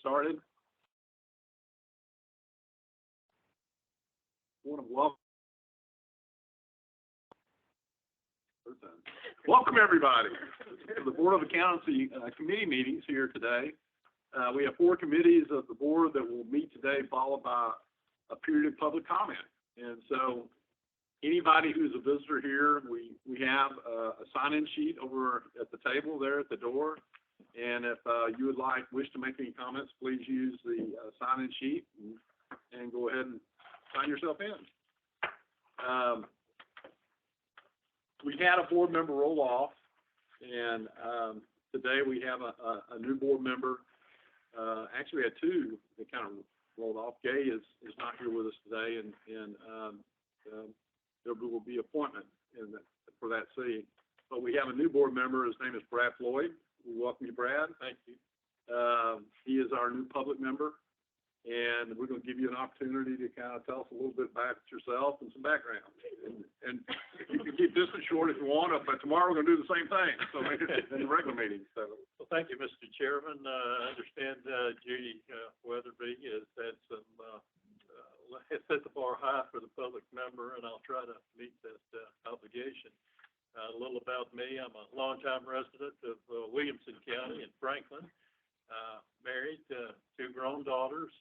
started. I want to welcome everybody to the Board of Accountancy committee meetings here today. We have 4 committees of the board that will meet today, followed by a period of public comment. And so anybody who's a visitor here, we have a sign-in sheet over at the table there at the door. And if you would wish to make any comments, please use the sign-in sheet and go ahead and sign yourself in. We had a board member roll off, and today we have a new board member. Actually, we had 2 that kind of rolled off. Gay is not here with us today, and there will be appointment for that seat. But we have a new board member. His name is Brad Floyd. We welcome you, Brad. Thank you. He is our new public member, and we're going to give you an opportunity to kind of tell us a little bit about yourself and some background. And you can keep this one short if you want, but tomorrow we're going to do the same thing, so in the regular meeting. So. Well, thank you, Mr. Chairman. I understand Judy Weatherby has had some has set the bar high for the public member, and I'll try to meet that obligation. A little about me: I'm a longtime resident of Williamson County in Franklin. Married, 2 grown daughters,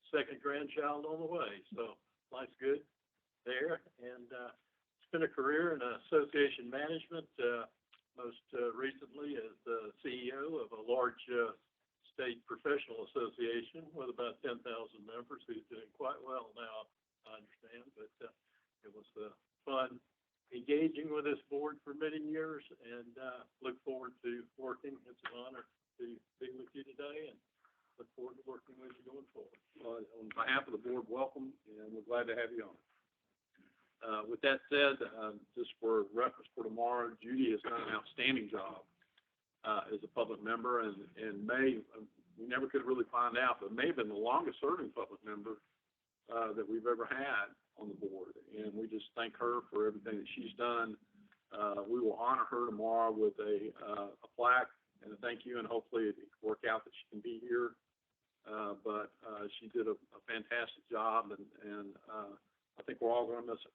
second grandchild on the way. So life's good there, and spent a career in association management. Most recently as the CEO of a large state professional association with about 10,000 members, who's doing quite well now, I understand. But it was fun engaging with this board for many years, and look forward to working. It's an honor to be with you today, and look forward to working with you going forward. On behalf of the board, welcome, and we're glad to have you on. With that said, just for reference for tomorrow, Judy has done an outstanding job as a public member, and we never could really find out, but may have been the longest serving public member that we've ever had on the board. And we just thank her for everything that she's done. We will honor her tomorrow with a plaque and a thank you, and hopefully it can work out that she can be here. But she did a fantastic job, and I think we're all going to miss her.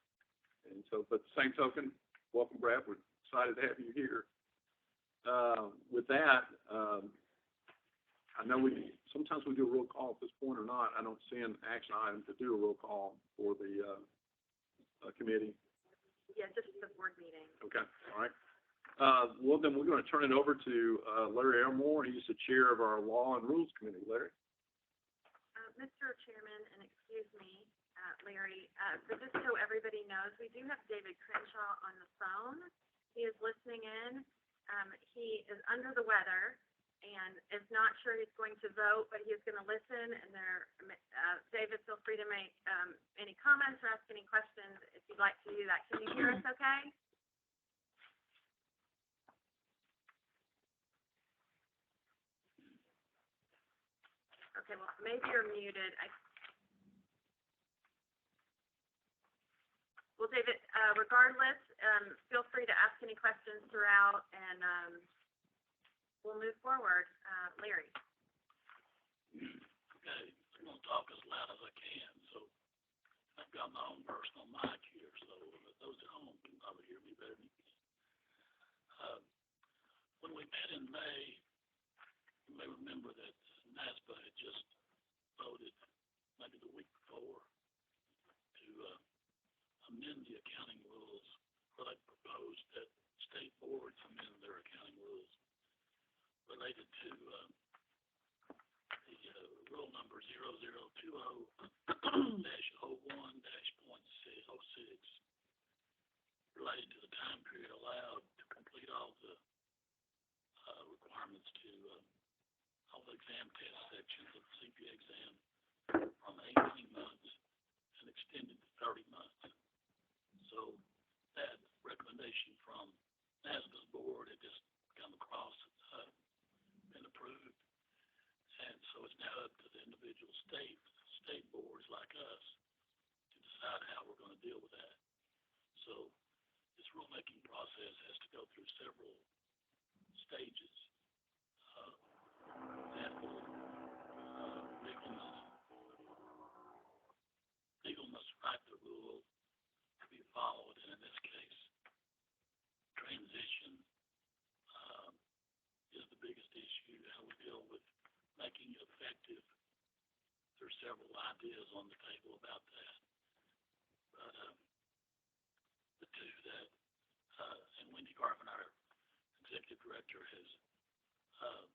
And so, but the same token, welcome, Brad. We're excited to have you here. With that, I know sometimes we do a roll call at this point or not. I don't see an action item to do a roll call for the committee. Yeah, just the board meeting. Okay, all right. Well, then we're going to turn it over to Larry Elmore. He's the chair of our Law and Rules Committee. Larry? Mr. Chairman, and excuse me, Larry, but just so everybody knows, we do have David Crenshaw on the phone. He is listening in. He is under the weather and is not sure he's going to vote, but he is going to listen. And David, feel free to make any comments or ask any questions if you'd like to do that. Can you hear us okay? Okay, well, maybe you're muted. Well, David, regardless, feel free to ask any questions throughout, and we'll move forward. Larry. Okay, I'm going to talk as loud as I can. So I've got my own personal mic here, so those at home can probably hear me better than you can. When we met in May, you may remember that NASPA had just voted, maybe the week before, to amend the accounting rules, or they proposed that state boards amend their accounting rules related to the rule number 0020-01-.06, related to the time period allowed to complete all the requirements to all the exam test sections of the CPA exam from 18 months and extended to 30 months. So that recommendation from NASBA's board had just come across, been approved, and so it's now up to the individual state boards like us to decide how we're going to deal with that. So this rulemaking process has to go through several stages. For example, making it effective. There's several ideas on the table about that. But the two that, and Wendy Garvin, our executive director, has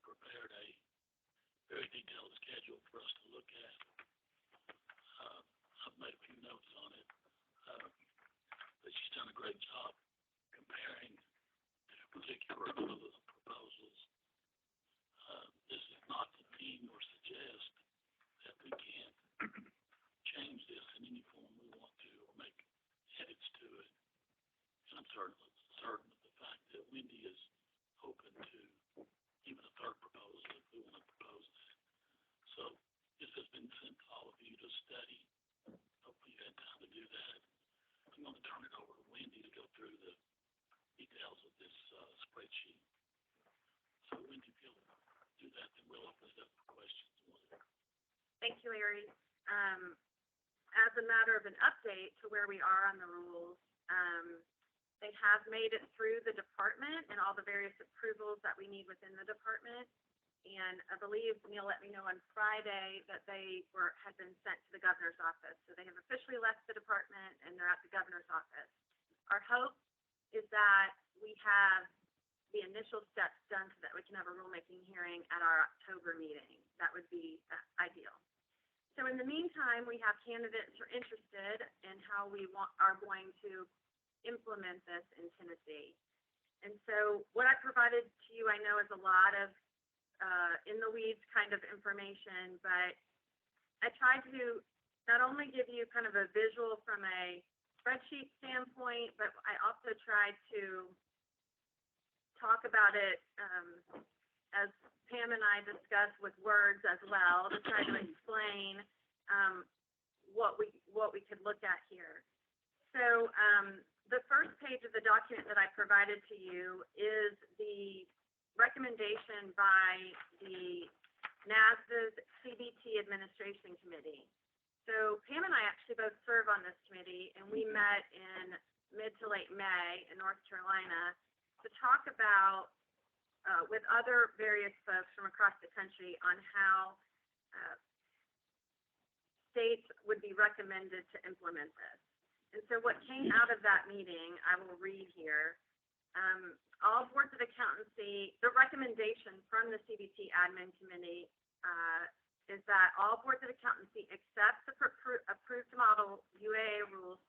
prepared a very detailed schedule for us to look at. I've made a few notes on it, but she's done a great job comparing two particular proposals. This is not to mean or suggest that we can't change this in any form we want to or make edits to it. And I'm certain of the fact that Wendy is open to even a third proposal if we want to propose that. So this has been sent to all of you to study. Hopefully you had time to do that. I'm going to turn it over to Wendy to go through the details of this spreadsheet. So Wendy, if you'll do that, then we'll open it up for questions. Thank you, Larry. As a matter of an update to where we are on the rules, they have made it through the department and all the various approvals that we need within the department. And I believe Neil let me know on Friday that they had been sent to the governor's office. So they have officially left the department and they're at the governor's office. Our hope is that we have the initial steps done so that we can have a rulemaking hearing at our October meeting. That would be ideal. So in the meantime, we have candidates who are interested in how we are going to implement this in Tennessee. And so what I provided to you, I know, is a lot of in the weeds kind of information, but I tried to not only give you kind of a visual from a spreadsheet standpoint, but I also tried to talk about it as Pam and I discussed with words as well to try to explain what we could look at here. So the first page of the document that I provided to you is the recommendation by the NASDA's CBT Administration Committee. So Pam and I actually both serve on this committee, and we met in mid to late May in North Carolina to talk about with other various folks from across the country on how states would be recommended to implement this. And so what came out of that meeting, I will read here. All boards of accountancy, the recommendation from the CBT Admin Committee is that all boards of accountancy accept the approved model UAA rules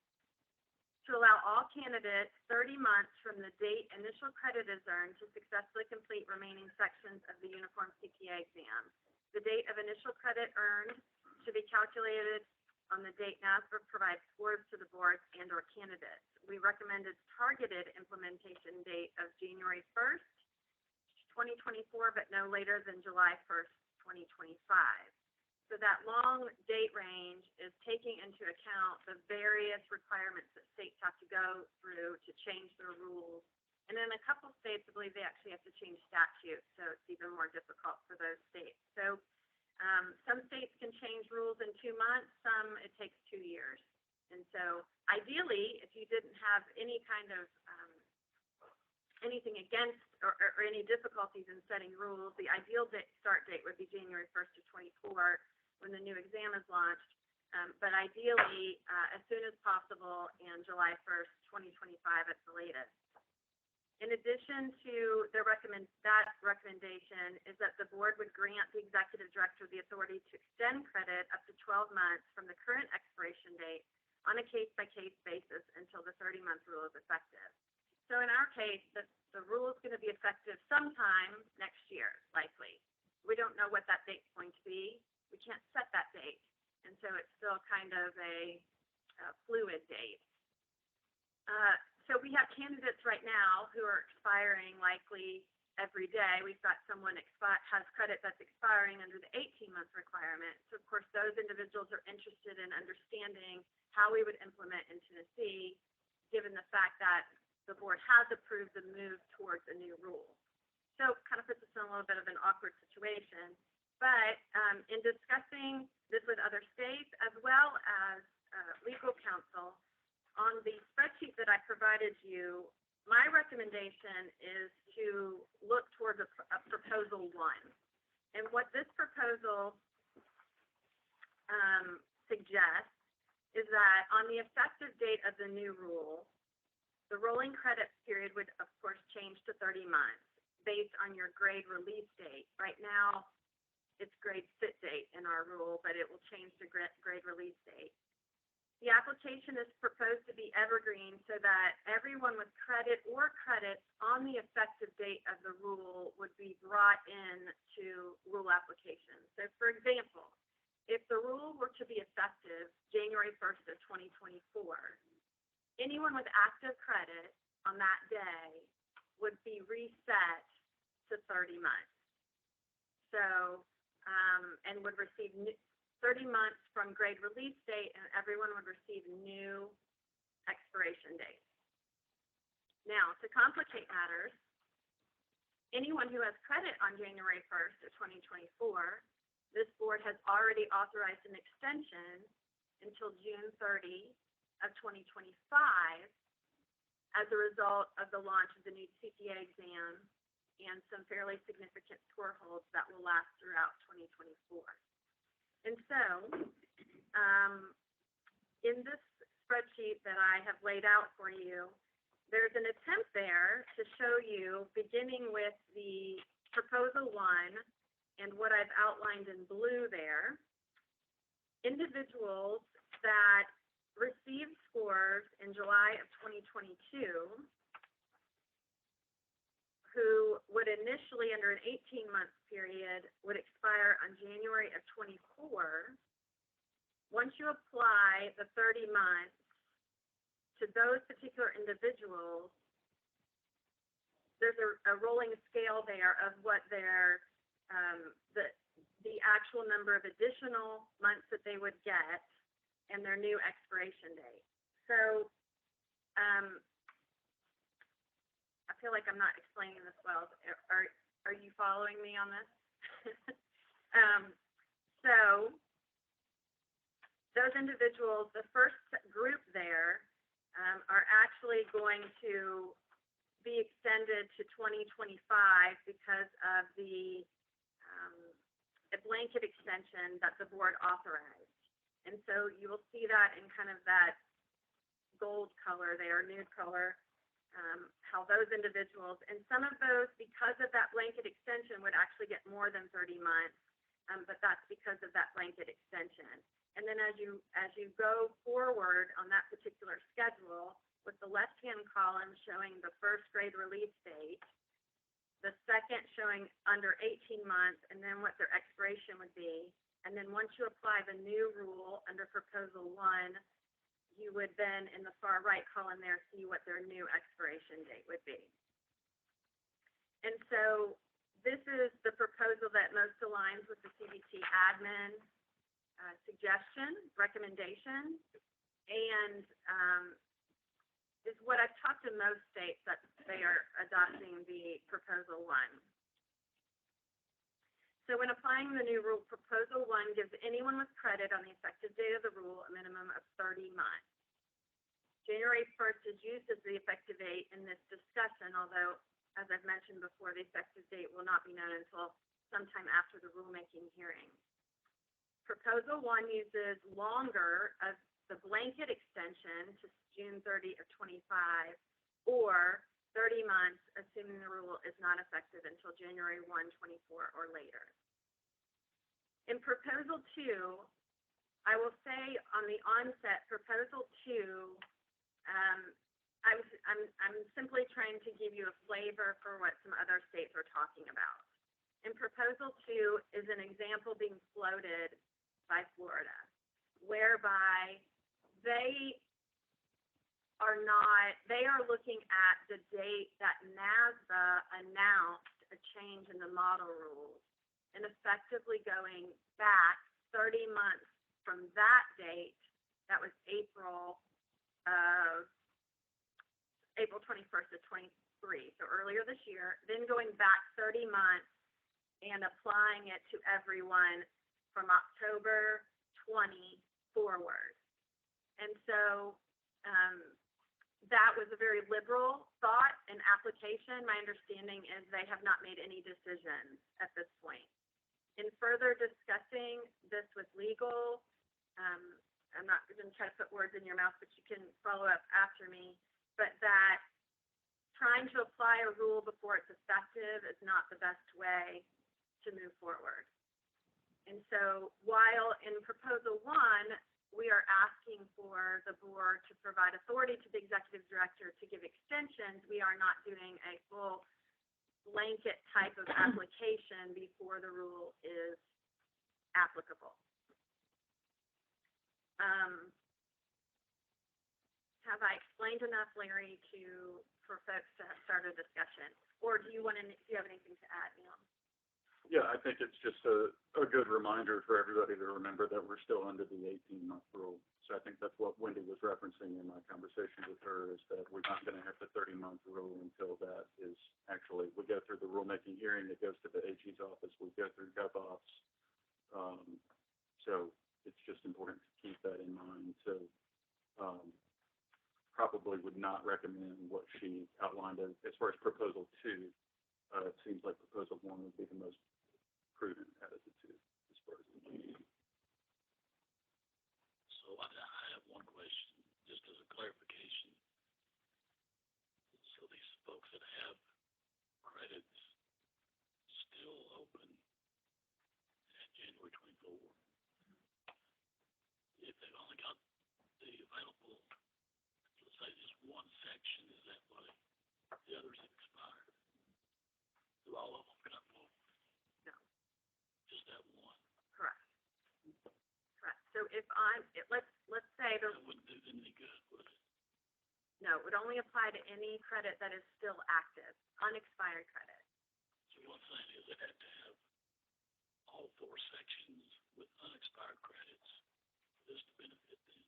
to allow all candidates 30 months from the date initial credit is earned to successfully complete remaining sections of the Uniform CPA exam. The date of initial credit earned should be calculated on the date NASBA provides scores to the boards and or candidates. We recommended targeted implementation date of January 1st, 2024, but no later than July 1st, 2025. So that long date range is taking into account the various requirements that states have to go through to change their rules. And in a couple states, I believe they actually have to change statutes, so it's even more difficult for those states. So some states can change rules in 2 months, some it takes 2 years. And so ideally, if you didn't have any kind of anything against or any difficulties in setting rules, the ideal start date would be January 1st of 24 when the new exam is launched. But ideally, as soon as possible and July 1st, 2025 at the latest. In addition to that recommendation is that the board would grant the executive director the authority to extend credit up to 12 months from the current expiration date on a case-by-case basis until the 30-month rule is effective. So in our case, the rule is going to be effective sometime next year, likely. We don't know what that date's going to be. We can't set that date. And so it's still kind of a fluid date. So we have candidates right now who are expiring likely every day. We've got someone has credit that's expiring under the 18-month requirement. So of course, those individuals are interested in understanding how we would implement in Tennessee, given the fact that the board has approved the move towards a new rule. So it kind of puts us in a little bit of an awkward situation. But in discussing this with other states, as well as legal counsel, on the spreadsheet that I provided you, my recommendation is to look toward a proposal 1. And what this proposal suggests is that on the effective date of the new rule, the rolling credit period would, of course, change to 30 months based on your grade release date. Right now, it's grade sit date in our rule, but it will change to grade release date. The application is proposed to be evergreen so that everyone with credit or credits on the effective date of the rule would be brought in to rule application. So, for example, if the rule were to be effective January 1st of 2024, anyone with active credit on that day would be reset to 30 months. So, and would receive 30 months from grade release date, and everyone would receive new expiration dates. Now, to complicate matters, anyone who has credit on January 1st of 2024, this board has already authorized an extension until June 30 of 2025 as a result of the launch of the new CPA exam and some fairly significant score holds that will last throughout 2024. And so, in this spreadsheet that I have laid out for you, there's an attempt there to show you, beginning with the proposal 1 and what I've outlined in blue there, individuals that received scores in July of 2022 who would initially, under an 18-month period, would expire on January of 24. Once you apply the 30 months to those particular individuals, there's a rolling scale there of what their the actual number of additional months that they would get and their new expiration date. So I feel like I'm not explaining this well. Are you following me on this? So those individuals, the first group there, are actually going to be extended to 2025 because of the blanket extension that the board authorized. And so you will see that in kind of that gold color there, nude color, how those individuals, and some of those, because of that blanket extension, would actually get more than 30 months, but that's because of that blanket extension. And then as you go forward on that particular schedule, with the left-hand column showing the first grade release date, the second showing under 18 months, and then what their expiration would be. And then once you apply the new rule under Proposal 1, you would then, in the far right column there, see what their new expiration date would be. And so this is the proposal that most aligns with the CBT admin recommendation, and is what I've talked to most states that they are adopting the Proposal 1. So when applying the new rule, Proposal 1 gives anyone with credit on the effective date of the rule a minimum of 30 months. January 1st is used as the effective date in this discussion, although, as I've mentioned before, the effective date will not be known until sometime after the rulemaking hearing. Proposal 1 uses longer of the blanket extension to June 30 of 25, or 30 months, assuming the rule is not effective until January 1, 24 or later. In Proposal 2, I will say on the onset, Proposal 2, I'm simply trying to give you a flavor for what some other states are talking about. And Proposal 2 is an example being floated by Florida, whereby they are looking at the date that NASBA announced a change in the model rules and effectively going back 30 months from that date. That was April 21st of 23, so earlier this year, then going back 30 months and applying it to everyone from October 20 forward. And so that was a very liberal thought and application. My understanding is they have not made any decisions at this point. further discussing this with legal, I'm not going to try to put words in your mouth, but you can follow up after me, but that trying to apply a rule before it's effective is not the best way to move forward. And so while in proposal 1, we are asking for the board to provide authority to the executive director to give extensions, we are not doing a full blanket type of application before the rule is applicable. Have I explained enough, Larry, for folks to start a discussion? Or do you have anything to add, Neil? Yeah, I think it's just a good reminder for everybody to remember that we're still under the 18-month rule. So I think that's what Wendy was referencing in my conversation with her, is that we're not going to have the 30-month rule until that is actually, we go through the rulemaking hearing, it goes to the AG's office, we go through GovOps. So it's just important to keep that in mind. So probably would not recommend what she outlined as far as proposal 2. It seems like proposal 1 would be the most prudent out of the 2 as far as the meeting. So I have one question, just as a clarification. So these folks that have credits still open at January 24, if they've only got the available, let's say just one section, is that why the others have expired? Do all of them come forward? No. Just that one? Correct. Correct. So let's say That wouldn't do them any good, would it? no, it would only apply to any credit that is still active, unexpired credit. So what I'm saying is they have to have all 4 sections with unexpired credits for this to benefit them.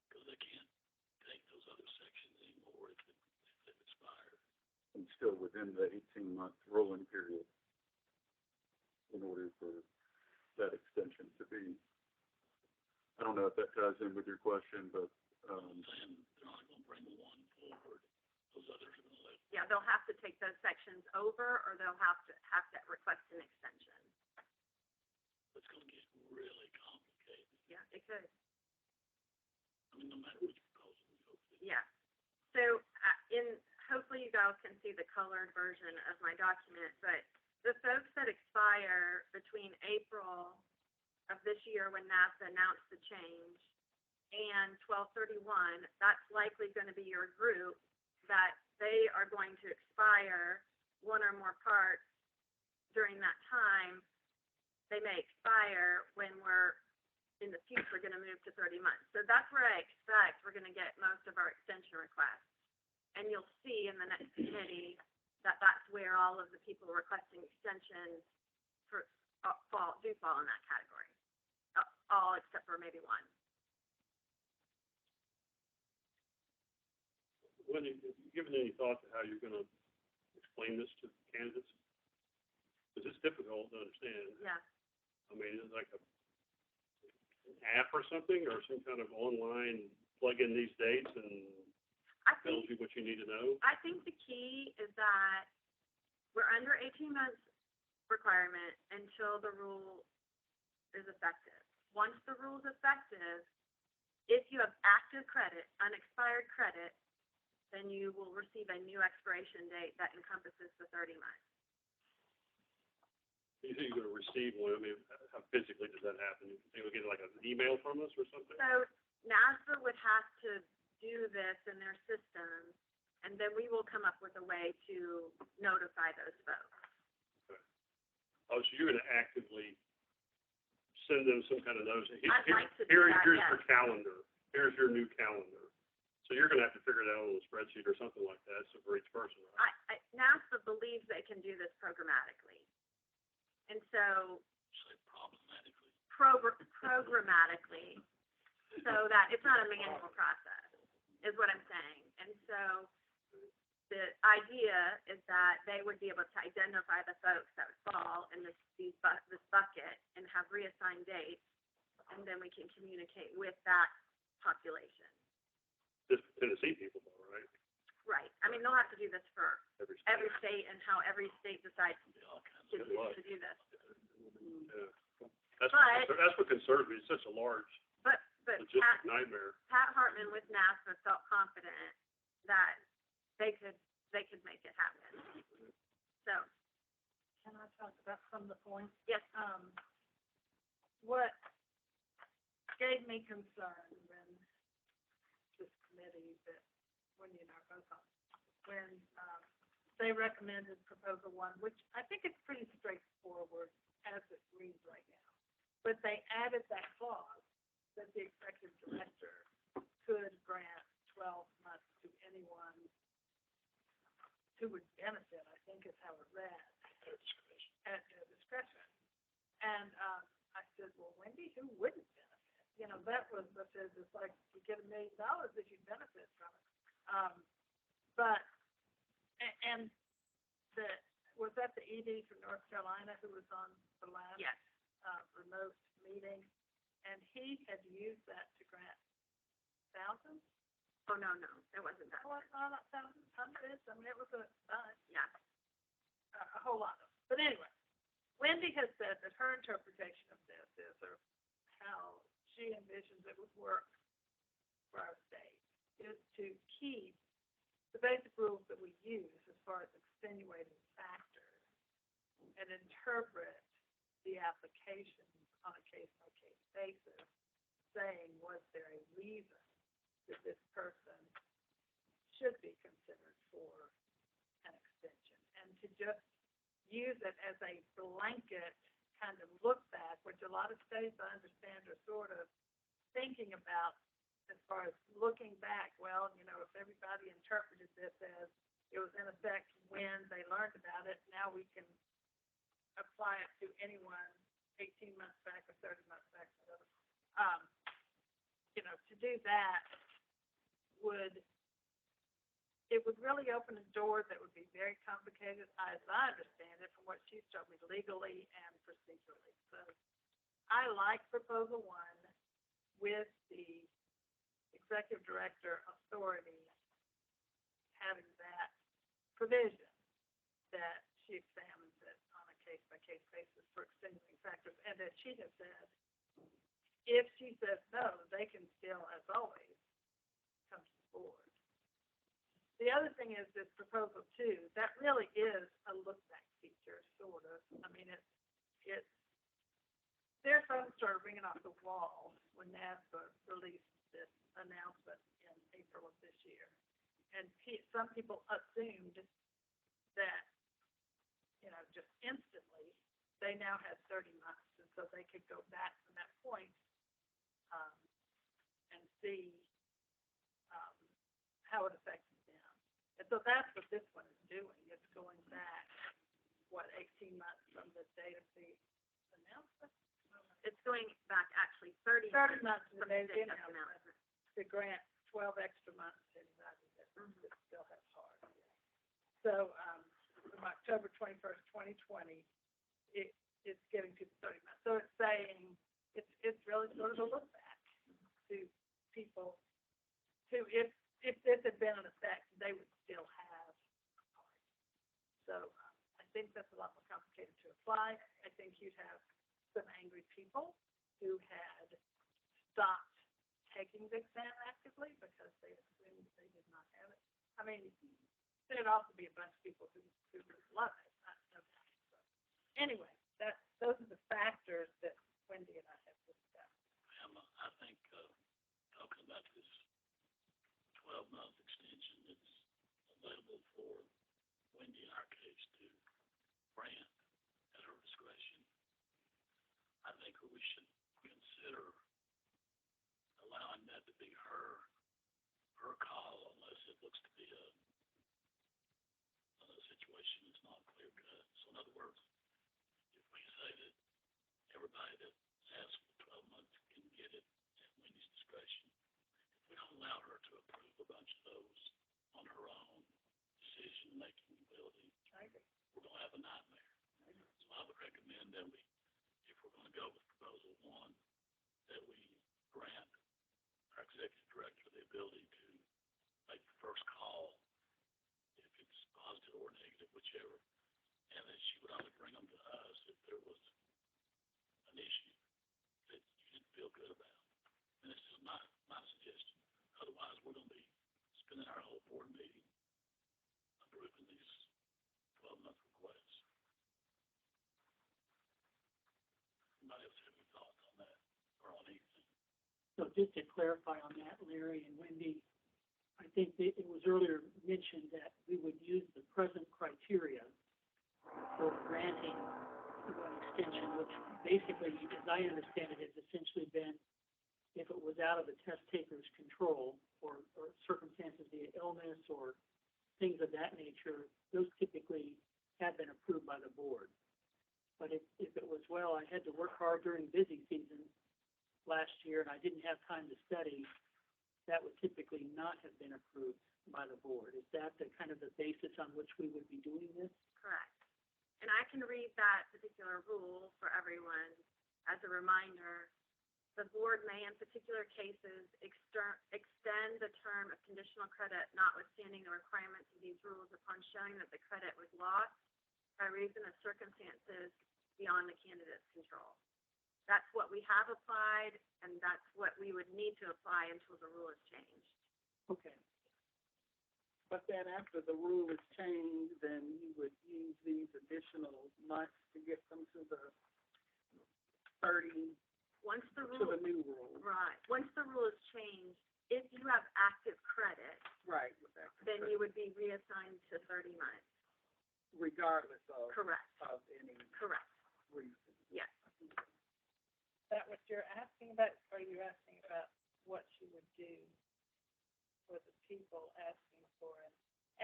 Because they can't take those other sections anymore if they've expired. And still within the 18-month rolling period in order for that extension to be. I don't know if that ties in with your question, but I'm saying they're only going to bring one forward. Those others are going to let. Yeah, they'll have to take those sections over, or they'll have to request an extension. It's going to get really complicated. Yeah, it could. I mean, no matter which proposal we go through. Yeah. So hopefully you guys can see the colored version of my document, but the folks that expire between April of this year when NASA announced the change and 12/31, that's likely going to be your group that they are going to expire one or more parts during that time. They may expire when we're in the future going to move to 30 months. So that's where I expect we're going to get most of our extension requests. And you'll see in the next committee that that's where all of the people requesting extensions fall in that category. All except for maybe one. Wendy, have you given any thought to how you're going to explain this to candidates? Because it's difficult to understand. Yeah. I mean, is it like an app or something, or some kind of online plug in these dates and tells you what you need to know? I think the key is that we're under 18 months requirement until the rule is effective. Once the rule is effective, if you have active credit, unexpired credit, then you will receive a new expiration date that encompasses the 30 months. You think you're going to receive one? I mean, how physically does that happen? You think you'll get like an email from us or something? So NASA would have to do this in their system, and then we will come up with a way to notify those folks. Okay. Oh, so you're going to actively send them some kind of notice. I'd like to do Here's that, your yes. calendar. Here's your new calendar. So you're going to have to figure it out on a spreadsheet or something like that, so for each person, right? NASA believes they can do this programmatically. And so Say problematically. programmatically, so that it's not a manual process, is what I'm saying. And so the idea is that they would be able to identify the folks that would fall in this bucket and have reassigned dates, and then we can communicate with that population. Just Tennessee people, though, right? Right, I mean, they'll have to do this for every every state and how every state decides Be all kinds to of. to do this. That's what concerns me, it's such a large But logistic nightmare. Pat Hartman with NASA felt confident that they could make it happen. So, Can I talk about some of the points? yes, What gave me concern when this committee that Wendy and I both on, when, they recommended proposal one, which I think it's pretty straightforward as it reads right now. But they added that clause that the executive director could grant 12 months to anyone who would benefit, I think is how it read, at their discretion. And, I said, well, Wendy, who wouldn't benefit? You know, that was, I said, it's like you get $1 million that you'd benefit from it. But, and was that the ED from North Carolina who was on the last, yes. Remote meeting? And he had used that to grant thousands? Oh, no, it wasn't that. Oh, not thousands, hundreds, I mean, it was a bunch. Yeah, A whole lot of them. But anyway, Wendy has said that her interpretation of this is, or how she envisions it would work for our state, is to keep the basic rules that we use as far as extenuating factors and interpret the applications on a case-by-case basis, saying, was there a reason that this person should be considered for an extension? And to just use it as a blanket kind of look back, which a lot of states, I understand, are sort of thinking about as far as looking back. Well, you know, if everybody interpreted this as it was in effect when they learned about it, now we can apply it to anyone 18 months back or 30 months back, whatever. You know, to do that would really open a door that would be very complicated, as I understand it, from what she's told me, legally and procedurally. So I like proposal one with the executive director authority having that provision that she examines it on a case-by-case basis for extenuating factors. And as she has said, if she says no, they can still, as always, come to the board. The other thing is this proposal two, that really is a look-back feature, sort of. I mean, their phone started ringing off the wall when NASA released this announcement in April of this year. And some people assumed that, you know, just instantly, they now had 30 months, and so they could go back from that point and see how it affected them. And so that's what this one is doing. It's going back, 18 months from the date of the announcement? it's going back actually 30 months from from the the date date of of the announcement, announcement. to grant 12 extra months to anybody that Mhm. that still has hard. So, from October 21st, 2020, it's giving people 30 months. So it's saying, it's really sort of a look back to people who, if this had been in effect, they would still have hard. So, I think that's a lot more complicated to apply. I think you'd have some angry people who had stopped taking the exam actively because they assumed they did not have it. I mean, there'd also be a bunch of people who would love it. No doubt. So, anyway, those are the factors that Wendy and I have discussed. Emma, I think, talking about this 12-month extension that's available for Wendy in our case to grant at her discretion, I think we should consider allowing that to be her call unless it looks to be a situation that's not clear cut. So in other words, if we say that everybody that asks for 12 months can get it at Wendy's discretion, if we don't allow her to approve a bunch of those on her own decision-making ability, I agree. we're going to have a nightmare. So I would recommend that we, if we're going to go with proposal one, that we grant our executive director the ability to make the first call whichever, and that she would only bring them to us if there was an issue that you didn't feel good about. And this is my suggestion. Otherwise, we're gonna be spending our whole board meeting approving these 12-month requests. Anybody else have any thoughts on that or on anything? So just to clarify on that, Larry and Wendy, I think that it was earlier mentioned that we would use the present criteria for granting an extension, which basically, as I understand it, has essentially been if it was out of the test taker's control or circumstances via illness or things of that nature, those typically have been approved by the board. But if it was, well, I had to work hard during busy season last year and I didn't have time to study, that would typically not have been approved by the board. Is that the kind of the basis on which we would be doing this? Correct. And I can read that particular rule for everyone as a reminder. The board may, in particular cases, extend the term of conditional credit notwithstanding the requirements of these rules upon showing that the credit was lost by reason of circumstances beyond the candidate's control. That's what we have applied, and that's what we would need to apply until the rule is changed. Okay. But then after the rule is changed, then you would use these additional months to get them to the 30, Once the to rule, the new rule. right, once the rule is changed, if you have active credit, Right. With that, then you would be reassigned to 30 months. regardless of, Correct, of any correct, reason. yes. Is that what you're asking about? Or are you asking about what she would do for the people asking for an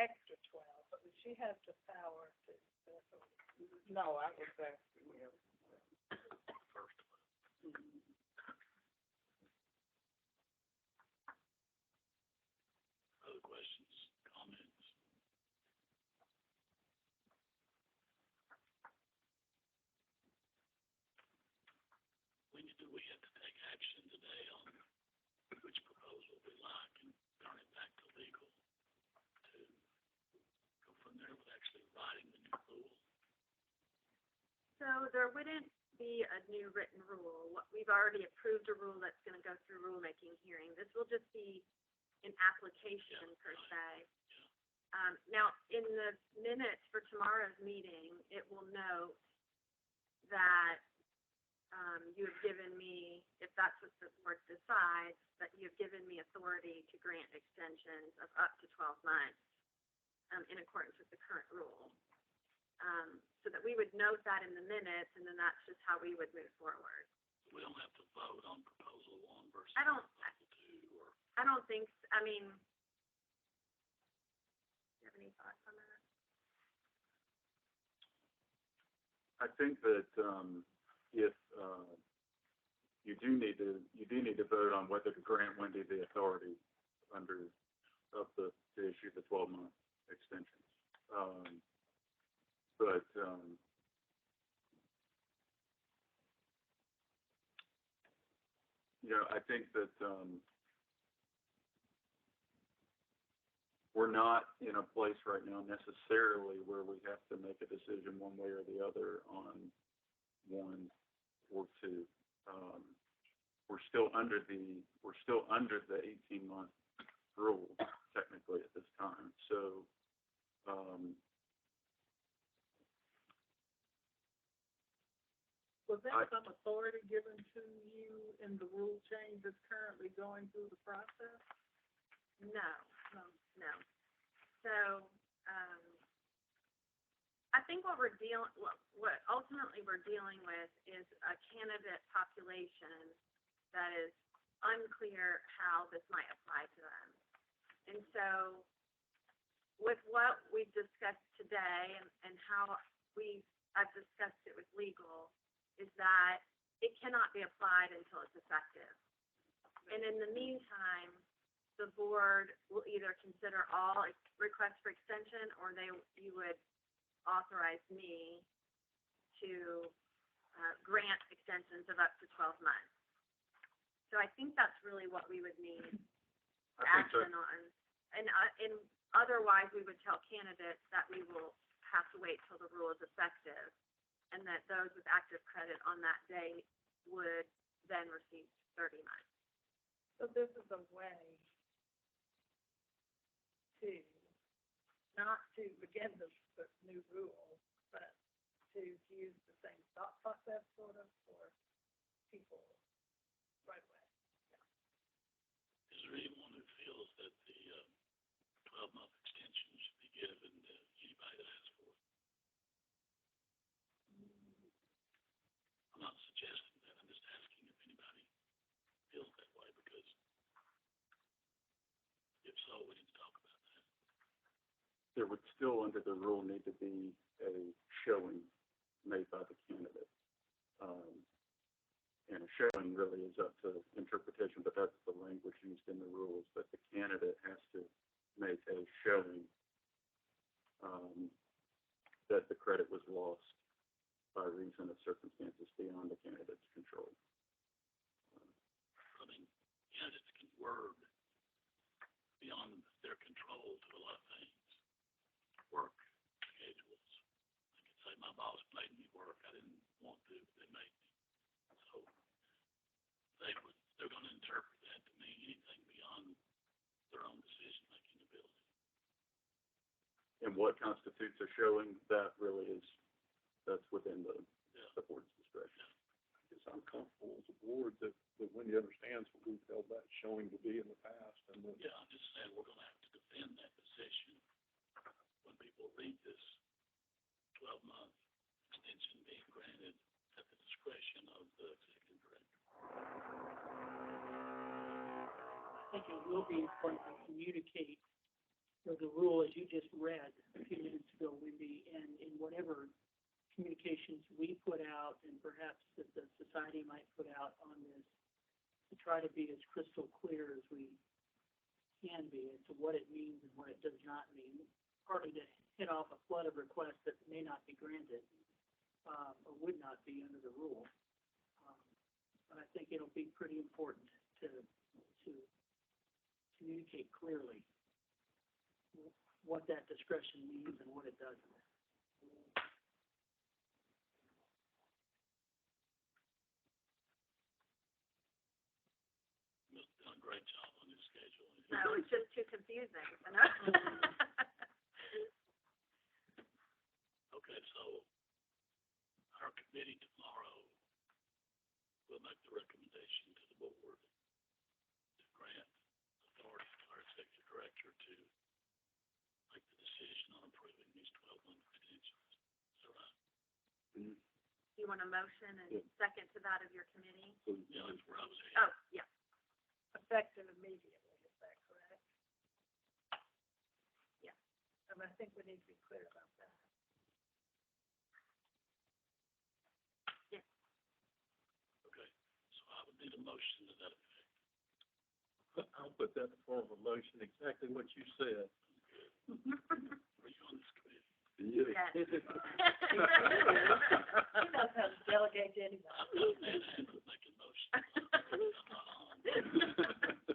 extra 12? But would she have the power to? No, I was asking you. First one. Other questions, comments? When do we have to take action today on which proposal we like and turn it back to legal to go from there with actually writing the new rule? So there wouldn't be a new written rule. We've already approved a rule that's gonna go through rulemaking hearing. This will just be an application per se. Now, in the minutes for tomorrow's meeting, it will note that, you have given me, if that's what the board decides, that you've given me authority to grant extensions of up to 12 months, in accordance with the current rule. So that we would note that in the minutes, and then that's just how we would move forward. We don't have to vote on proposal 1 versus I don't- proposal 2, or? I don't think, I mean, do you have any thoughts on that? I think that, if, you do need to vote on whether to grant Wendy the authority to issue the 12-month extensions. But, I think that, we're not in a place right now necessarily where we have to make a decision one way or the other on 1 or 2. We're still under the 18-month rule technically at this time. So, Was there some authority given to you in the rule change that's currently going through the process? No. So, I think what what ultimately we're dealing with is a candidate population that is unclear how this might apply to them. And so, with what we've discussed today and how I've discussed it with legal, is that it cannot be applied until it's effective. And in the meantime, the board will either consider all requests for extension, or you would authorize me to grant extensions of up to 12 months. So I think that's really what we would need I think action on. And otherwise, we would tell candidates that we will have to wait till the rule is effective, and that those with active credit on that date would then receive 30 months. So this is a way to, not to begin the new rule, but to use the same thought process sort of for people right away. Is there anyone who feels that the 12-month extension should be given to anybody that asks for it? I'm not suggesting that. I'm just asking if anybody feels that way, because if so, we need to talk about that. There would still, under the rule, need to be a showing made by the candidate. And a showing really is up to interpretation, but that's the language used in the rules, that the candidate has to make a showing that the credit was lost by reason of circumstances beyond the candidate's control. I mean, candidates can word beyond their control to a lot of things. Work schedules. I could say my boss made me work. I didn't want to, but they made me. So they're going to interpret that to mean anything beyond their own decision-making ability. And what constitutes a showing, that really is, that's within the board's discretion. Yes, I'm comfortable as a board that Wendy understands what we've held that showing to be in the past, and that Yeah, I'm just saying we're going to have to defend that position when people read this 12-month extension being granted at the discretion of the executive director. I think it will be important to communicate the rule as you just read a few minutes ago, Wendy, and in whatever communications we put out, and perhaps that the society might put out on this, to try to be as crystal clear as we can be as to what it means and what it does not mean, partly to hit off a flood of requests that may not be granted, or would not be under the rule. But I think it'll be pretty important to communicate clearly what that discretion means and what it doesn't. You've done a great job on this schedule. No, it's just too confusing, you know? Okay, so our committee tomorrow will make the recommendation to the board to grant authority to our executive director to make the decision on approving these 12-month extensions. Is that right? Mm-hmm. Do you want a motion and Yeah. second to that of your committee? Yeah, that's where I was Oh, at. yeah. Effective immediately, is that correct? Yeah. And I think we need to be clear about that. Okay, so I would need a motion to that effect. I'll put that in form of a motion, exactly what you said. Are you on this committee? Yes. He knows how to delegate to anybody. I'm not a man hand with making motions. I'm not on. You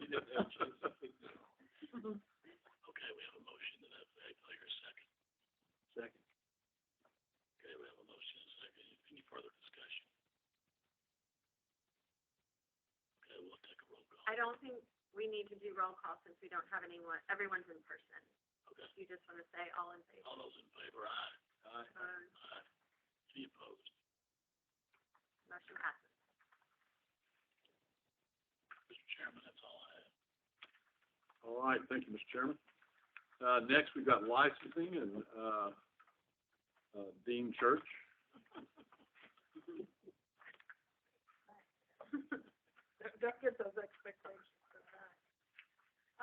didn't have a chance to think that. Okay, we have a motion to that effect. I'll hear a second. Second. Okay, we have a motion and a second. Any further discussion? Okay, we'll take a roll call. I don't think we need to do roll call since we don't have everyone's in person. Okay, You just want to say all in favor. all those in favor, aye. Aye. Aye. Any opposed? Motion passes. Mr. Chairman, that's all I have. All right, thank you, Mr. Chairman. Next, we've got licensing and Dean Church. Don't get those expectations so high.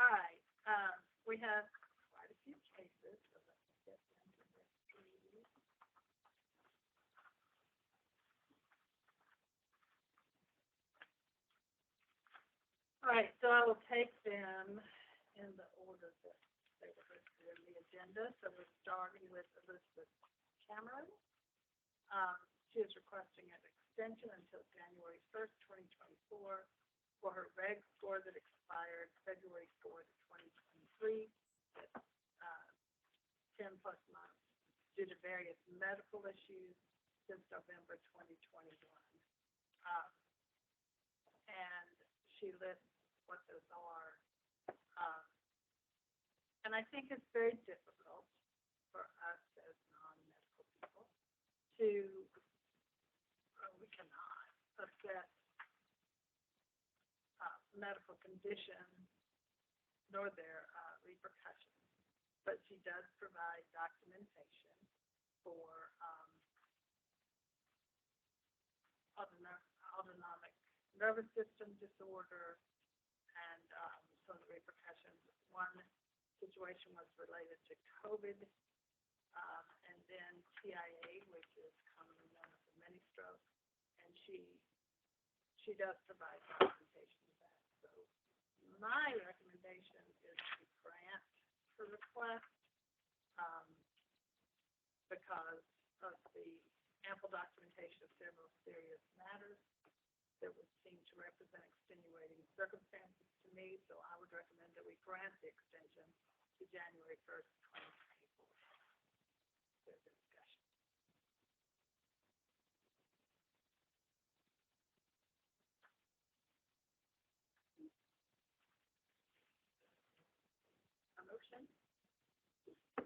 All right, we have quite a few cases, so let me get into this, please. All right, so I will take them in the order that they were listed in the agenda. So we're starting with Elizabeth Cameron. She is requesting an extension until January 1st, 2024 for her reg score that expired February 4th, 2023. That's 10 plus months. due to various medical issues since November 2021. And she lists what those are. And I think it's very difficult for us as non-medical people to, we cannot assess medical conditions nor their repercussions. But she does provide documentation for autonomic nervous system disorder and some of the repercussions. One situation was related to COVID, and then TIA, which is commonly known as a mini stroke, and she does provide documentation of that. So my recommendation is to grant her request because of the ample documentation of several serious matters that would seem to represent extenuating circumstances to me, so I would recommend that we grant the extension to January 1st, 2024. There's a discussion. A motion?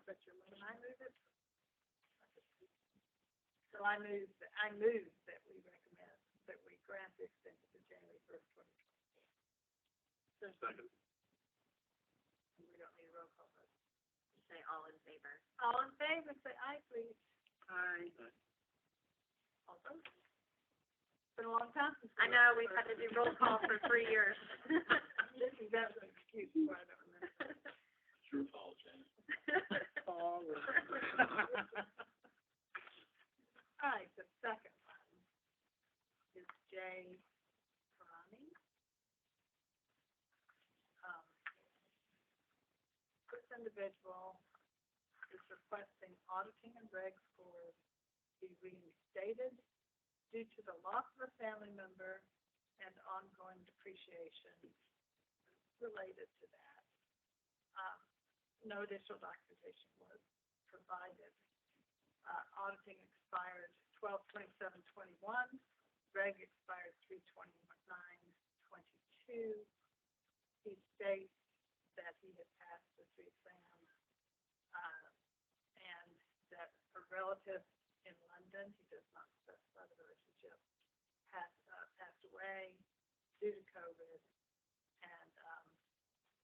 But you're letting I move it? So I move that we recommend that we grant the extension to January 1st, 2024. Second. And we don't need a roll call vote. You say all in favor. All in favor, say aye, please. Aye. All opposed? It's been a long time since. I know, we've had to do roll call for 3 years. This is definitely an excuse why I don't remember. It's your fault, James. All right, the second one is Jay Karani. This individual is requesting auditing and reg scores be reinstated due to the loss of a family member and ongoing depreciation related to that. No additional documentation was provided. Auditing expired 12/27/21. Reg expired 3/29/22. He states that he had passed the 3 exam, and that a relative in London, he does not specify the relationship, had passed away due to COVID, and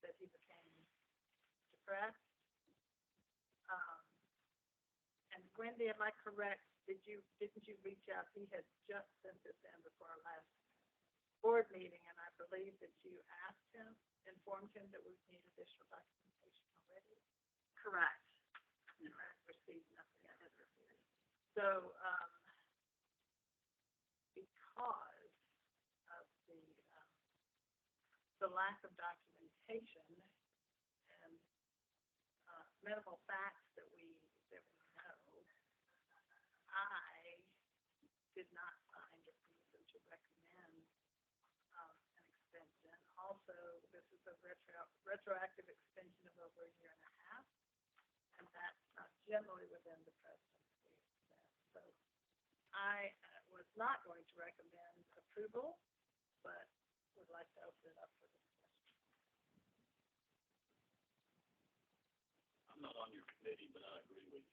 that he became depressed. And Wendy, am I correct? Didn't you reach out? He had just sent this in before our last board meeting, and I believe that you asked him, informed him that we need additional documentation already. Correct. And I've received nothing. I haven't received it. So, because of the lack of documentation and minimal facts that we know, I did not find a reason to recommend an extension. Also, this is a retroactive extension of over a year and a half, and that's not generally within the presidency. So I was not going to recommend approval, but would like to open it up for discussion. I'm not on your committee, but I agree with you.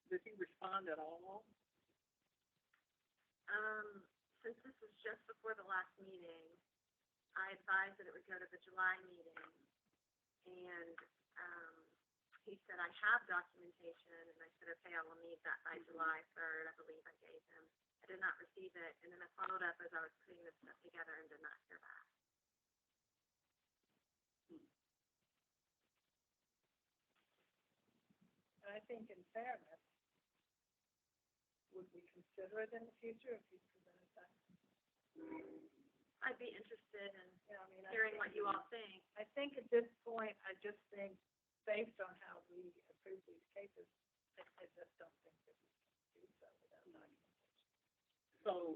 Did he respond at all? Since this was just before the last meeting, I advised that it would go to the July meeting. And, he said, I have documentation, and I said, okay, I will need that by July 3rd, I believe I gave him. I did not receive it, and then I followed up as I was putting this stuff together and did not hear back. And I think in fairness, would we consider it in the future if you presented that? I'd be interested in Yeah, I mean, hearing what you all think. I think at this point, I just think, based on how we approve these cases, I just don't think that we can do so without documentation. So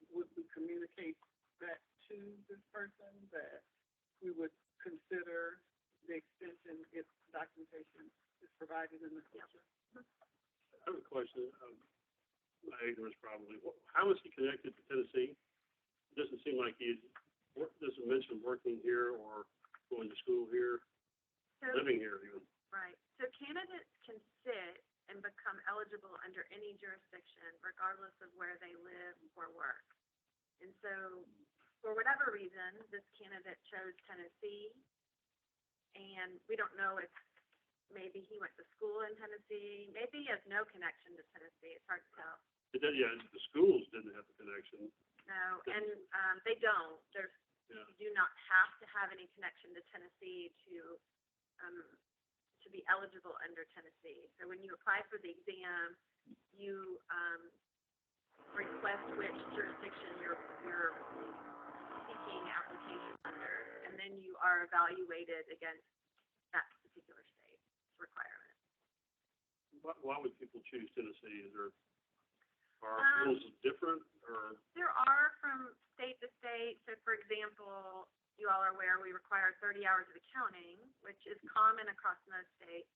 would we communicate that to this person that we would consider the extension if documentation is provided in the future. I have a question, my ignorance probably. How is he connected to Tennessee? It doesn't seem like doesn't mention working here or going to school here, So, living here even. right, so candidates can sit and become eligible under any jurisdiction regardless of where they live or work. And so, for whatever reason, this candidate chose Tennessee, and we don't know if maybe he went to school in Tennessee, maybe he has no connection to Tennessee, it's hard to tell. The schools didn't have the connection. No, and, they don't, Yeah. you do not have to have any connection to Tennessee to be eligible under Tennessee. So when you apply for the exam, you, request which jurisdiction you're seeking application under, and then you are evaluated against that particular state's requirement. Why would people choose Tennessee? Are Um, schools different or? There are from state to state. So for example, you all are aware we require 30 hours of accounting, which is common across most states.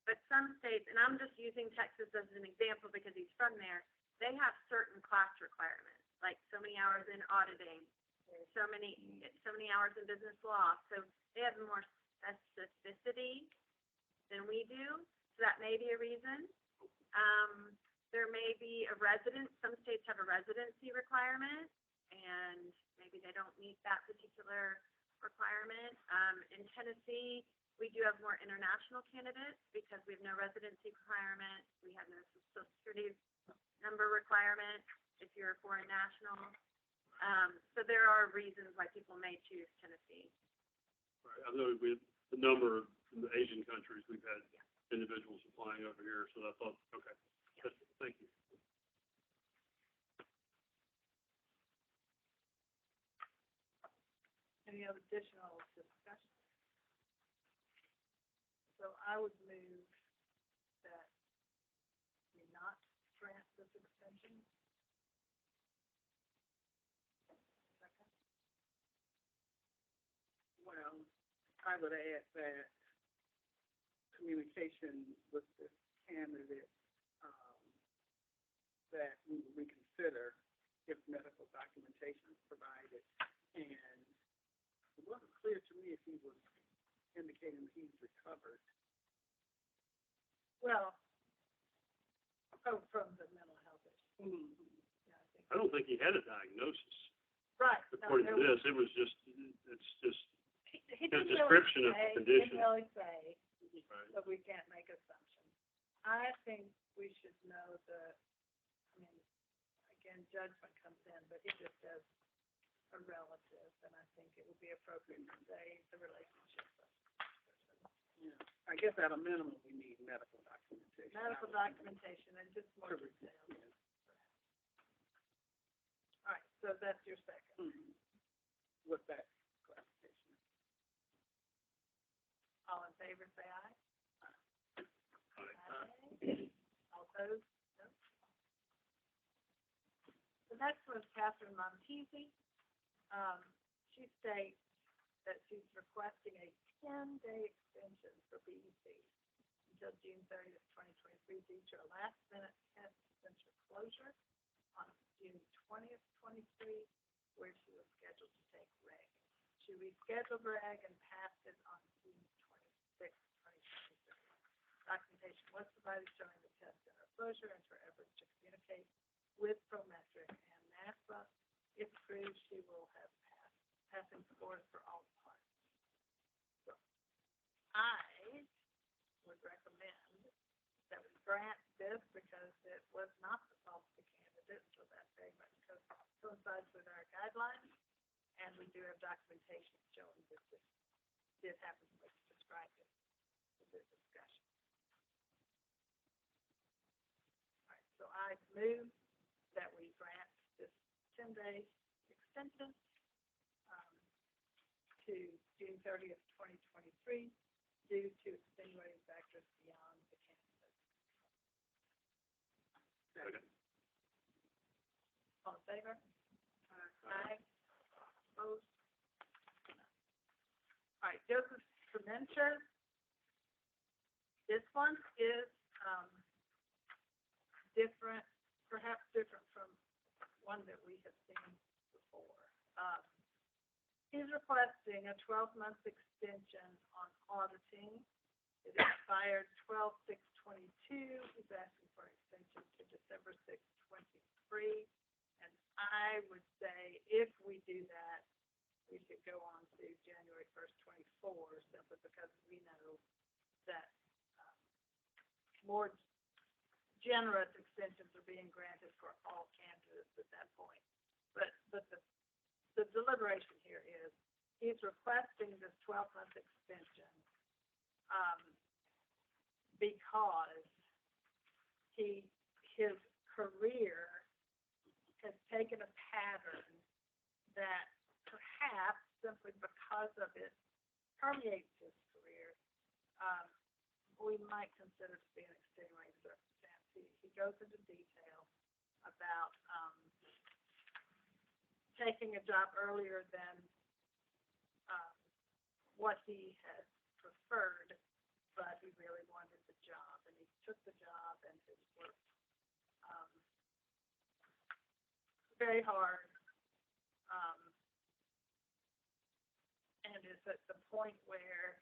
But some states, and I'm just using Texas as an example because he's from there, they have certain class requirements, like so many hours in auditing, so many hours in business law. So they have more specificity than we do. So that may be a reason. There may be some states have a residency requirement, and maybe they don't meet that particular requirement. In Tennessee, we do have more international candidates because we have no residency requirement. We have no social security number requirement if you're a foreign national. So there are reasons why people may choose Tennessee. Right, I know with the number from the Asian countries, we've had individuals applying over here, so I thought, okay, thank you. Any other additional discussion? So I would move that we not grant this extension. Second. Well, I would add that communication with this candidate, that we would reconsider if medical documentation is provided. And it wasn't clear to me if he was indicating he's recovered. Well, from the mental health issue. Mm-hmm. Yeah, I think. I don't think he had a diagnosis. Right. According to this, it's just He a didn't description of the really say, condition. Didn't really say, Right. so we can't make assumptions. I think we should know again, judgment comes in, but he just says a relative, and I think it would be appropriate to say the relationship. Yeah. I guess at a minimum, we need medical documentation. Medical documentation and just more details. All right, so that's your second. Mm-hmm. With that clarification. All in favor, say aye. Right. All opposed? No. The next one is Catherine Montesi. She states that she's requesting a 10-day extension for BEC until June 30th, 2023, due to a last-minute test center closure on June 20th, 23, where she was scheduled to take reg. She rescheduled reg and passed it on June 26th, 2023. Documentation was provided showing the test center closure and her efforts to communicate with Prometric and NASA. If approved, she will have passing scores for all parts. So I would recommend that we grant this because it was not the fault of the candidate, so that very much coincides with our guidelines. And we do have documentation showing that this did happen, which described it in this discussion. All right, so I move that we grant this 10-day extension to June 30th, 2023, due to extenuating factors beyond the candidate. Second. All in favor? Aye. Opposed? All right, Joseph mentors. This one is, different, perhaps different from one that we have seen before. He's requesting a 12-month extension on auditing. It expired 12/6/22. He's asking for an extension to December 6/23. And I would say if we do that, we should go on to January 1st, 24, simply because we know that more generous extensions are being granted for all candidates at that point. But the deliberation here is he's requesting this 12-month extension because his career has taken a pattern that perhaps simply because of it permeates his career, we might consider to be an extenuating circumstance. He goes into detail about taking a job earlier than what he had preferred, but he really wanted the job, and he took the job and has worked very hard, and is at the point where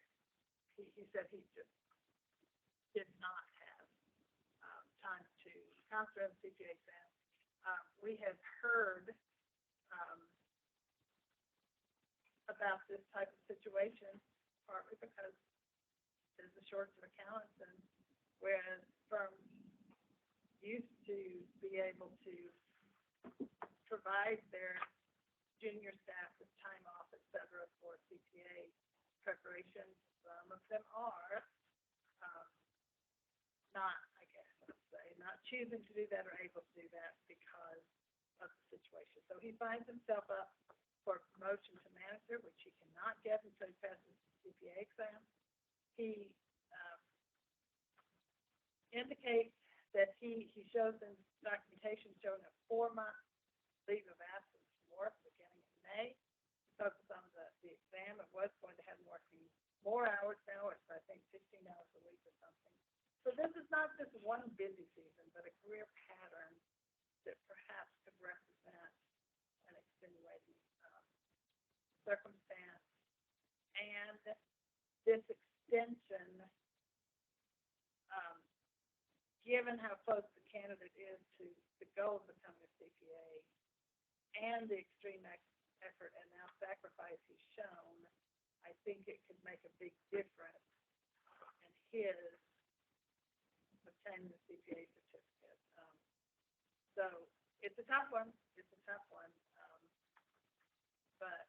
he said he just did not have time to concentrate on the CPA exam. We have heard about this type of situation, partly because there's a shortage of accountants, and whereas firms used to be able to provide their junior staff with time off, et cetera, for CPA preparation, some of them are not, I guess I'd say, not choosing to do that or able to do that because of the situation. So he finds himself up for promotion to manager, which he cannot get until he passes the CPA exam. He indicates that he shows in documentation showing a 4-month leave of absence from work beginning in May. He focused on the exam. It was going to have him working more hours now. It's, I think, 16 hours a week or something. So this is not just one busy season, but a career pattern that perhaps could represent an extenuating circumstance. And this extension, given how close the candidate is to the goal of becoming a CPA and the extreme effort and now sacrifice he's shown, I think it could make a big difference in his obtaining the CPA certificate. So it's a tough one. It's a tough one. But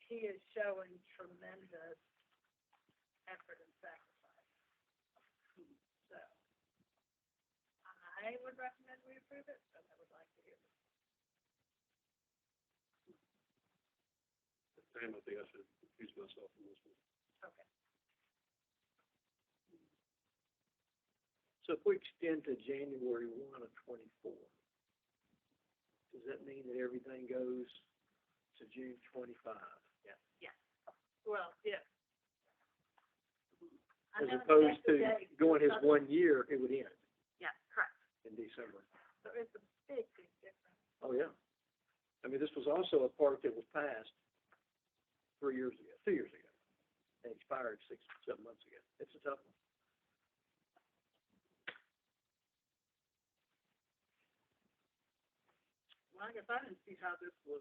he is showing tremendous effort and sacrifice. So I would recommend we approve it, but I would like to hear this. Sam, I think I should excuse myself from this one. Okay. So if we extend to January 1 of 24, does that mean that everything goes to June 25? Yes. Yes. Well, yes. As opposed to going his 1 year, it would end Yes, correct. in December. So it's a big, big difference. Oh, yeah. I mean, this was also a part that was passed 2 years ago, and expired 6 or 7 months ago. It's a tough one. Well, I guess I didn't see how this was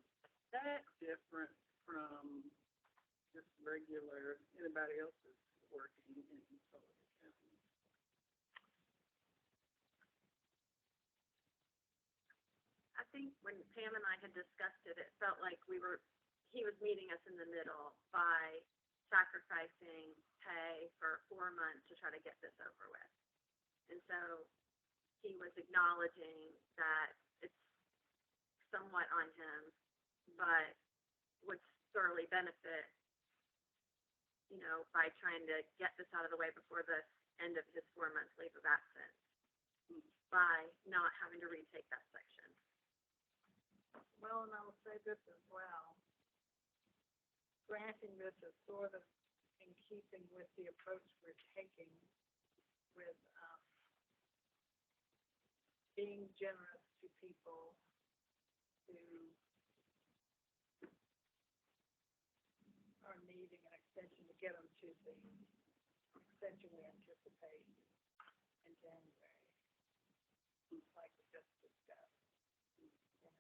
that different from just regular, anybody else's working in public accounting. I think when Pam and I had discussed it, it felt like he was meeting us in the middle by sacrificing pay for 4 months to try to get this over with. And so he was acknowledging that it's somewhat on him, but would thoroughly benefit, by trying to get this out of the way before the end of his 4-month leave of absence, by not having to retake that section. Well, and I will say this as well. granting this is sort of in keeping with the approach we're taking with, being generous to people who are needing an extension to get them to the extension we anticipate in January, like we just discussed. You know,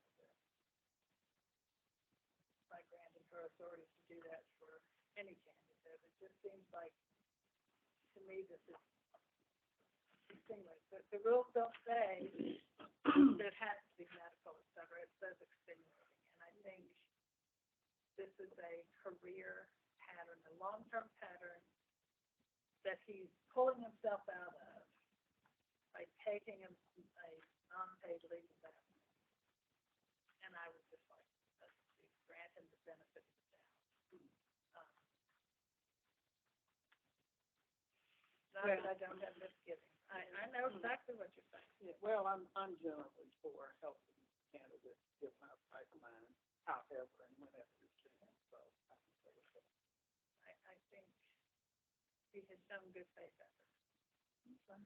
by granting her authority to do that for any candidate, it just seems like, to me, this is extenuating. The rules don't say that it has to be medical, et cetera. It says extenuating. And I think this is a career pattern, a long-term pattern that he's pulling himself out of by taking a non-paid leave of absence. And I would just like us to grant him the benefit of the doubt. Not that I don't have misgivings. I know exactly what you're saying. Yeah, well, I'm generally for helping candidates get my pipeline, however and whenever you can, so I can say it. I think he has shown good faith effort. Okay.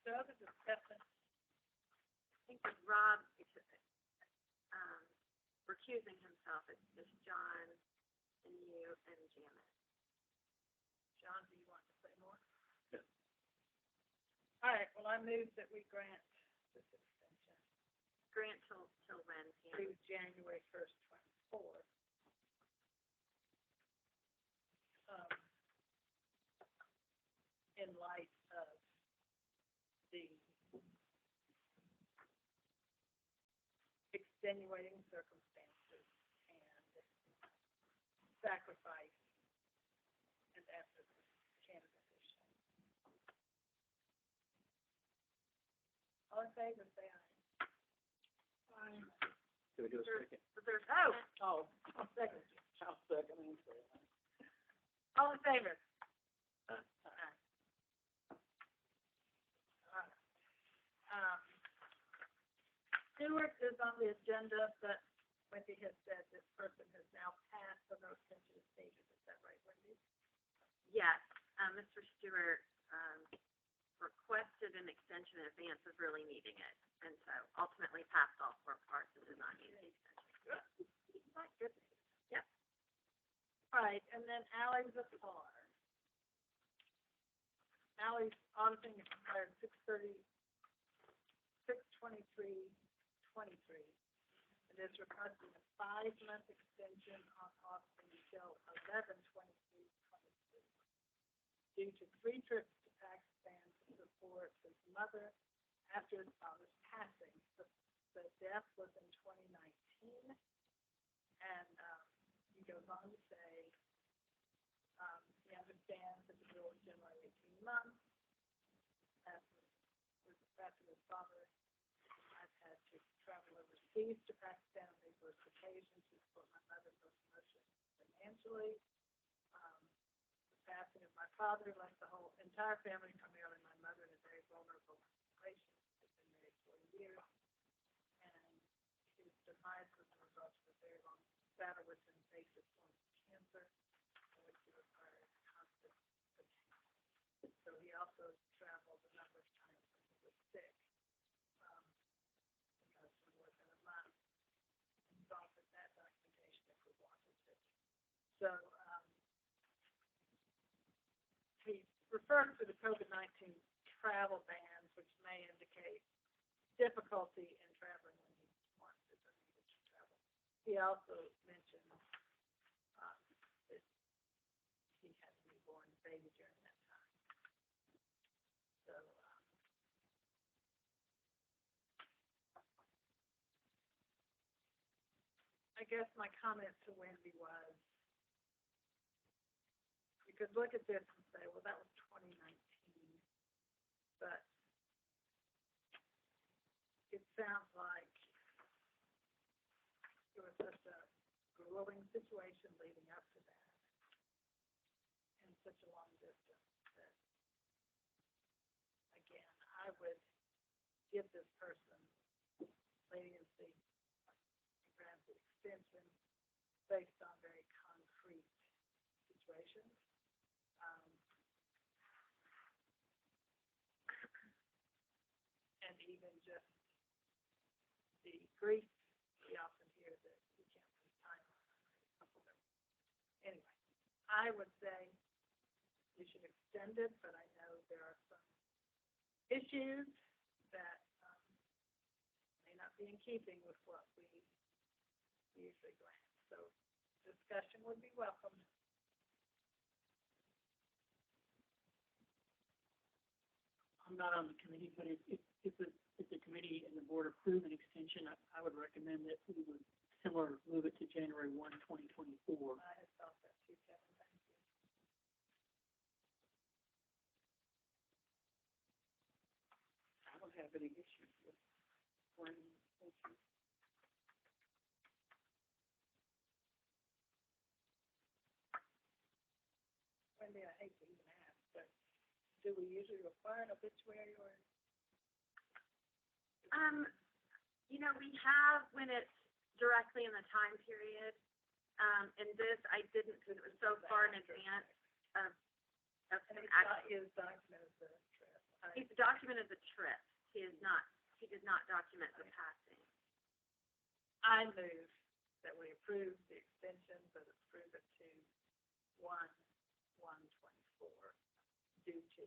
So other discussion, I think with Rob, recusing himself, it's just John and you and Janet. John, do you want to say more? Yes. All right, well, I move that we grant this extension Grant till when, Pam? through January 1st, 24. In light of the extenuating circumstances and sacrifice and effort candidate issue. All in favor, say aye. Aye. Can we get a second? Oh, I'll second. I'll second and say, All in favor? Aye. Stewart is on the agenda, but Wendy has said this person has now passed the most sensitive stages. Is that right, Wendy? Yes, Mr. Stewart, requested an extension in advance of really needing it, and so ultimately passed all 4 parts and did not need the extension. My goodness. Yep. All right, and then Ally Zafar. Ally's auditing expired 6/23/23, and is requesting a 5-month extension on auditing until 11/23/23. Due to 3 trips to Pakistan to support his mother after his father's passing. The death was in 2019, and he goes on to say he understands that the bill is generally 18 months. After his father, I've had to travel overseas to Pakistan on numerous occasions to support my mother both emotionally and financially. The passing of my father left the whole entire family, primarily my mother, in a very vulnerable situation. They've been married 40 years, and his demise was a result of a very long battle with an invasive form of cancer, in which he required constant attention. So he also traveled a number of times when he was sick, because for more than a month, and offered that documentation if we wanted to. So, he refers to the COVID-19 travel bans, which may indicate difficulty in traveling when he wanted or needed to travel. He also mentioned that he had a newborn baby during that time. So, I guess my comment to Wendy was, you could look at this and say, well, that was 2019, but it sounds like it was such a grueling situation leading up to that, and such a long distance that, again, I would give this person leniency and grant the extension based on very concrete situations. And even just the grief, we often hear that we can't put time on it. Anyway, I would say we should extend it, but I know there are some issues that may not be in keeping with what we usually grant. So discussion would be welcome. I'm not on the committee, but if the committee and the board approve an extension, I would recommend that we would move it to January 1, 2024. I had thought that too, Kevin, thank you. I don't have any issues with when, thank you. Wendy, I hate to even ask, but do we usually require an obituary or? You know, we have when it's directly in the time period. And this, I didn't, because it was so far in advance of And an it's not actual. his document as the trip. He's documented the trip. He did not document the passing. I move that we approve the extension, but approve it to 1/1/24 due to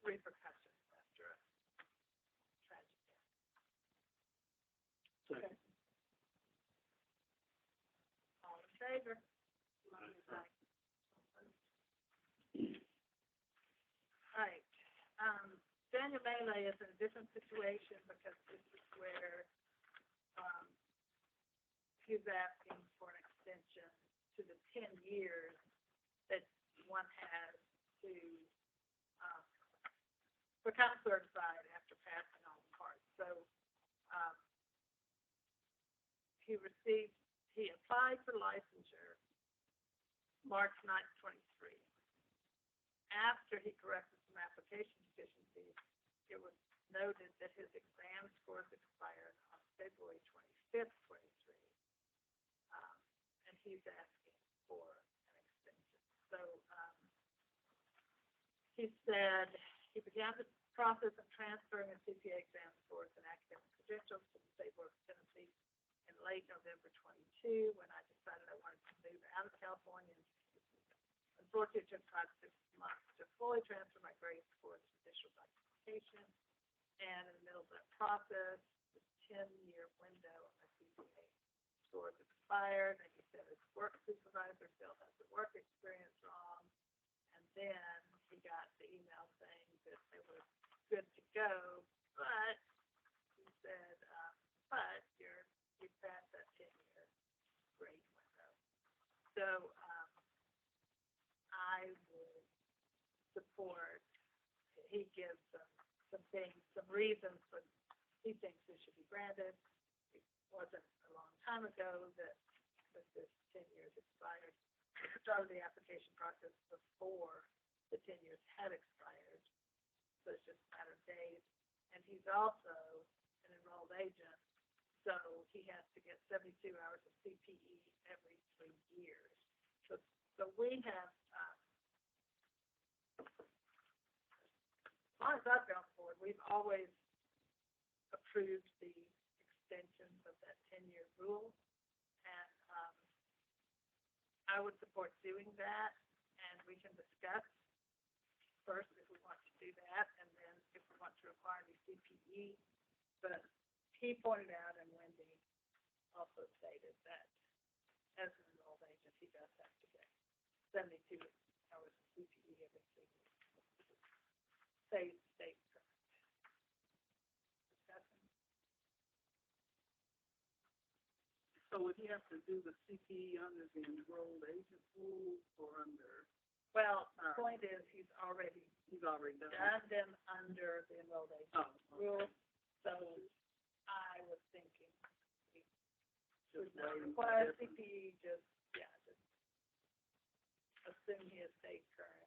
repercussions after a tragic death. Second. All in favor? Right. Daniel Melee is in a different situation because this is where, he's asking for an extension to the 10 years that one has to, become certified after passing on the part. So, he applied for licensure March 9th, 23. After he corrected some application deficiencies, it was noted that his exam scores expired on February 25th, 23. And he's asking for an extension. So, he said he began the process of transferring his CPA exam scores and academic credentials to the State Board of Tennessee in late November 22, when I decided I wanted to move out of California. Unfortunately, it took 5 to 6 months to fully transfer my grades for its judicial documentation. And in the middle of that process, the 10-year window of my CPA scores expired, and he said his work supervisor still has the work experience wrong. And then he got the email saying that they were good to go, but he said, but you passed that 10-year grade window. So, I would support, he gives some things, some reasons, but he thinks this should be granted. It wasn't a long time ago that this 10 years expired. He started the application process before the 10 years had expired, so it's just a matter of days. And he's also an enrolled agent, so he has to get 72 hours of CPE every 3 years. So we have, as long as I've been on board, we've always approved the extensions of that 10-year rule. And I would support doing that, and we can discuss first if we want to do that, and then if we want to require the CPE. But he pointed out, and Wendy also stated, that as an enrolled agent, he does have to get 72 hours of CPE every 3 years. State current. Discussion. So would he have to do the CPE under the enrolled agent rule or under? Well, the point is, he's already done done them under the enrolled agent rule. So I was thinking we should not require CPE, just assume he is state current.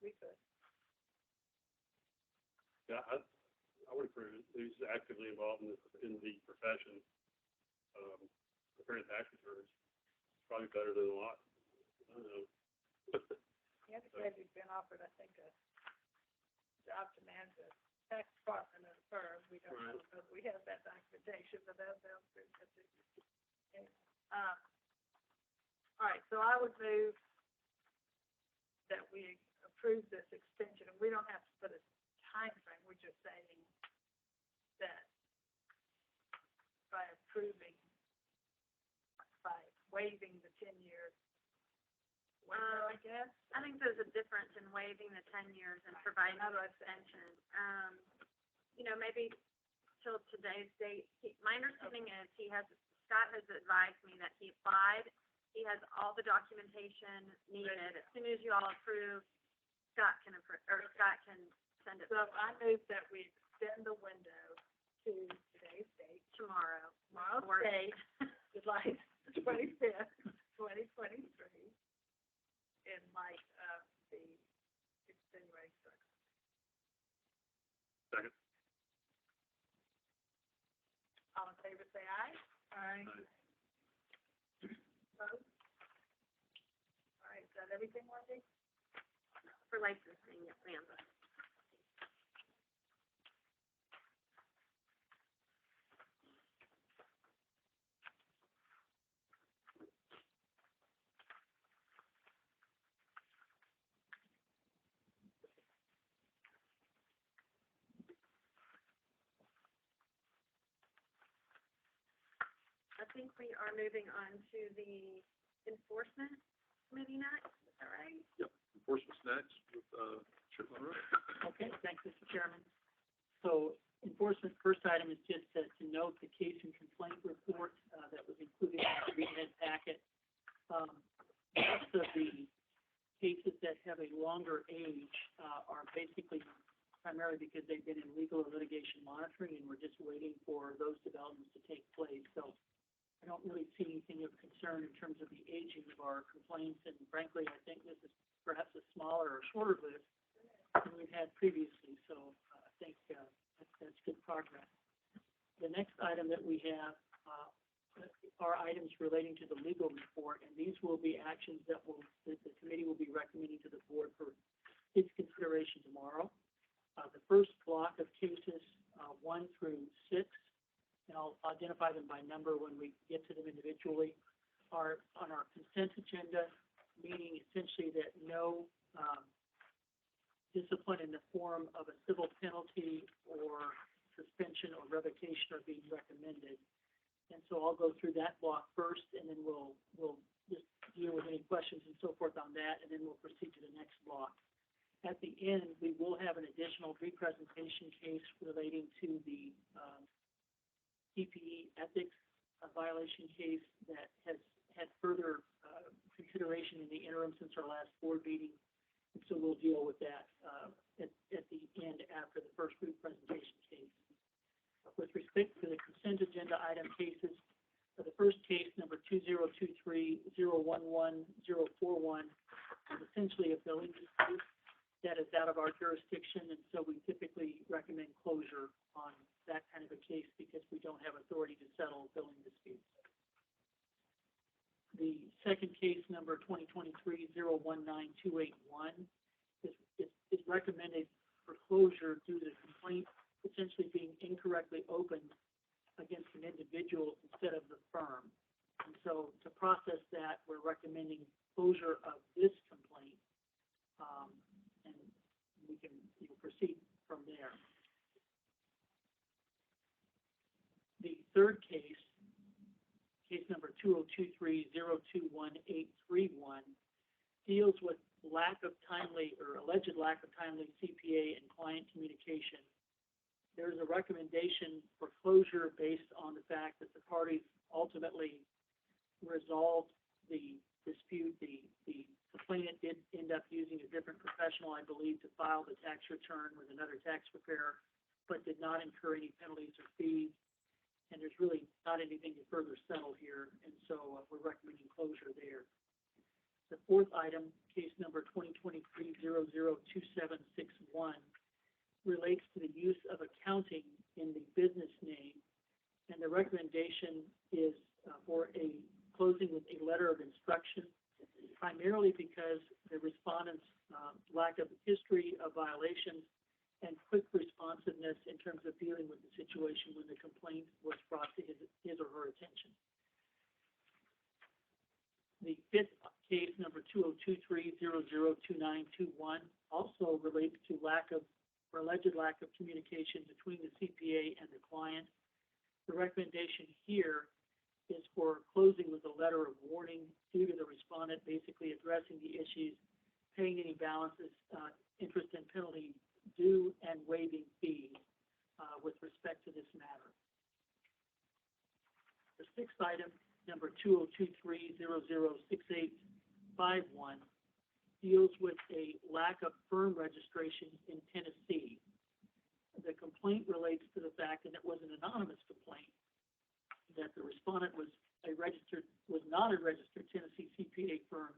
We could. Yeah, I would approve it. Who's actively involved in the profession, preparing tax returns, probably better than a lot. I don't know. He had said he'd been offered, I think, a job to manage the tax department at a firm. We don't know because we have that documentation, but that sounds good. All right, so I would move that we approve this extension, and we don't have to put a time frame. We're just saying that by waiving the 10-year window, I guess. I think there's a difference in waiving the 10 years and providing an extension. Maybe till today's date. My understanding is Scott has advised me that he applied. He has all the documentation needed. As soon as you all approve, Scott can send it. So I move that we extend the window to today's date, tomorrow. tomorrow's date, July 25th, 2023, in light of the extenuating circumstances. Second. All in favor, say aye. Aye. Opposed? All right, is that everything, Wendy? For licensing, yes, ma'am. I think we are moving on to the enforcement committee next, is that right? Yep, enforcement's next with, Chip Monroe. Okay, thanks, Mr. Chairman. So enforcement, first item is just to note the case and complaint report that was included in the read packet. Most of the cases that have a longer age are basically primarily because they've been in legal or litigation monitoring, and we're just waiting for those developments to take place. So I don't really see anything of concern in terms of the aging of our complaints, and frankly, I think this is perhaps a smaller or shorter list than we've had previously, so I think that's good progress. The next item that we have are items relating to the legal report, and these will be actions that the committee will be recommending to the board for its consideration tomorrow. The first block of cases, 1 through 6, and I'll identify them by number when we get to them individually, are on our consent agenda, meaning essentially that no discipline in the form of a civil penalty or suspension or revocation are being recommended. And so I'll go through that block first, and then we'll just deal with any questions and so forth on that, and then we'll proceed to the next block. At the end, we will have an additional representation case relating to the PPE ethics violation case that has had further consideration in the interim since our last board meeting. And so we'll deal with that at the end after the first representation case. With respect to the consent agenda item cases, for the first case, number 2023-011-041, is essentially a billing dispute that is out of our jurisdiction, and so we typically recommend closure on that kind of a case because we don't have authority to settle billing disputes. The second case, number 2023-019-281, is recommended for closure due to the complaint essentially being incorrectly opened against an individual instead of the firm. And so to process that, we're recommending closure of this complaint, and we can proceed from there. The third case, case number 2023-021-831, deals with alleged lack of timely CPA and client communication. There is a recommendation for closure based on the fact that the parties ultimately resolved the dispute. The complainant did end up using a different professional, I believe, to file the tax return with another tax preparer, but did not incur any penalties or fees. And there's really not anything to further settle here, and so we're recommending closure there. The fourth item, case number 2023-002761, relates to the use of accounting in the business name, and the recommendation is for a closing with a letter of instruction, primarily because the respondent's lack of history of violations and quick responsiveness in terms of dealing with the situation when the complaint was brought to his or her attention. The fifth case, number 2023-002921, also relates to alleged lack of communication between the CPA and the client. The recommendation here is for closing with a letter of warning due to the respondent basically addressing the issues, paying any balances, interest and penalty due, and waiving fees with respect to this matter. The sixth item, number 2023-006851, deals with a lack of firm registration in Tennessee. The complaint relates to the fact, and it was an anonymous complaint, that the respondent was not a registered Tennessee CPA firm,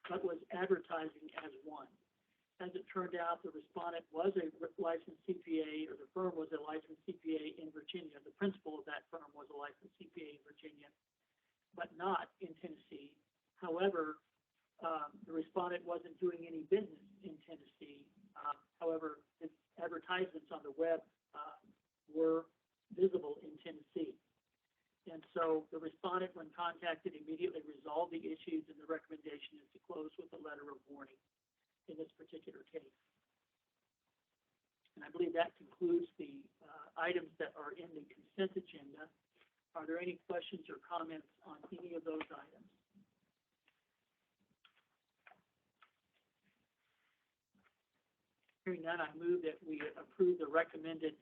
but was advertising as one. As it turned out, the respondent was a licensed CPA, or the firm was a licensed CPA in Virginia. The principal of that firm was a licensed CPA in Virginia, but not in Tennessee. However, the respondent wasn't doing any business in Tennessee. However, its advertisements on the web were visible in Tennessee. And so the respondent, when contacted, immediately resolved the issues, and the recommendation is to close with a letter of warning in this particular case. And I believe that concludes the items that are in the consent agenda. Are there any questions or comments on any of those items? Hearing none, I move that we approve the recommended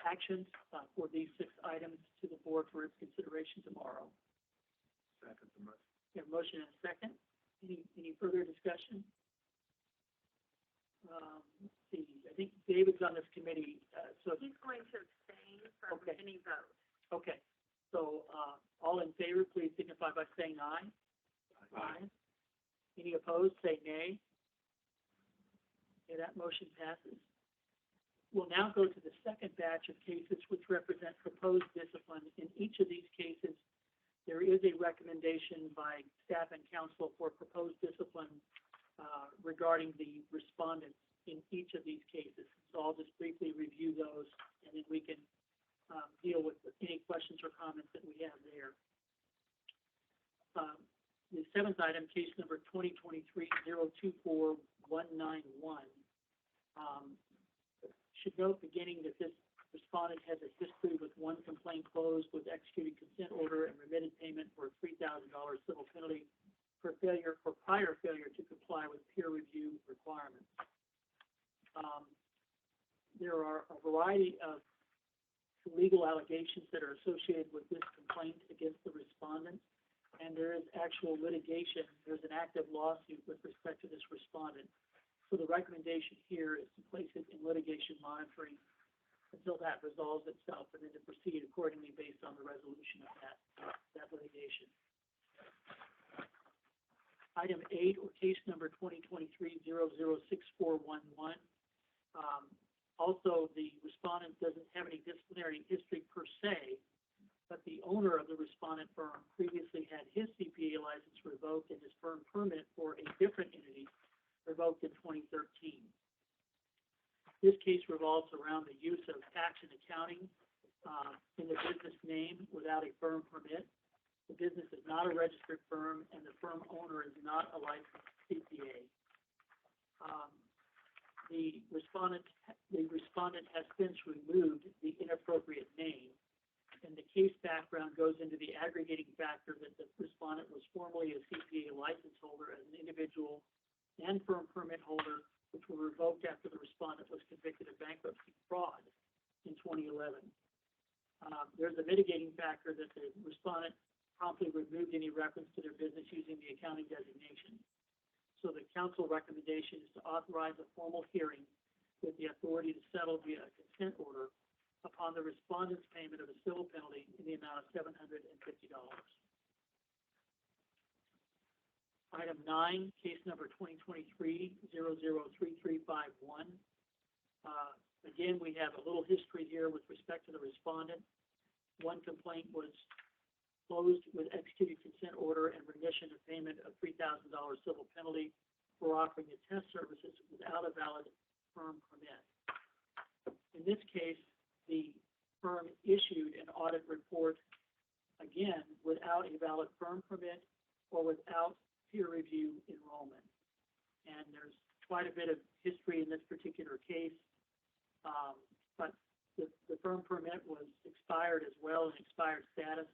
actions for these 6 items to the board for its consideration tomorrow. Second the motion. We have a motion and a second. Any further discussion? Let's see. I think David's on this committee, so He's going to abstain from Okay. any vote. okay. So all in favor, please signify by saying aye. Aye. Any opposed, say nay. Okay, that motion passes. We'll now go to the second batch of cases which represent proposed discipline. In each of these cases, there is a recommendation by staff and council for proposed discipline regarding the respondents in each of these cases. So I'll just briefly review those, and then we can deal with any questions or comments that we have there. The 7th item, case number 2023-024191, should note beginning that this respondent has a history with one complaint closed with executed consent order and remitted payment for a $3,000 civil penalty for prior failure to comply with peer review requirements. There are a variety of legal allegations that are associated with this complaint against the respondent, and there is actual litigation. There's an active lawsuit with respect to this respondent. So the recommendation here is to place it in litigation monitoring until that resolves itself, and then to proceed accordingly based on the resolution of that litigation. Item 8, or case number 2023-006411. Also, the respondent doesn't have any disciplinary history per se, but the owner of the respondent firm previously had his CPA license revoked and his firm permit for a different entity revoked in 2013. This case revolves around the use of tax and accounting in the business name without a firm permit. The business is not a registered firm, and the firm owner is not a licensed CPA. The respondent has since removed the inappropriate name, and the case background goes into the aggregating factor that the respondent was formerly a CPA license holder as an individual and firm permit holder, which were revoked after the respondent was convicted of bankruptcy fraud in 2011. There's a mitigating factor that the respondent promptly removed any reference to their business using the accounting designation. So the council recommendation is to authorize a formal hearing with the authority to settle via a consent order upon the respondent's payment of a civil penalty in the amount of $750. Item 9, case number 2023-003351. Again, we have a little history here with respect to the respondent. One complaint was closed with executed consent order and remission of payment of $3,000 civil penalty for offering the test services without a valid firm permit. In this case, the firm issued an audit report, again, without a valid firm permit or without peer review enrollment. And there's quite a bit of history in this particular case, but the firm permit was expired as well, in expired status.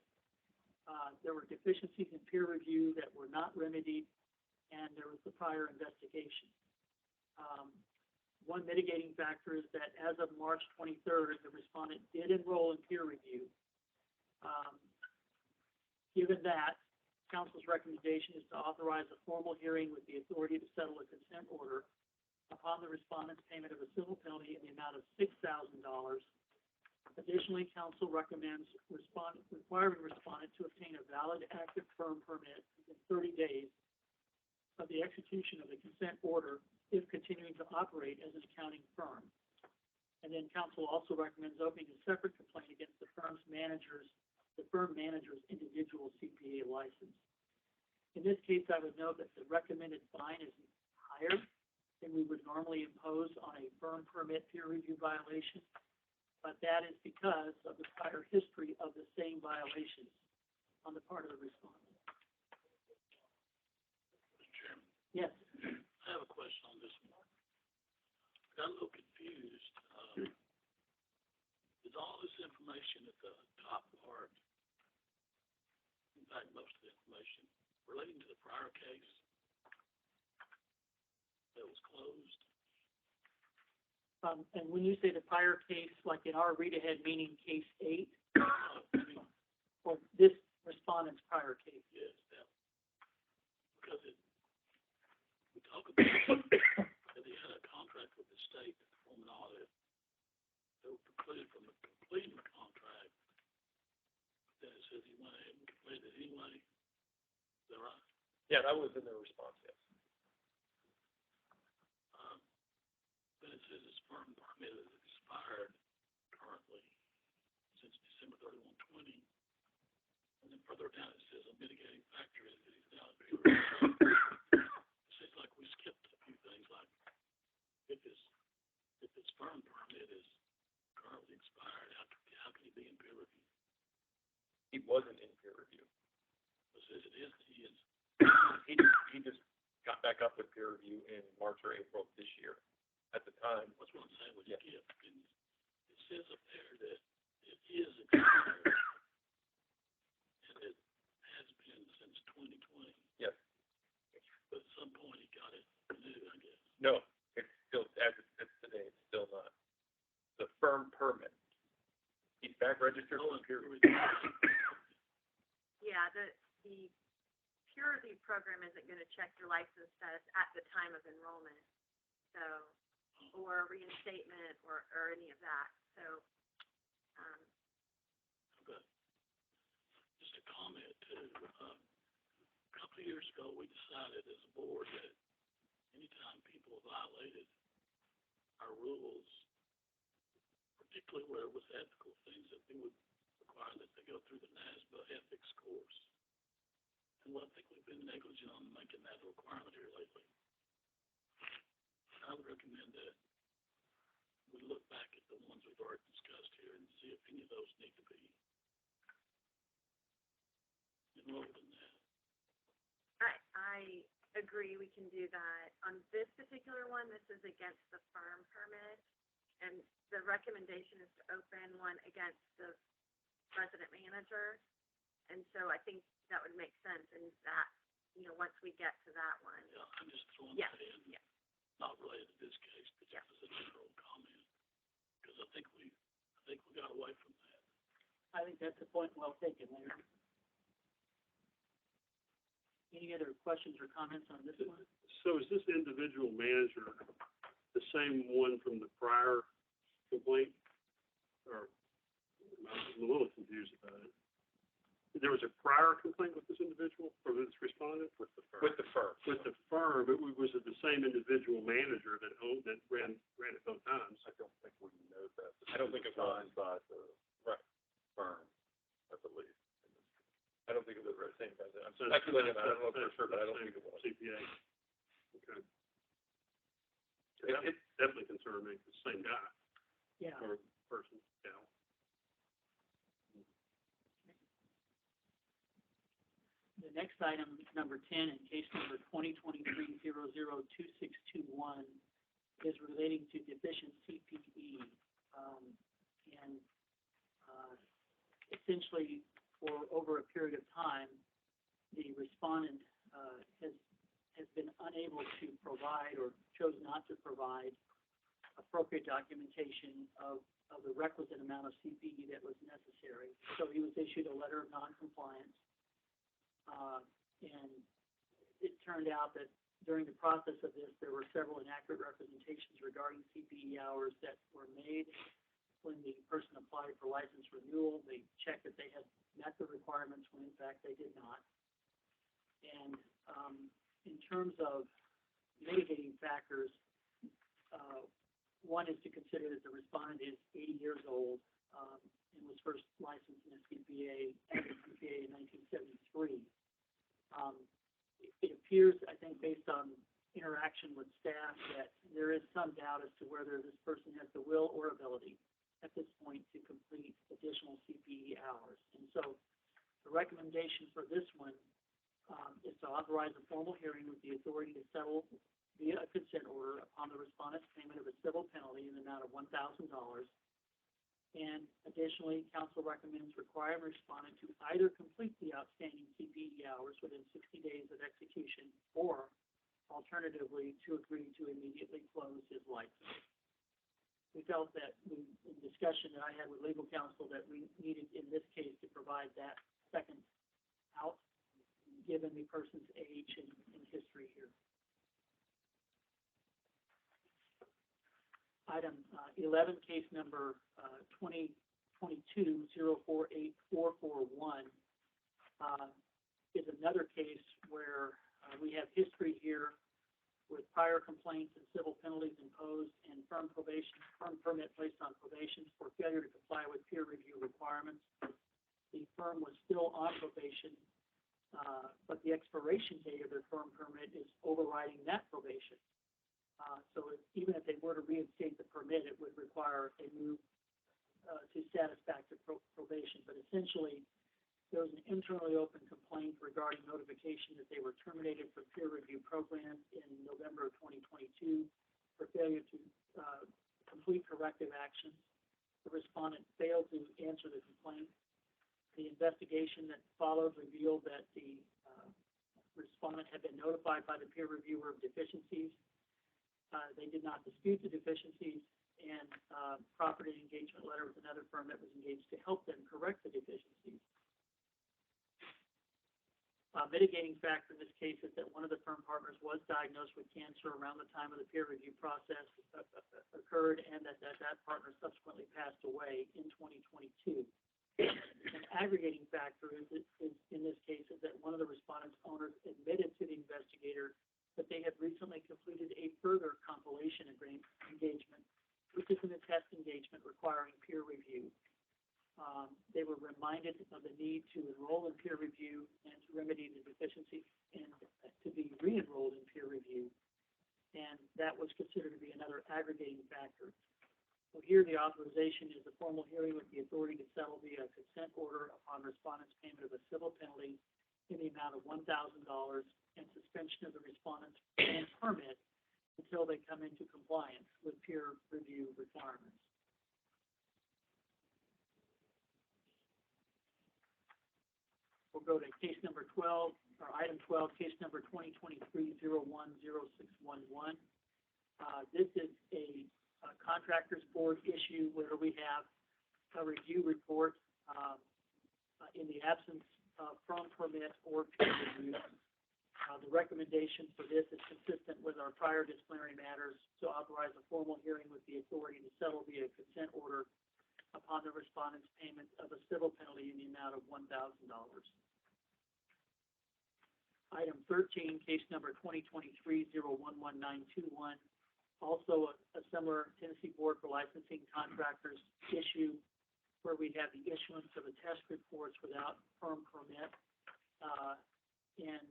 There were deficiencies in peer review that were not remedied, and there was the prior investigation. One mitigating factor is that as of March 23rd, the respondent did enroll in peer review. Given that, Council's recommendation is to authorize a formal hearing with the authority to settle a consent order upon the respondent's payment of a civil penalty in the amount of $6,000. Additionally, Council recommends requiring respondent to obtain a valid active firm permit within 30 days of the execution of the consent order if continuing to operate as an accounting firm. And then Council also recommends opening a separate complaint against the firm manager's individual CPA license. In this case, I would note that the recommended fine is higher than we would normally impose on a firm permit peer review violation, but that is because of the prior history of the same violations on the part of the respondent. Mr. Chairman, Yes. I have a question on this one. I got a little confused. Is all this information at the top part, in fact, most of the information, relating to the prior case that was closed? And when you say the prior case, like in our read-ahead, meaning case 8, or this respondent's prior case? Yes, that, because we talk about that he had a contract with the state to perform an audit. They were precluded from completing the contract. Then it says he went ahead and completed it anyway. Is that right? Yeah, that was in the response, yes. Then it says his firm permit is expired currently since December 31, 20. And then further down it says a mitigating factor is that he's now in peer review. It seems like we skipped a few things, like if his firm permit is currently expired, how can he be in peer review? He wasn't in peer review. It says it is, he is. He just got back up with peer review in March or April of this year. At the time, That's what I'm saying, we Yeah. skipped. And it says up there that it is expired. And it has been since 2020. yes, But at some point he got it renewed, I guess. no, it's still, as it sits today, it's still not. The firm permit. He's back registered for peer review. Yeah, the peer review program isn't gonna check your license status at the time of enrollment, so, or reinstatement, or any of that, so, Okay. Just a comment too. A couple of years ago, we decided as a board that anytime people violated our rules, particularly where it was ethical things, that we would require that they go through the NASBA ethics course. And I think we've been negligent on making that a requirement here lately. I would recommend that we look back at the ones we've already discussed here and see if any of those need to be enrolled in that. I agree, we can do that. On this particular one, this is against the firm permit, and the recommendation is to open one against the resident manager. And so I think that would make sense, and that, once we get to that one. Yeah, I'm just throwing Yes, that in. yes. Not related to this case, but Yeah. just as a general comment, because I think we got away from that. I think that's a point well taken, Larry. Any other questions or comments on this one? So is this individual manager the same one from the prior complaint? Or, I'm a little confused about it. There was a prior complaint with this individual, or with this respondent? With the firm. confirm, it was it the same individual manager that ran it both times? I don't think we know that. I don't think it was. Signed by the firm, I believe. I don't think it was the same guy. I'm So- speculating, I don't know for sure, but I don't think it was. CPA. Okay. It- That definitely concerned me, the same guy Yeah. or person, yeah. The next item, number 10, in case number 2023-002621, is relating to deficient CPE. And essentially, for over a period of time, the respondent has been unable to provide or chose not to provide appropriate documentation of the requisite amount of CPE that was necessary. So he was issued a letter of noncompliance. And it turned out that during the process of this, there were several inaccurate representations regarding CPE hours that were made. When the person applied for license renewal, they checked that they had met the requirements when in fact they did not. And in terms of mitigating factors, one is to consider that the respondent is 80 years old and was first licensed in a CPA in 1973. It appears, I think, based on interaction with staff, that there is some doubt as to whether this person has the will or ability at this point to complete additional CPE hours. And so the recommendation for this one is to authorize a formal hearing with the authority to settle via a consent order upon the respondent's payment of a civil penalty in the amount of $1,000. And additionally, council recommends requiring respondent to either complete the outstanding CPE hours within 60 days of execution, or alternatively, to agree to immediately close his license. We felt that in discussion that I had with legal counsel that we needed in this case to provide that second out, given the person's age and history here. Item 11, case number 2022-048441 is another case where we have history here with prior complaints and civil penalties imposed and firm permit placed on probation for failure to comply with peer review requirements. The firm was still on probation, but the expiration date of their firm permit is overriding that probation. So even if they were to reinstate the permit, it would require a move to satisfactory probation. But essentially, there was an internally open complaint regarding notification that they were terminated from peer review programs in November of 2022 for failure to complete corrective actions. The respondent failed to answer the complaint. The investigation that followed revealed that the respondent had been notified by the peer reviewer of deficiencies. They did not dispute the deficiencies, and property engagement letter with another firm that was engaged to help them correct the deficiencies. Mitigating factor in this case is that one of the firm partners was diagnosed with cancer around the time of the peer review process occurred, and that partner subsequently passed away in 2022. An aggregating factor is in this case is that one of the respondent's owners admitted to the investigator that they had recently completed a further compilation engagement, which is an attest engagement requiring peer review. They were reminded of the need to enroll in peer review and to remedy the deficiency and to be re-enrolled in peer review. And that was considered to be another aggregating factor. So here the authorization is a formal hearing with the authority to settle via consent order upon respondent's payment of a civil penalty in the amount of $1,000 and suspension of the respondent's permit until they come into compliance with peer review requirements. We'll go to case number 12, or item 12, case number 2023-010611. This is a contractors board issue where we have a review report in the absence of firm permit or peer review. The recommendation for this is consistent with our prior disciplinary matters to authorize a formal hearing with the authority to settle via consent order upon the respondent's payment of a civil penalty in the amount of $1,000. Item 13, case number 2023-011921, also a similar Tennessee Board for Licensing Contractors issue where we have the issuance of a test reports without firm permit. In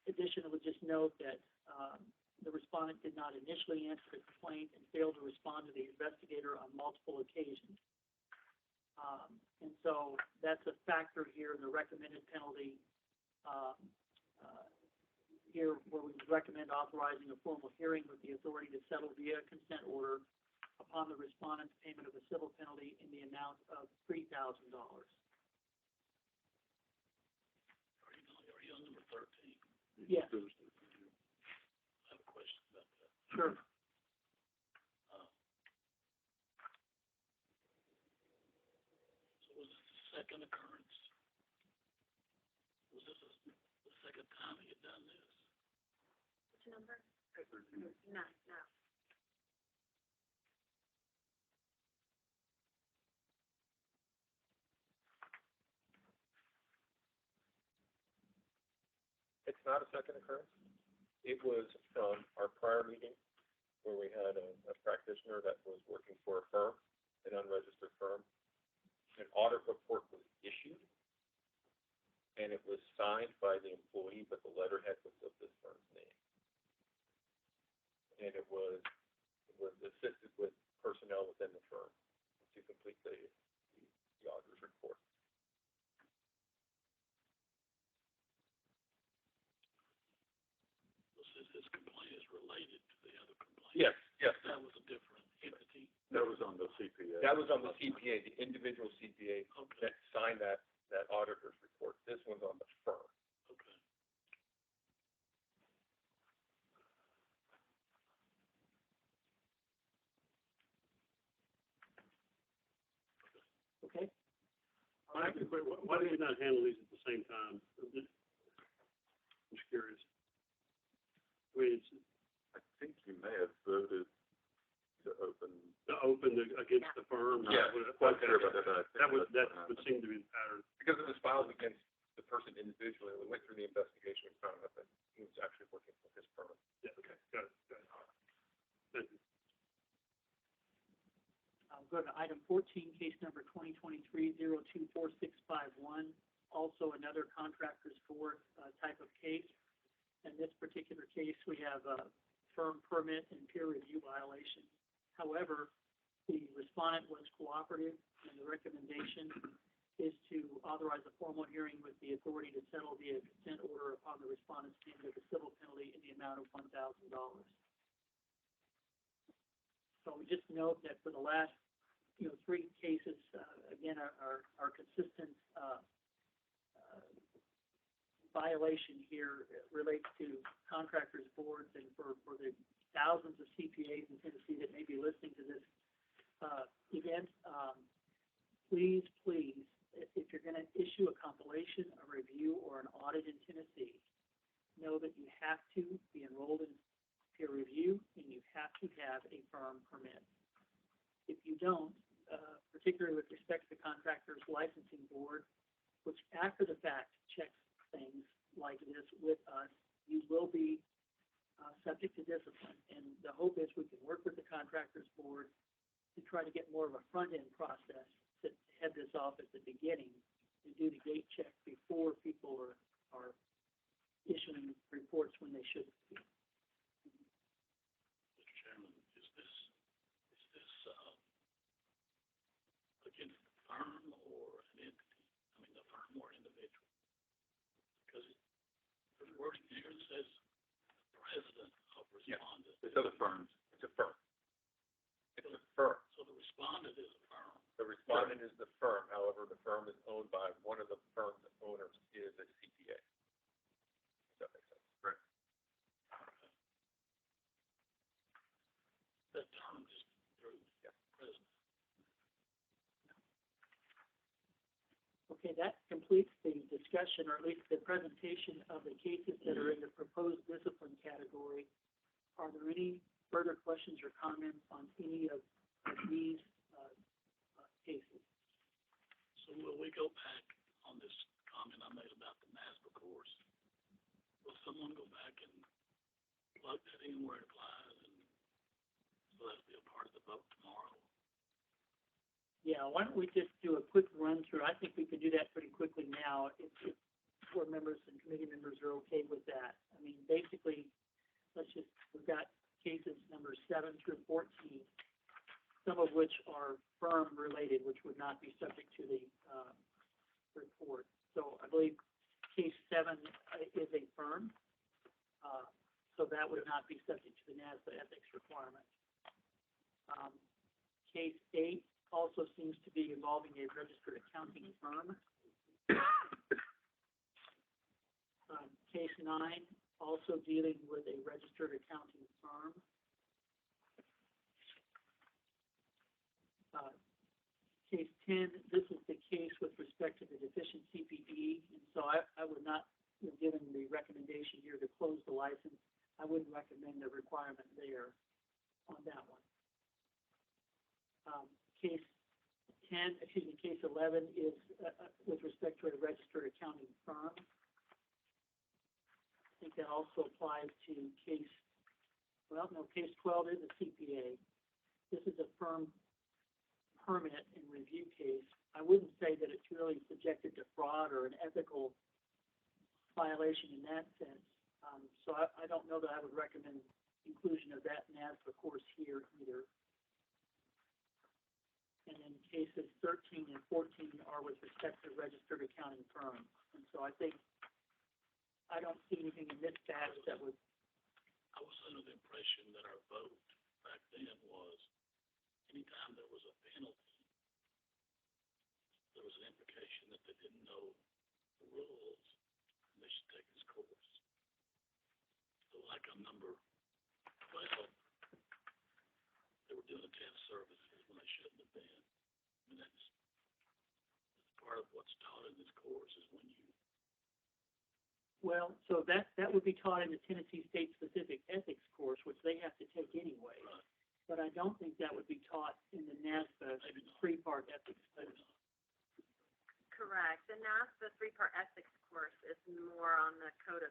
addition, I would just note that the respondent did not initially answer the complaint and failed to respond to the investigator on multiple occasions. And so that's a factor here in the recommended penalty here where we recommend authorizing a formal hearing with the authority to settle via consent order upon the respondent's payment of a civil penalty in the amount of $3,000. Are you on number 13? Yes. I have a question about that. Sure. So was this the second occurrence? Was this the second time he had done this? Which number? No, no. It's not a second occurrence. It was from our prior meeting where we had a practitioner that was working for a firm, an unregistered firm. An audit report was issued, and it was signed by the employee, but the letterhead was of this firm's name. And it was assisted with personnel within the firm to complete the auditor's report. This complaint is related to the other complaint. Yes, yes. That was a different entity. That was on the CPA. That was on the CPA, the individual CPA Okay, that signed that auditor's report. This one's on the firm. okay. Okay? Why did we not handle these at the same time? I'm just curious. I mean, I think you may have voted to open. against the firm? Yeah, Quite sure about that, but I think That that's what would seem to be the pattern. Because it was filed against the person individually, we went through the investigation and found out that he was actually working for his firm. Yeah, okay, got it. Thank you. Go to item 14, case number 2023-024651, also another contractors board type of case. In this particular case, we have a firm permit and peer review violation. However, the respondent was cooperative, and the recommendation is to authorize a formal hearing with the authority to settle via consent order upon the respondent's payment of a civil penalty in the amount of $1,000. So we just note that for the last, 3 cases, again, our consistent violation here relates to contractors boards, and for the thousands of CPAs in Tennessee that may be listening to this event, please, if you're going to issue a compilation, a review, or an audit in Tennessee, know that you have to be enrolled in peer review and you have to have a firm permit. If you don't, particularly with respect to the contractors licensing board, which after the fact checks things like this with us, you will be subject to discipline. And the hope is we can work with the contractors board to try to get more of a front-end process to head this off at the beginning and do the gate check before people are issuing reports when they shouldn't be. Mr. Chairman, is this against the firm or an entity? I mean, the firm or individual? Because the wording here says president of respondent. It's other firms. It's a firm. It's a firm. So the respondent is a firm. The respondent is the firm. However, the firm is owned by one of the firm's owners is a CPA. Does that make sense? Right. Okay. That term just through president. Okay, that completes the discussion, or at least the presentation of the cases that are in the proposed discipline category. Are there any further questions or comments on any of these cases? So will we go back on this comment I made about the NASPA course seeing where it applies, and so that'll be a part of the vote tomorrow. Yeah, why don't we just do a quick run through? I think we could do that pretty quickly now, if board members and committee members are okay with that. I mean, basically, we've got cases numbers 7 through 14, some of which are firm related, which would not be subject to the, report. So I believe case 7 is a firm, so that would not be subject to the NASDA ethics requirement. Case 8 also seems to be involving a registered accounting firm. Case 9, also dealing with a registered accounting firm. Case 10, this is the case with respect to the deficient CPE, and so I would not, given the recommendation here to close the license, I wouldn't recommend the requirement there on that one. Case 11 is with respect to a registered accounting firm. I think that also applies to case 12 is a CPA. This is a firm permit and review case. I wouldn't say that it's really subjected to fraud or an ethical violation in that sense. So I don't know that I would recommend inclusion of that NASDA course here either. And then cases 13 and 14 are with respect to registered accounting firms. And so I don't see anything in this batch that would. I was under the impression that our vote back then was anytime there was a penalty, there was an implication that they didn't know the rules and they should take this course. So like on number 12, they were doing test services when they shouldn't have been. I mean, that's part of what's taught in this course is when you. Well, so that would be taught in the Tennessee State Specific Ethics course, which they have to take anyway. Right. But I don't think that would be taught in the NASDA three-part ethics course. Correct. The NASDA three-part ethics course is more on the code of,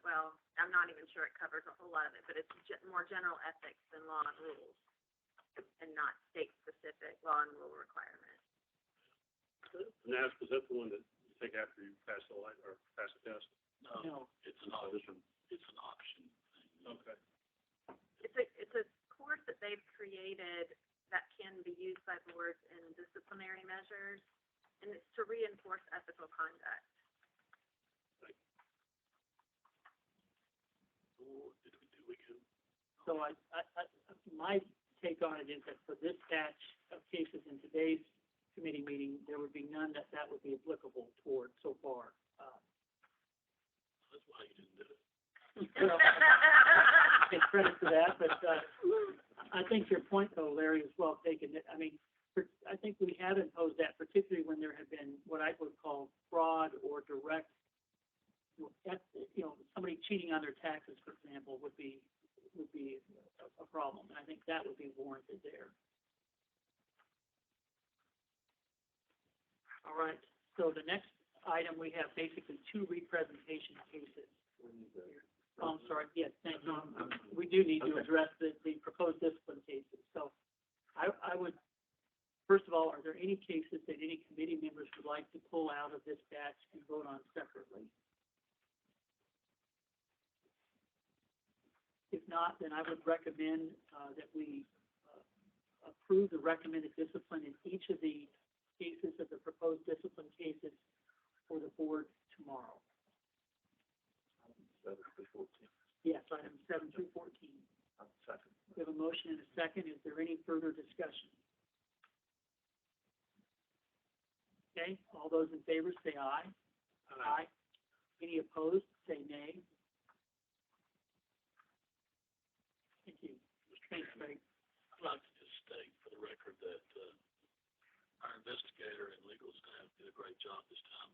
well, I'm not even sure it covers a whole lot of it, but it's more general ethics than law and rules, and not state-specific law and rule requirements. NASDA, is that the one that you take after you pass the light, or pass the test? No. It's an option. It's an option thing. Okay. It's a course that they've created that can be used by boards in disciplinary measures, and it's to reinforce ethical conduct. So my take on it is that for this batch of cases in today's committee meeting, there would be none that would be applicable toward so far. That's why you didn't do it. Well, take credit for that, but I think your point, though, Larry, is well taken. I mean, I think we have imposed that, particularly when there have been what I would call fraud or direct, somebody cheating on their taxes, for example, would be a problem, and I think that would be warranted there. All right, so the next item, we have basically 2 representation cases. Oh, I'm sorry, yes, thank you. We do need to address the proposed discipline cases. So I would, first of all, are there any cases that any committee members would like to pull out of this batch and vote on separately? If not, then I would recommend that we approve the recommended discipline in each of the cases of the proposed discipline cases for the board tomorrow. 7 through 14. Yes, items 7 through 14. Second. We have a motion and a second. Is there any further discussion? Okay, all those in favor say aye. Aye. Any opposed, say nay. Thank you. Thanks, Craig. I'd like to just state for the record that our investigator and legal staff did a great job this time.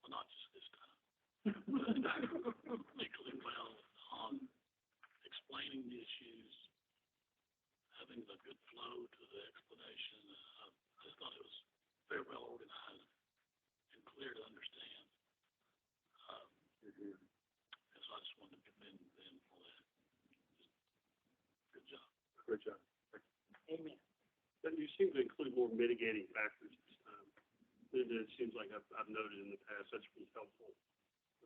Well, not just this time, but particularly well on explaining the issues, having a good flow to the explanation. I just thought it was very well organized and clear to understand. And so I just wanted to commend them for that. Good job. Amen. But you seem to include more mitigating factors this time. It seems like I've noted in the past, that's been helpful.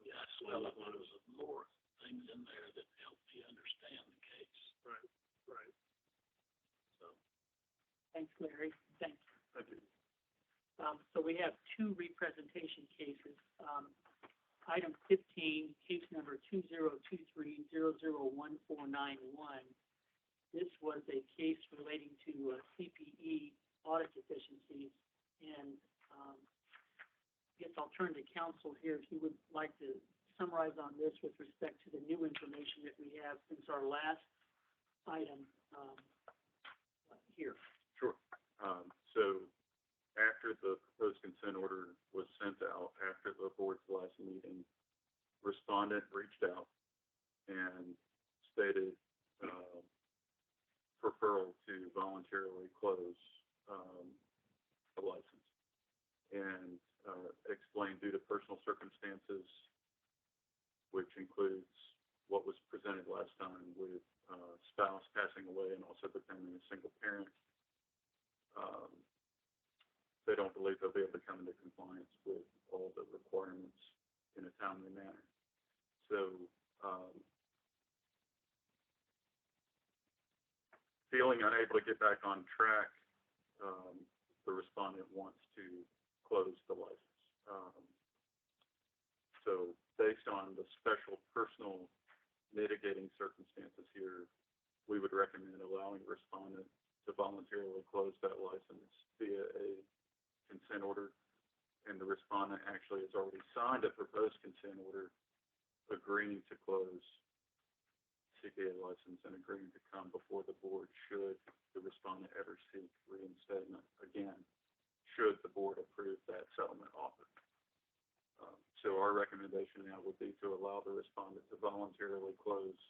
Yeah, I felt like there was more things in there that helped me understand the case. Right. So, Thanks, Larry. Thank you. Thank you. So we have two representation cases. Item 15, case number 2023-001491. This was a case relating to CPE audit deficiencies, and I guess I'll turn to counsel here if you would like to summarize on this with respect to the new information that we have since our last item here. Sure. So after the proposed consent order was sent out, after the board's last meeting, respondent reached out and stated referral to voluntarily close the license, and explained due to personal circumstances, which includes what was presented last time with spouse passing away and also becoming a single parent, they don't believe they'll be able to come into compliance with all the requirements in a timely manner. So, feeling unable to get back on track, the respondent wants to close the license. So based on the special personal mitigating circumstances here, we would recommend allowing the respondent to voluntarily close that license via a consent order. And the respondent actually has already signed a proposed consent order agreeing to close CPA license and agreeing to come before the board should the respondent ever seek reinstatement again, should the board approve that settlement offer. So our recommendation now would be to allow the respondent to voluntarily close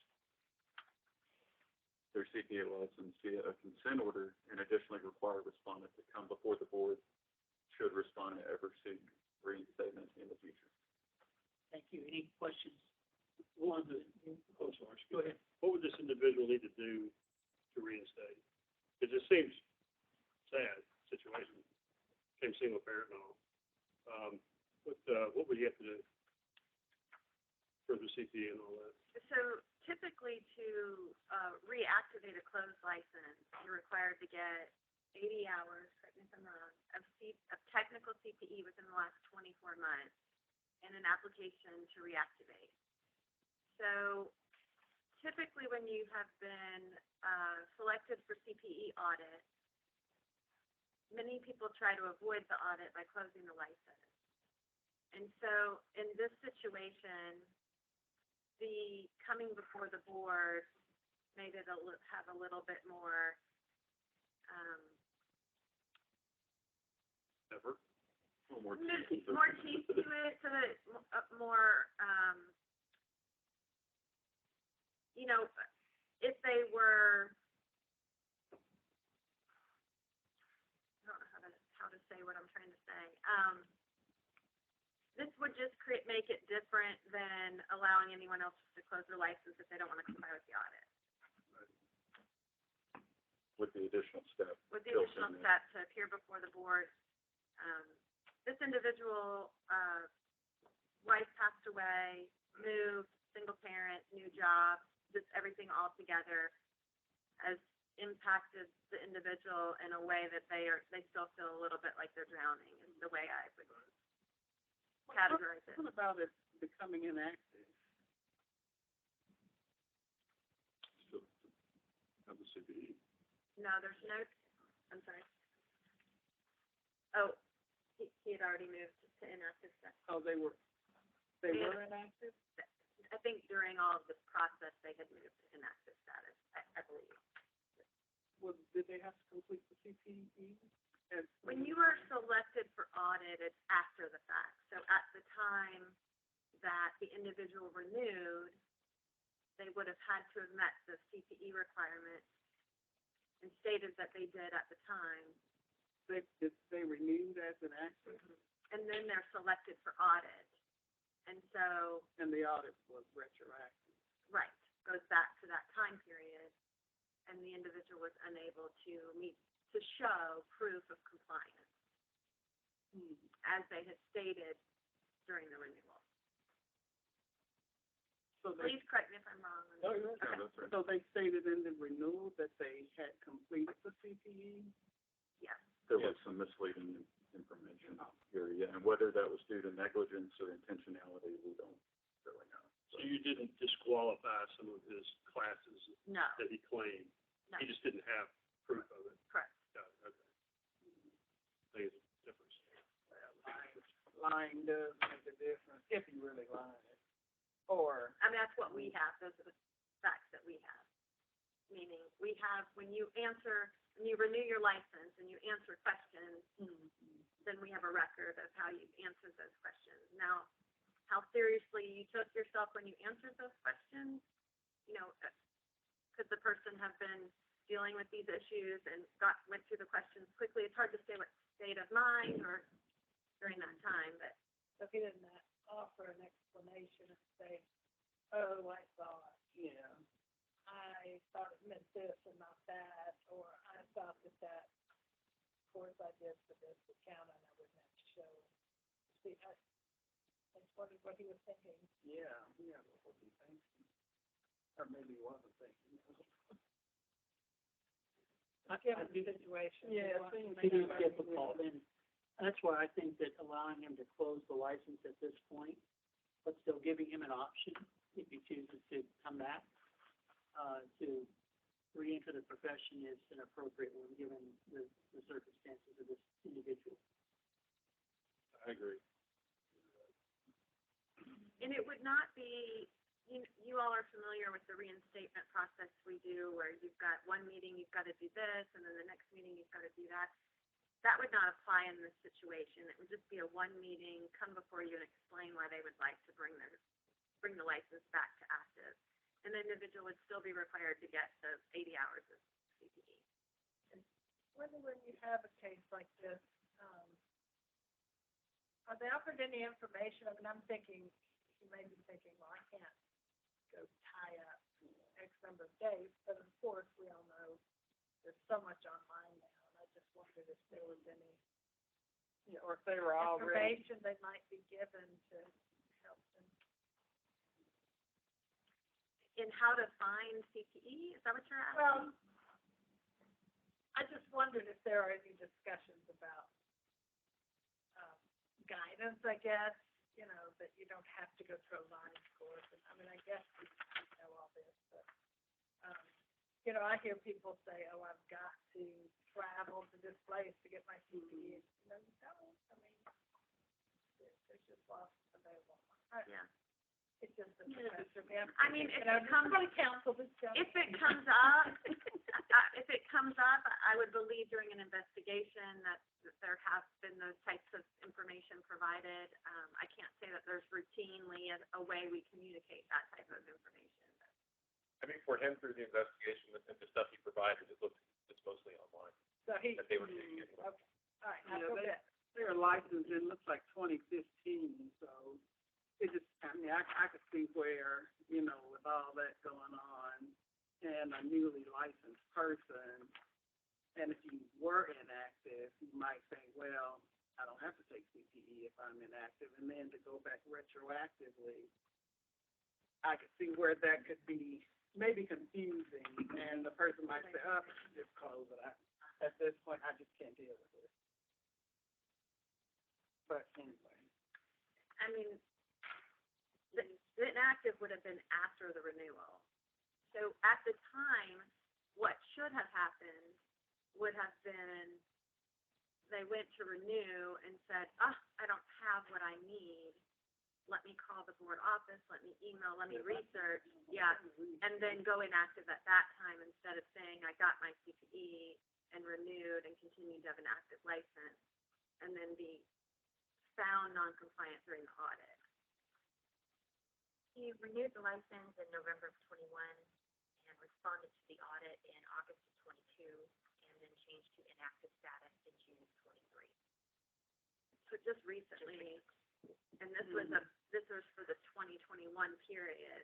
their CPA license via a consent order, and additionally require respondent to come before the board should respondent ever seek reinstatement in the future. Thank you. Any questions? What would Go ahead. What would this individual need to do to reinstate? Because it seems sad situation, became single parent and all. What would you have to do for the CPA and all that? So typically to reactivate a closed license, you're required to get 80 hours, correct me if I'm wrong, of technical CPE within the last 24 months and an application to reactivate. So typically when you have been selected for CPE audit, many people try to avoid the audit by closing the license. And so in this situation, the coming before the board made it have a little bit more Effort? More teeth to it, so that more, you know, if they were, I don't know how to say what I'm trying to say. This would just make it different than allowing anyone else to close their license if they don't want to comply with the audit. With the additional step. With the additional step to appear before the board. This individual, wife passed away, moved, single parent, new job, just everything all together has impacted the individual in a way that they still feel a little bit like they're drowning, is the way I would categorize it. What about it becoming inactive? Still have the CPE. No, there's no, I'm sorry. Oh, he had already moved to inactive status. Oh, they were inactive? I think during all of this process, they had moved to inactive status, I believe. Well, did they have to complete the CPE? When you are selected for audit, it's after the fact. So at the time that the individual renewed, they would have had to have met the CPE requirements and stated that they did at the time. Did they renewed as an active? And then they're selected for audit. And so, And the audit was retroactive. right, goes back to that time period. and the individual was unable to show proof of compliance, as they had stated during the renewal. So they, Please correct me if I'm wrong. No, you're right. Okay. that's right. so they stated in the renewal that they had completed the CPE? Yes. There was some misleading information here, yeah, and whether that was due to negligence or intentionality, we don't really know. So you didn't disqualify some of his classes No, that he claimed? no, He just didn't have proof of it? correct. Got it, okay. I think it's a difference. Lying does make a difference, if you really lied. Or, I mean, that's what we have, those are the facts that we have. Meaning, we have, when you renew your license and you answer questions, then we have a record of how you answered those questions. Now, how seriously you took yourself when you answered those questions, you know, could the person have been dealing with these issues and went through the questions quickly? It's hard to say what state of mind or during that time, but So if he didn't offer an explanation and say, oh, I thought it meant this and not that, or I thought that, of course, I did for this account and I wouldn't have to show. See, I just wondered what he was thinking. yeah, what he thinks. Or maybe he wasn't thinking. Given the situation. Yeah, It is difficult, and that's why I think that allowing him to close the license at this point, but still giving him an option, if he chooses to come back, to re-enter the profession is an appropriate one, given the circumstances of this individual. I agree. and it would not be, you all are familiar with the reinstatement process we do, where you've got one meeting, you've got to do this, and then the next meeting, you've got to do that. That would not apply in this situation. It would just be a one meeting, come before you and explain why they would like to bring the license back to active. And the individual would still be required to get the 80 hours of CPE. When you have a case like this, are they offered any information? I mean, I'm thinking, you may be thinking, well, I can't go tie up X number of days, but of course, we all know there's so much online now, and I just wondered if there was any Or if they were already. information they might be given to help them. In how to find CPE, is that what you're Well, asking? I just wondered if there are any discussions about guidance, I guess, that you don't have to go through a line course. And I mean, I guess we know all this, but, I hear people say, oh, I've got to travel to this place to get my CPE. You don't. I mean, there's just lots available. Yeah. It's just a professor. I mean, if it comes, I'm going to counsel this gentleman. if it comes up, I would believe during an investigation that there have been those types of information provided. I can't say that there's routinely a way we communicate that type of information. I mean, for him, through the investigation and the stuff he provided, it's mostly online, So he. that they were taking anyway. Okay, all right, I Yeah, feel they- better. They're licensed in, looks like 2015, so it just, I mean, I could see where, with all that going on, and a newly licensed person, and if you were inactive, you might think, well, I don't have to take CPE if I'm inactive, and then to go back retroactively, I could see where that could be maybe confusing, and the person might say, oh, just close it. At this point, I just can't deal with it. But anyway. I mean, the inactive would have been after the renewal. So at the time, what should have happened would have been, they went to renew and said, I don't have what I need. Let me call the board office, let me email, let me research, and then go inactive at that time instead of saying, I got my CPE and renewed and continued to have an active license, and then be found non-compliant during the audit. He renewed the license in November of 21 and responded to the audit in August of 22, and then changed to inactive status in June of 23. So just recently, and this was for the 2021 period,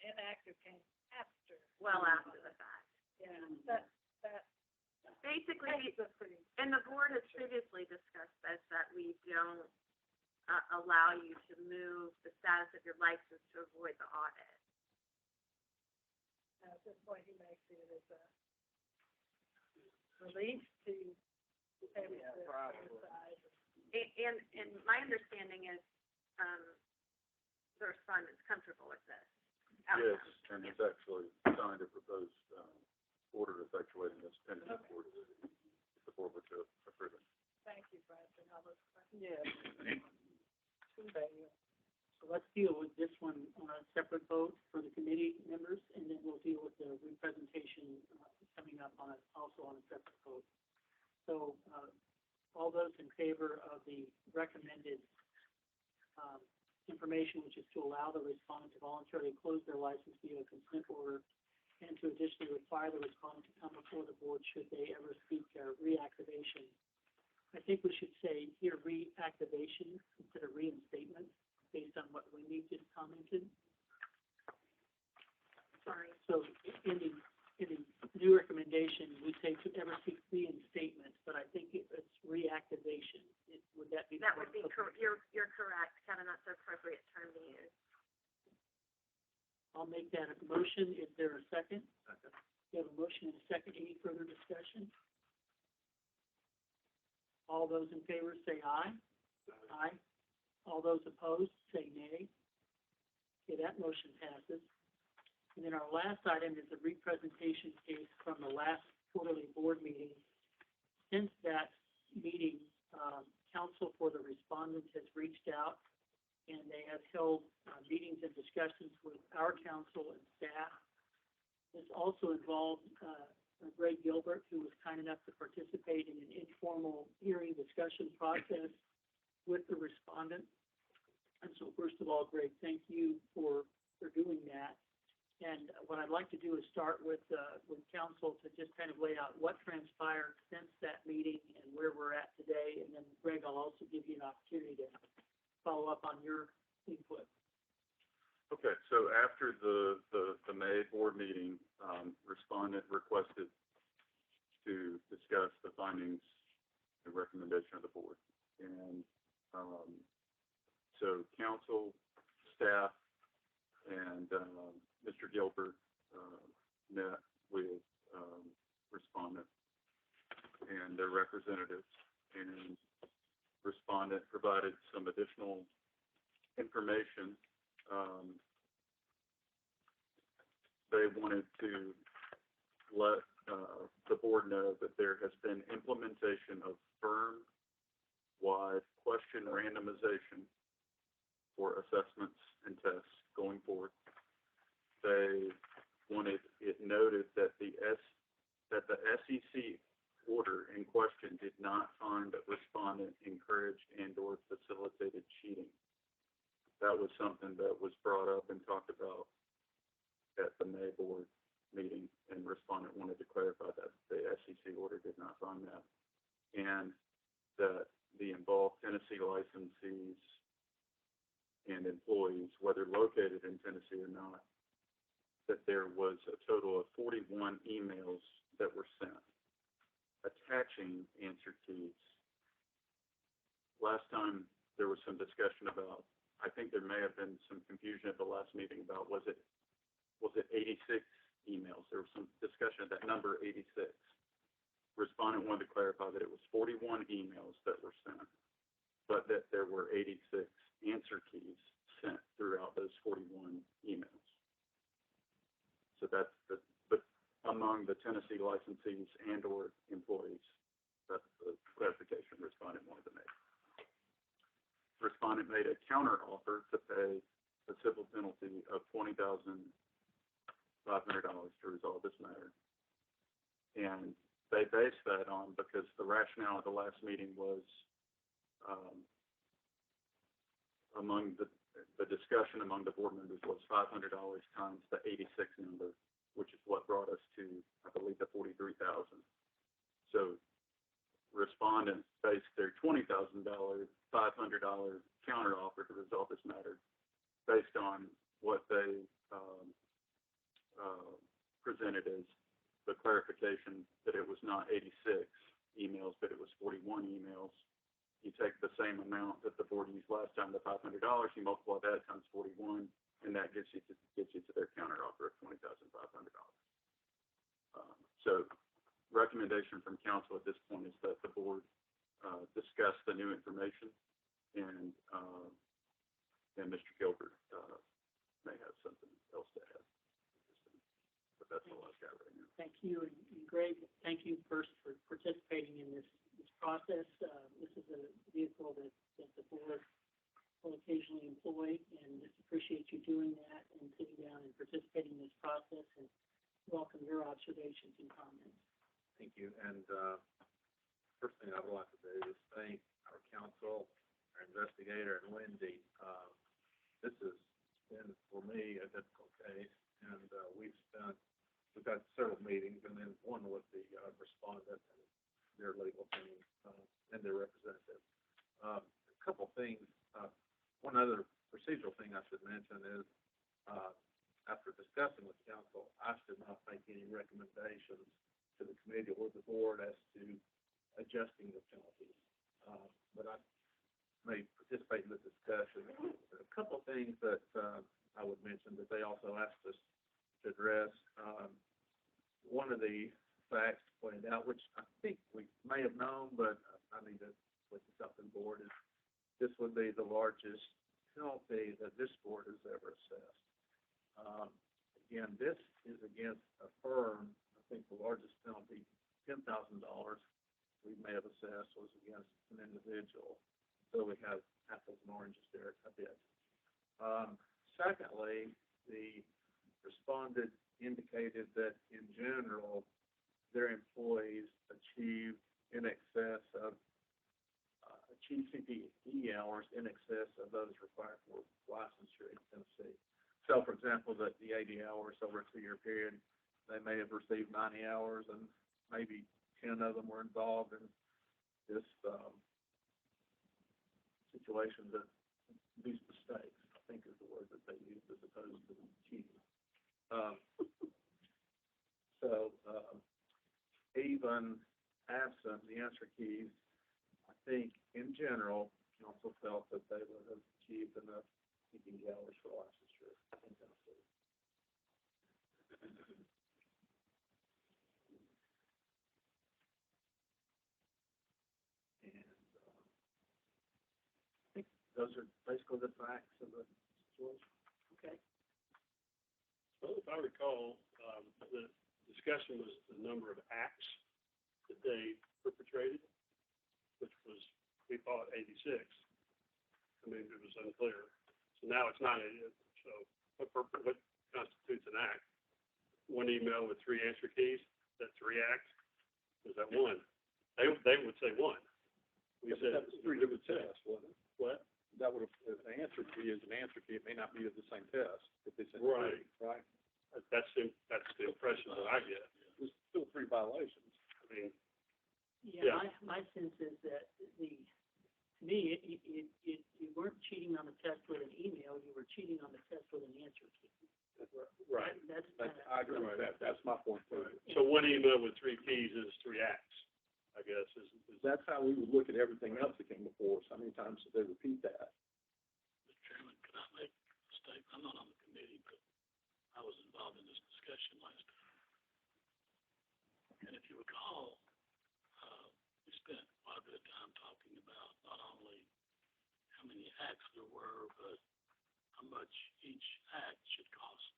Inactive came after. well after the fact. basically, and the board has previously discussed this, that we don't allow you to move the status of your license to avoid the audit. At this point, he makes it as a relief to have it aside. And my understanding is, the respondent's comfortable with this outcome. Yes, and it's actually signed a proposed, order effectuating this pending Okay. board, if the board were to approve it. Thank you, Brandon. I'll look for it. Yeah. Okay. So let's deal with this one on a separate vote for the committee members, and then we'll deal with the representation coming up on it, also on a separate vote. So, all those in favor of the recommended, information, which is to allow the respondent to voluntarily close their license via consent order, and to additionally require the respondent to come before the board should they ever seek reactivation. I think we should say here reactivation instead of reinstatement, based on what Wendy just commented. Sorry. So in the new recommendation, we say to ever seek reinstatement, but I think it's reactivation. Would that be? That would be you're correct, Kevin, that's the appropriate term to use. I'll make that a motion. Is there a second? Second. You have a motion and a second. Any further discussion? All those in favor say aye. Aye. All those opposed say nay. Okay, that motion passes. And then our last item is a representation case from the last quarterly board meeting. Since that meeting, counsel for the respondent has reached out, and they have held meetings and discussions with our counsel and staff. This also involved Greg Gilbert, who was kind enough to participate in an informal hearing discussion process with the respondent. And so first of all, Greg, thank you for doing that. And what I'd like to do is start with counsel to just kind of lay out what transpired since that meeting and where we're at today. And then Greg, I'll also give you an opportunity to follow up on your input. Okay, so after the May board meeting, respondent requested to discuss the findings and recommendation of the board. And, so council, staff, and, Mr. Gilbert, met with, respondent and their representatives, and respondent provided some additional information. They wanted to let the board know that there has been implementation of firm-wide question randomization for assessments and tests going forward. They wanted it noted that the SEC order in question did not find that respondent encouraged and/or facilitated cheating. That was something that was brought up and talked about at the May board meeting, and respondent wanted to clarify that the SEC order did not find that, and that the involved Tennessee licensees and employees, whether located in Tennessee or not, that there was a total of 41 emails that were sent attaching answer keys. Last time there was some discussion about, I think there may have been some confusion at the last meeting about was it 86 emails? There was some discussion of that number 86. Respondent wanted to clarify that it was 41 emails that were sent, but that there were 86 answer keys sent throughout those 41 emails. So that's but among the Tennessee licensees and or employees, that's the clarification respondent wanted to make. Respondent made a counter offer to pay a civil penalty of $20,500 to resolve this matter. And they based that on, because the rationale at the last meeting was among the discussion among the board members was $500 times the 86 number, which is what brought us to, I believe, the 43,000. So respondents based their $20,000, $500 counter offer to resolve this matter based on what they presented as the clarification that it was not 86 emails, but it was 41 emails. You take the same amount that the board used last time, the $500, you multiply that times 41, and that gets you to their counter offer of $20,500. So recommendation from council at this point is that the board discuss the new information, and Mr. Gilbert may have something else to add. But that's all I've got right now. Thank you, and Greg, thank you first for participating in this process. This is a vehicle that the board will occasionally employ, and just appreciate you doing that and sitting down and participating in this process, and welcome your observations and comments. Thank you, and first thing I would like to do is thank our council, our investigator, and Wendy. This has been, for me, a difficult case, and we've got several meetings, and then one with the respondent and their legal team and their representative. A couple things. One other procedural thing I should mention is, after discussing with council, I should not make any recommendations to the committee or the board as to adjusting the penalties. But I may participate in the discussion. A couple of things that I would mention that they also asked us to address. One of the facts pointed out, which I think we may have known, but I need to put this up on the board, is this would be the largest penalty that this board has ever assessed. Again, this is against a firm. I think the largest penalty, $10,000, we may have assessed was against an individual. So we have apples and oranges there a bit. Secondly, the respondent indicated that in general, their employees achieve CPE hours in excess of those required for licensure in Tennessee. So, for example, that the 80 hours over a 2-year period, they may have received 90 hours, and maybe 10 of them were involved in this situation, that these mistakes, I think is the word that they use, as opposed to cheating. Even absent the answer keys, I think in general, council felt that they would have achieved enough CPE hours for licensure in Tennessee. And I think those are basically the facts of the situation. Okay. Well, if I recall, the discussion was the number of acts that they perpetrated, which was, we thought 86. I mean, it was unclear. So now it's not 88. So what constitutes an act? One email with 3 answer keys, that 3 acts? Was that one? They would say one. We said that was 3 different tests, wasn't it? What? That would have, an answer key is an answer key. It may not be of the same test. If they said Right. 3, right? That's the impression that I get. There's still 3 violations. I mean, Yeah, Yeah. my sense is that to me, you weren't cheating on the test with an email, you were cheating on the test with an answer key. right. That's I agree with that. That's my point too. So one email with 3 keys is 3 acts, I guess, is That's how we would look at everything else that came before us. How many times did they repeat that? Mr. Chairman, could I make a statement? I'm not on the committee, but I was involved in this discussion last time. And if you recall, we spent quite a bit of time talking about not only how many acts there were, but how much each act should cost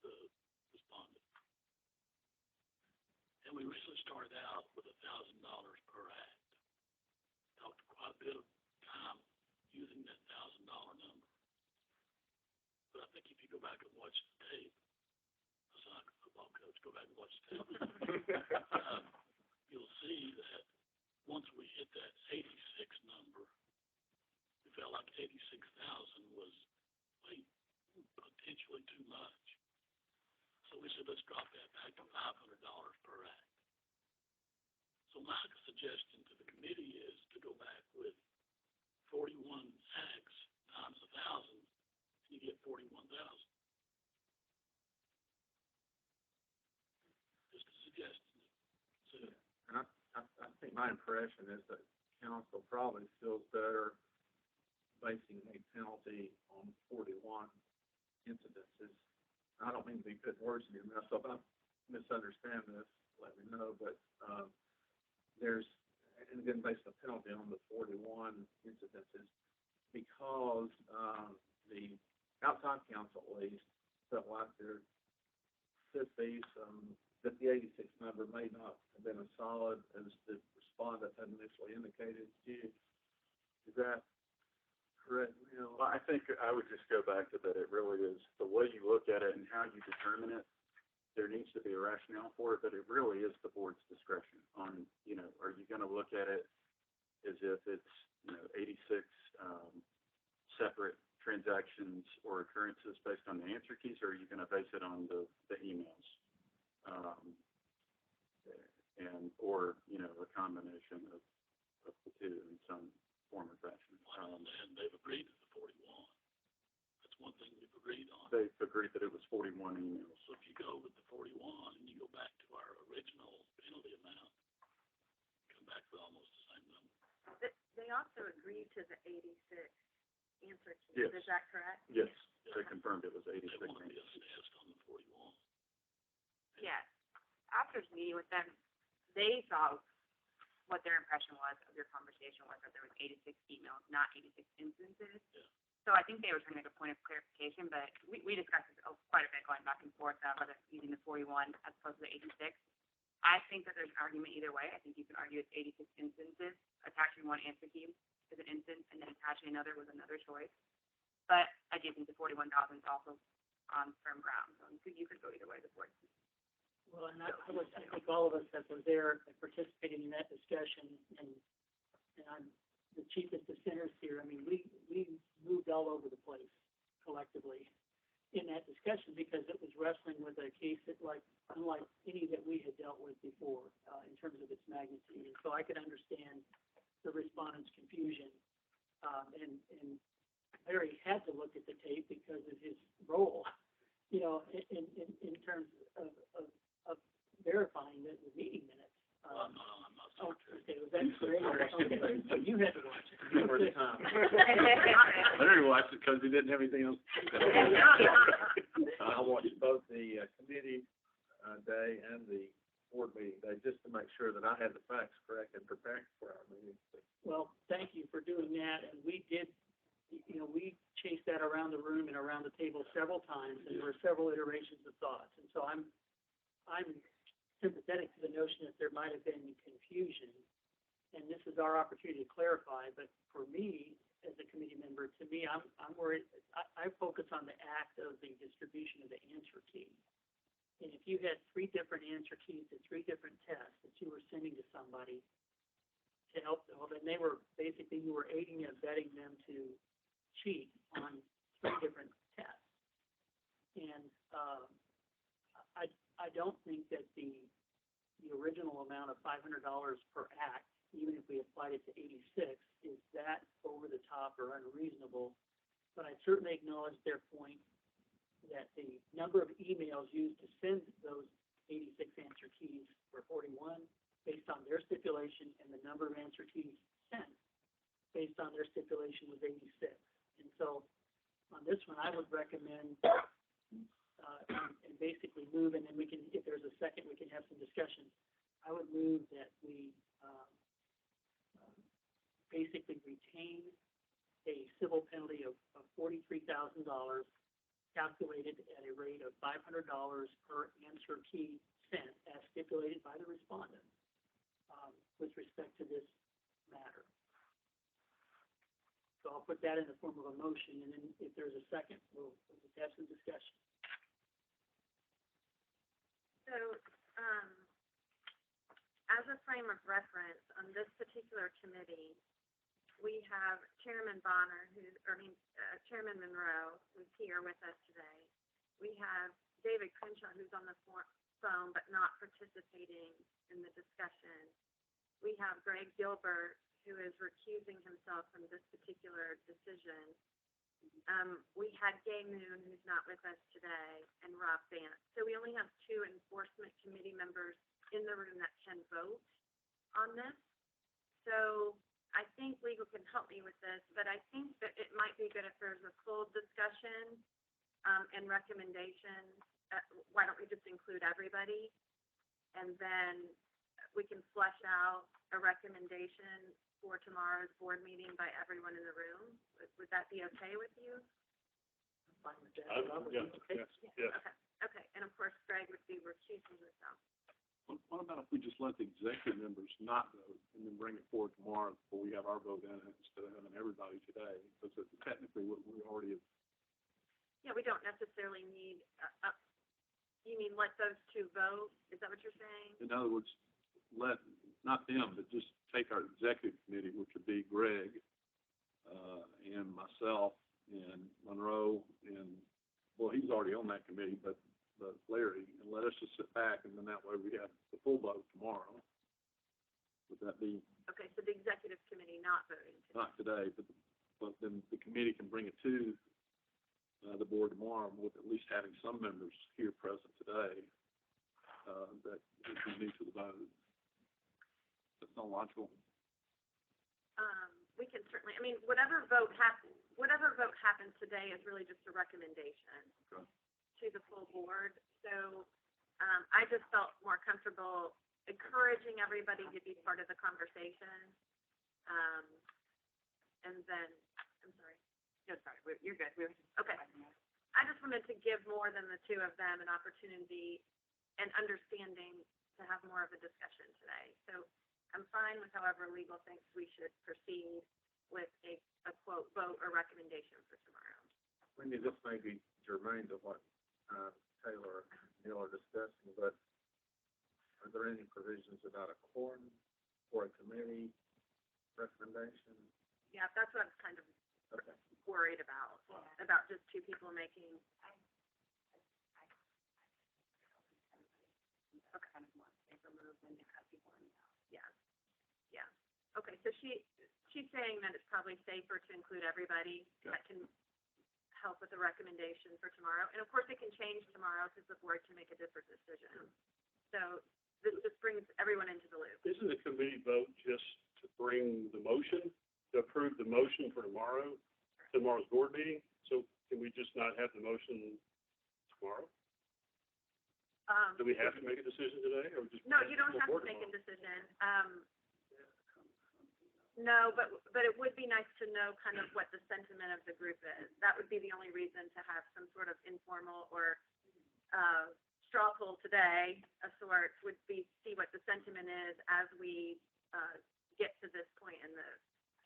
the respondent. And we originally started out with $1,000 per act. Talked quite a bit of time using that $1,000 number. But I think if you go back and watch the tape, as a football coach, go back and watch the tape, you'll see that once we hit that 86 number, we felt like 86,000 was potentially too much. So we said, let's drop that back to $500 per act. So my suggestion to the committee is to go back with 41 acts times 1,000, and you get 41,000. Just a suggestion. think my impression is that council probably feels better basing a penalty on 41 incidences. I don't mean to be putting words in your mouth, so if I misunderstand this, let me know, but, and again, based a penalty on the 41 incidences, because, the outside council at least felt like there could be some, that the 86 number may not have been as solid as the respondent had initially indicated. Is that correct, Neil? Well, I think I would just go back to that it really is the way you look at it and how you determine it. There needs to be a rationale for it, but it really is the board's discretion on, are you going to look at it as if it's, 86 separate transactions or occurrences based on the answer keys, or are you going to base it on the emails? Or, a combination of the two in some form or fashion. And they've agreed to the 41. That's one thing we've agreed on. They've agreed that it was 41 emails. So if you go with the 41 and you go back to our original penalty amount, come back with almost the same number. They also agreed to the 86 answer keys, Yes. is that correct? Yes, they confirmed it was 86 They want to be emails. assessed on the 41. Yes. After meeting with them, they saw what their impression was of your conversation was that there was 86 emails, not 86 instances. Yeah. So I think they were trying to make a point of clarification, but we discussed this quite a bit going back and forth, whether using the 41 as opposed to the 86. I think that there's an argument either way. I think you can argue it's 86 instances. Attaching one answer key is an instance, and then attaching another was another choice. But I do think the 41,000 is also on firm ground. So you could go either way, the board. Well, and I think all of us that were there and participated in that discussion, and I'm the chiefest of sinners here. I mean, we moved all over the place collectively in that discussion because it was wrestling with a case that, unlike any that we had dealt with before, in terms of its magnitude. And so I could understand the respondent's confusion. And Larry had to look at the tape because of his role, in terms of verifying the meeting minutes. I'm not Oh, secretary. okay, was that great? Okay, so you had to watch it. For the time. Larry watched it because he didn't have anything else to do. I watched both the committee day and the board meeting day just to make sure that I had the facts correct and prepared for our meeting. Well, thank you for doing that, and we did, we chased that around the room and around the table several times, and there were several iterations of thoughts, and so I'm sympathetic to the notion that there might have been confusion, and this is our opportunity to clarify, but for me, as a committee member, to me, I'm worried, I focus on the act of the distribution of the answer key. And if you had 3 different answer keys to 3 different tests that you were sending to somebody to help them, well, then they were, basically, you were aiding and abetting them to cheat on 3 different tests. And, I don't think that the original amount of $500 per act, even if we applied it to 86, is that over the top or unreasonable. But I certainly acknowledge their point that the number of emails used to send those 86 answer keys were 41, based on their stipulation, and the number of answer keys sent, based on their stipulation, was 86. And so, on this one, I would recommend and basically move, and then we can, if there's a second, we can have some discussion. I would move that we basically retain a civil penalty of $43,000 calculated at a rate of $500 per answer key sent as stipulated by the respondent with respect to this matter. So I'll put that in the form of a motion, and then if there's a second, we'll just have some discussion. So, as a frame of reference, on this particular committee, we have Chairman Bonner, Chairman Monroe, who's here with us today. We have David Crenshaw, who's on the phone but not participating in the discussion. We have Greg Gilbert, who is recusing himself from this particular decision. We had Gay Moon, who's not with us today, and Rob Vance. So we only have 2 enforcement committee members in the room that can vote on this. so I think legal can help me with this, but I think that it might be good if there's a full discussion, and recommendations. Why don't we just include everybody? And then we can flesh out a recommendation for tomorrow's board meeting by everyone in the room. Would that be okay with you? Yeah, yes. Okay, and of course Greg would be recusing himself. What about if we just let the executive members not vote and then bring it forward tomorrow before we have our vote in it instead of having everybody today? Because technically we already have. Yeah, we don't necessarily need, you mean let those two vote? Is that what you're saying? In other words, let, not them, but just take our executive committee, which would be Greg, and myself, and Monroe, and, well, he's already on that committee, but Larry, and let us just sit back, and then that way we have the full vote tomorrow. Would that be? Okay, so the executive committee not voting today. Not today, but then the committee can bring it to, the board tomorrow with at least having some members here present today, that would be new to the vote. That's not logical. We can certainly, I mean, whatever vote happens today is really just a recommendation. Okay. To the full board. So, I just felt more comfortable encouraging everybody to be part of the conversation. And then, I'm sorry. No, sorry, you're good. We were just. Okay. I just wanted to give more than the two of them an opportunity and understanding to have more of a discussion today. So I'm fine with however legal thinks we should proceed with a quote, vote or recommendation for tomorrow. Wendy, this may be germane to what Taylor and Neil are discussing, but are there any provisions about a quorum or a committee recommendation? Yeah, that's what I was kind of Okay. worried about just two people making. Okay. Kind of more safer move than to cut people in. Yeah. Okay, so she's saying that it's probably safer to include everybody. Okay. That can help with the recommendation for tomorrow. And of course, it can change tomorrow because the board can make a different decision. So this just brings everyone into the loop. Isn't a committee vote just to bring the motion, to approve the motion for tomorrow's board meeting? So can we just not have the motion tomorrow? Do we have to make a decision today, or just? No, you don't have to make a decision. No, but it would be nice to know kind of what the sentiment of the group is. That would be the only reason to have some sort of informal or straw poll today of sorts, would be see what the sentiment is as we get to this point in the.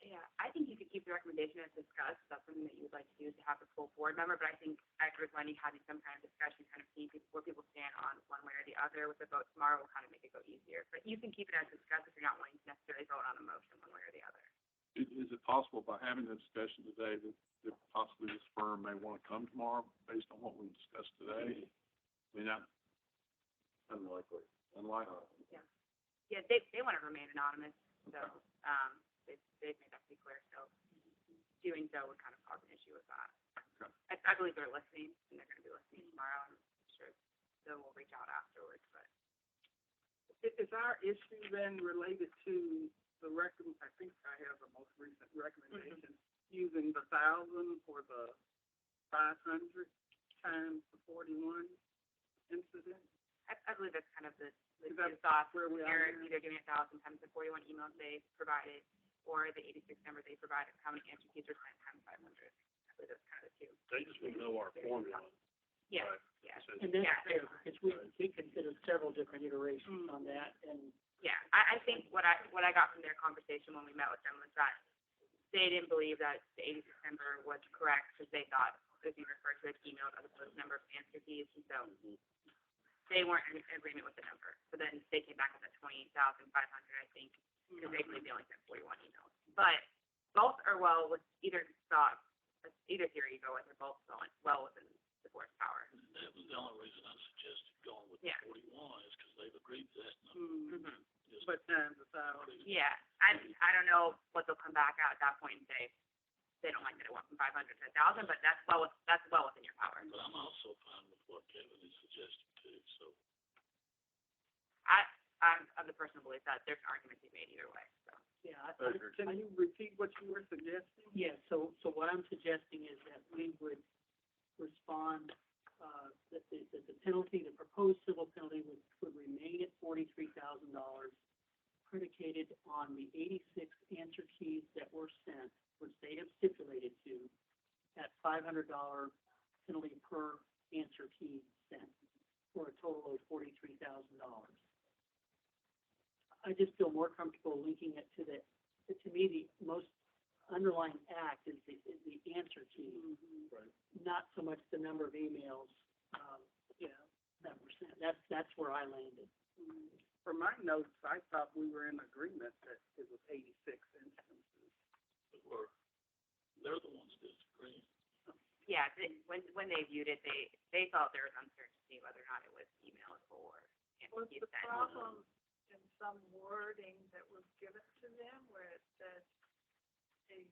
Yeah, I think you could keep the recommendation as discussed. That's something that you would like to do, is to have a full board member, but I think I agree with Wendy, having some kind of discussion, kind of seeing where people stand on one way or the other with the vote tomorrow will kind of make it go easier. But you can keep it as discussed if you're not wanting to necessarily vote on a motion one way or the other. Is it possible by having the discussion today that possibly this firm may want to come tomorrow based on what we discussed today? I mean, Unlikely. Unlikely. Yeah, they want to remain anonymous, so, they've made that pretty clear, so doing so would kind of cause an issue with that. Okay. I believe they're listening, and they're gonna be listening tomorrow, I'm sure they will reach out afterwards, but. Is our issue then related to the I think I have the most recent recommendation, using the 1,000 or the 500 times the 41 incident? I believe that's kind of the Is that thought, where we are Eric, now? either giving 1,000 times the 41 emails they provided, or the 86 numbers they provided, how many answer keys are sent times 500. I believe that's kind of the two. They just want to know our formula. Yeah, Right. yeah. And that's Yeah. fair, because we considered several different iterations on that, and Yeah, I think what I got from their conversation when we met with them was that they didn't believe that the 86 number was correct, because they thought it was being referred to as emails as opposed to number of answer keys, and so they weren't in agreement with the number. So then they came back with that 28,500, I think, because they believe they only sent 41 emails. But both are well with either theory you go with, are both well within the board's power. That was the only reason I suggested going with Yeah. 41, is because they've agreed to that number. Mm-hmm. Just But times 1,000. Yeah, I don't know what they'll come back at that point and say. They don't like that it went from 500 to 1,000, but that's well within your power. But I'm also fine with what Kevin is suggesting too, so. I'm of the personal belief that there's an argument to be made either way, so. Yeah, Can you repeat what you were suggesting? yeah, so what I'm suggesting is that we would respond, that the penalty, the proposed civil penalty would remain at $43,000, predicated on the 86 answer keys that were sent, which they have stipulated to, at $500 penalty per answer key sent, for a total of $43,000. I just feel more comfortable linking it to to me, the most underlying act is the answer key, Right. not so much the number of emails, that were sent. That's where I landed. For my notes, I thought we were in agreement that it was 86 instances. Or they're the ones disagreeing. Yeah, when they viewed it, they felt there was uncertainty whether or not it was emails or Was answer keys the sent. problem in some wording that was given to them where it said 86?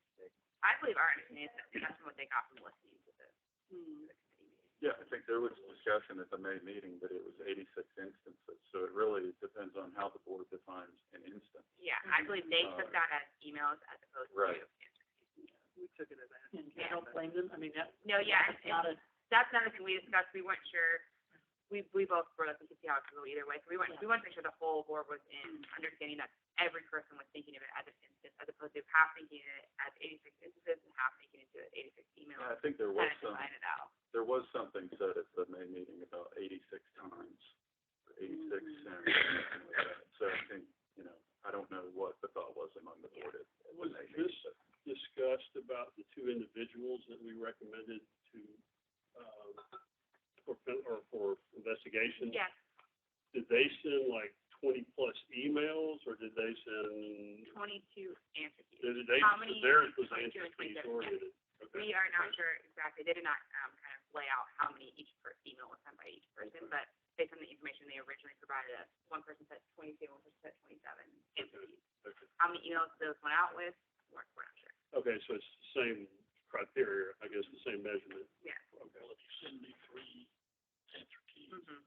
I believe our understanding is that that's what they got from listening to the committee meeting. Yeah, I think there was discussion at the May meeting that it was 86 instances, so it really depends on how the board defines an instance. Yeah, I believe they took that as emails as opposed to Right. answer keys. We took it as that. And I don't blame them. I mean, No, yeah, that's not a, that's another thing we discussed. We weren't sure. We both brought up and could see how it could go either way. So we wanted to make sure the whole board was in understanding that every person was thinking of it as an instance, as opposed to half thinking of it as 86 instances and half thinking into it 86 emails. Yeah, I think there was Kind of divide it out. there was something said at the May meeting about 86 times, or 86 cents, something like that. So I think, I don't know what the thought was among the board at the Was May this meeting. discussed about the two individuals that we recommended to, for investigation? Yes, Did they send like 20+ emails, or did they send, 22 answer keys. did they, How many? theirs was 22 answer and keys 27, oriented? Okay. We are not sure exactly. They did not kind of lay out how many each email was sent by each person, but based on the information they originally provided us, one person said 22, one person said 27 answer keys. Okay. How many emails those went out with, we're not sure. Okay, so it's the same criteria, I guess, the same measurement. Yeah. Okay. Well, if you send me 3 answer keys, Mm-hmm.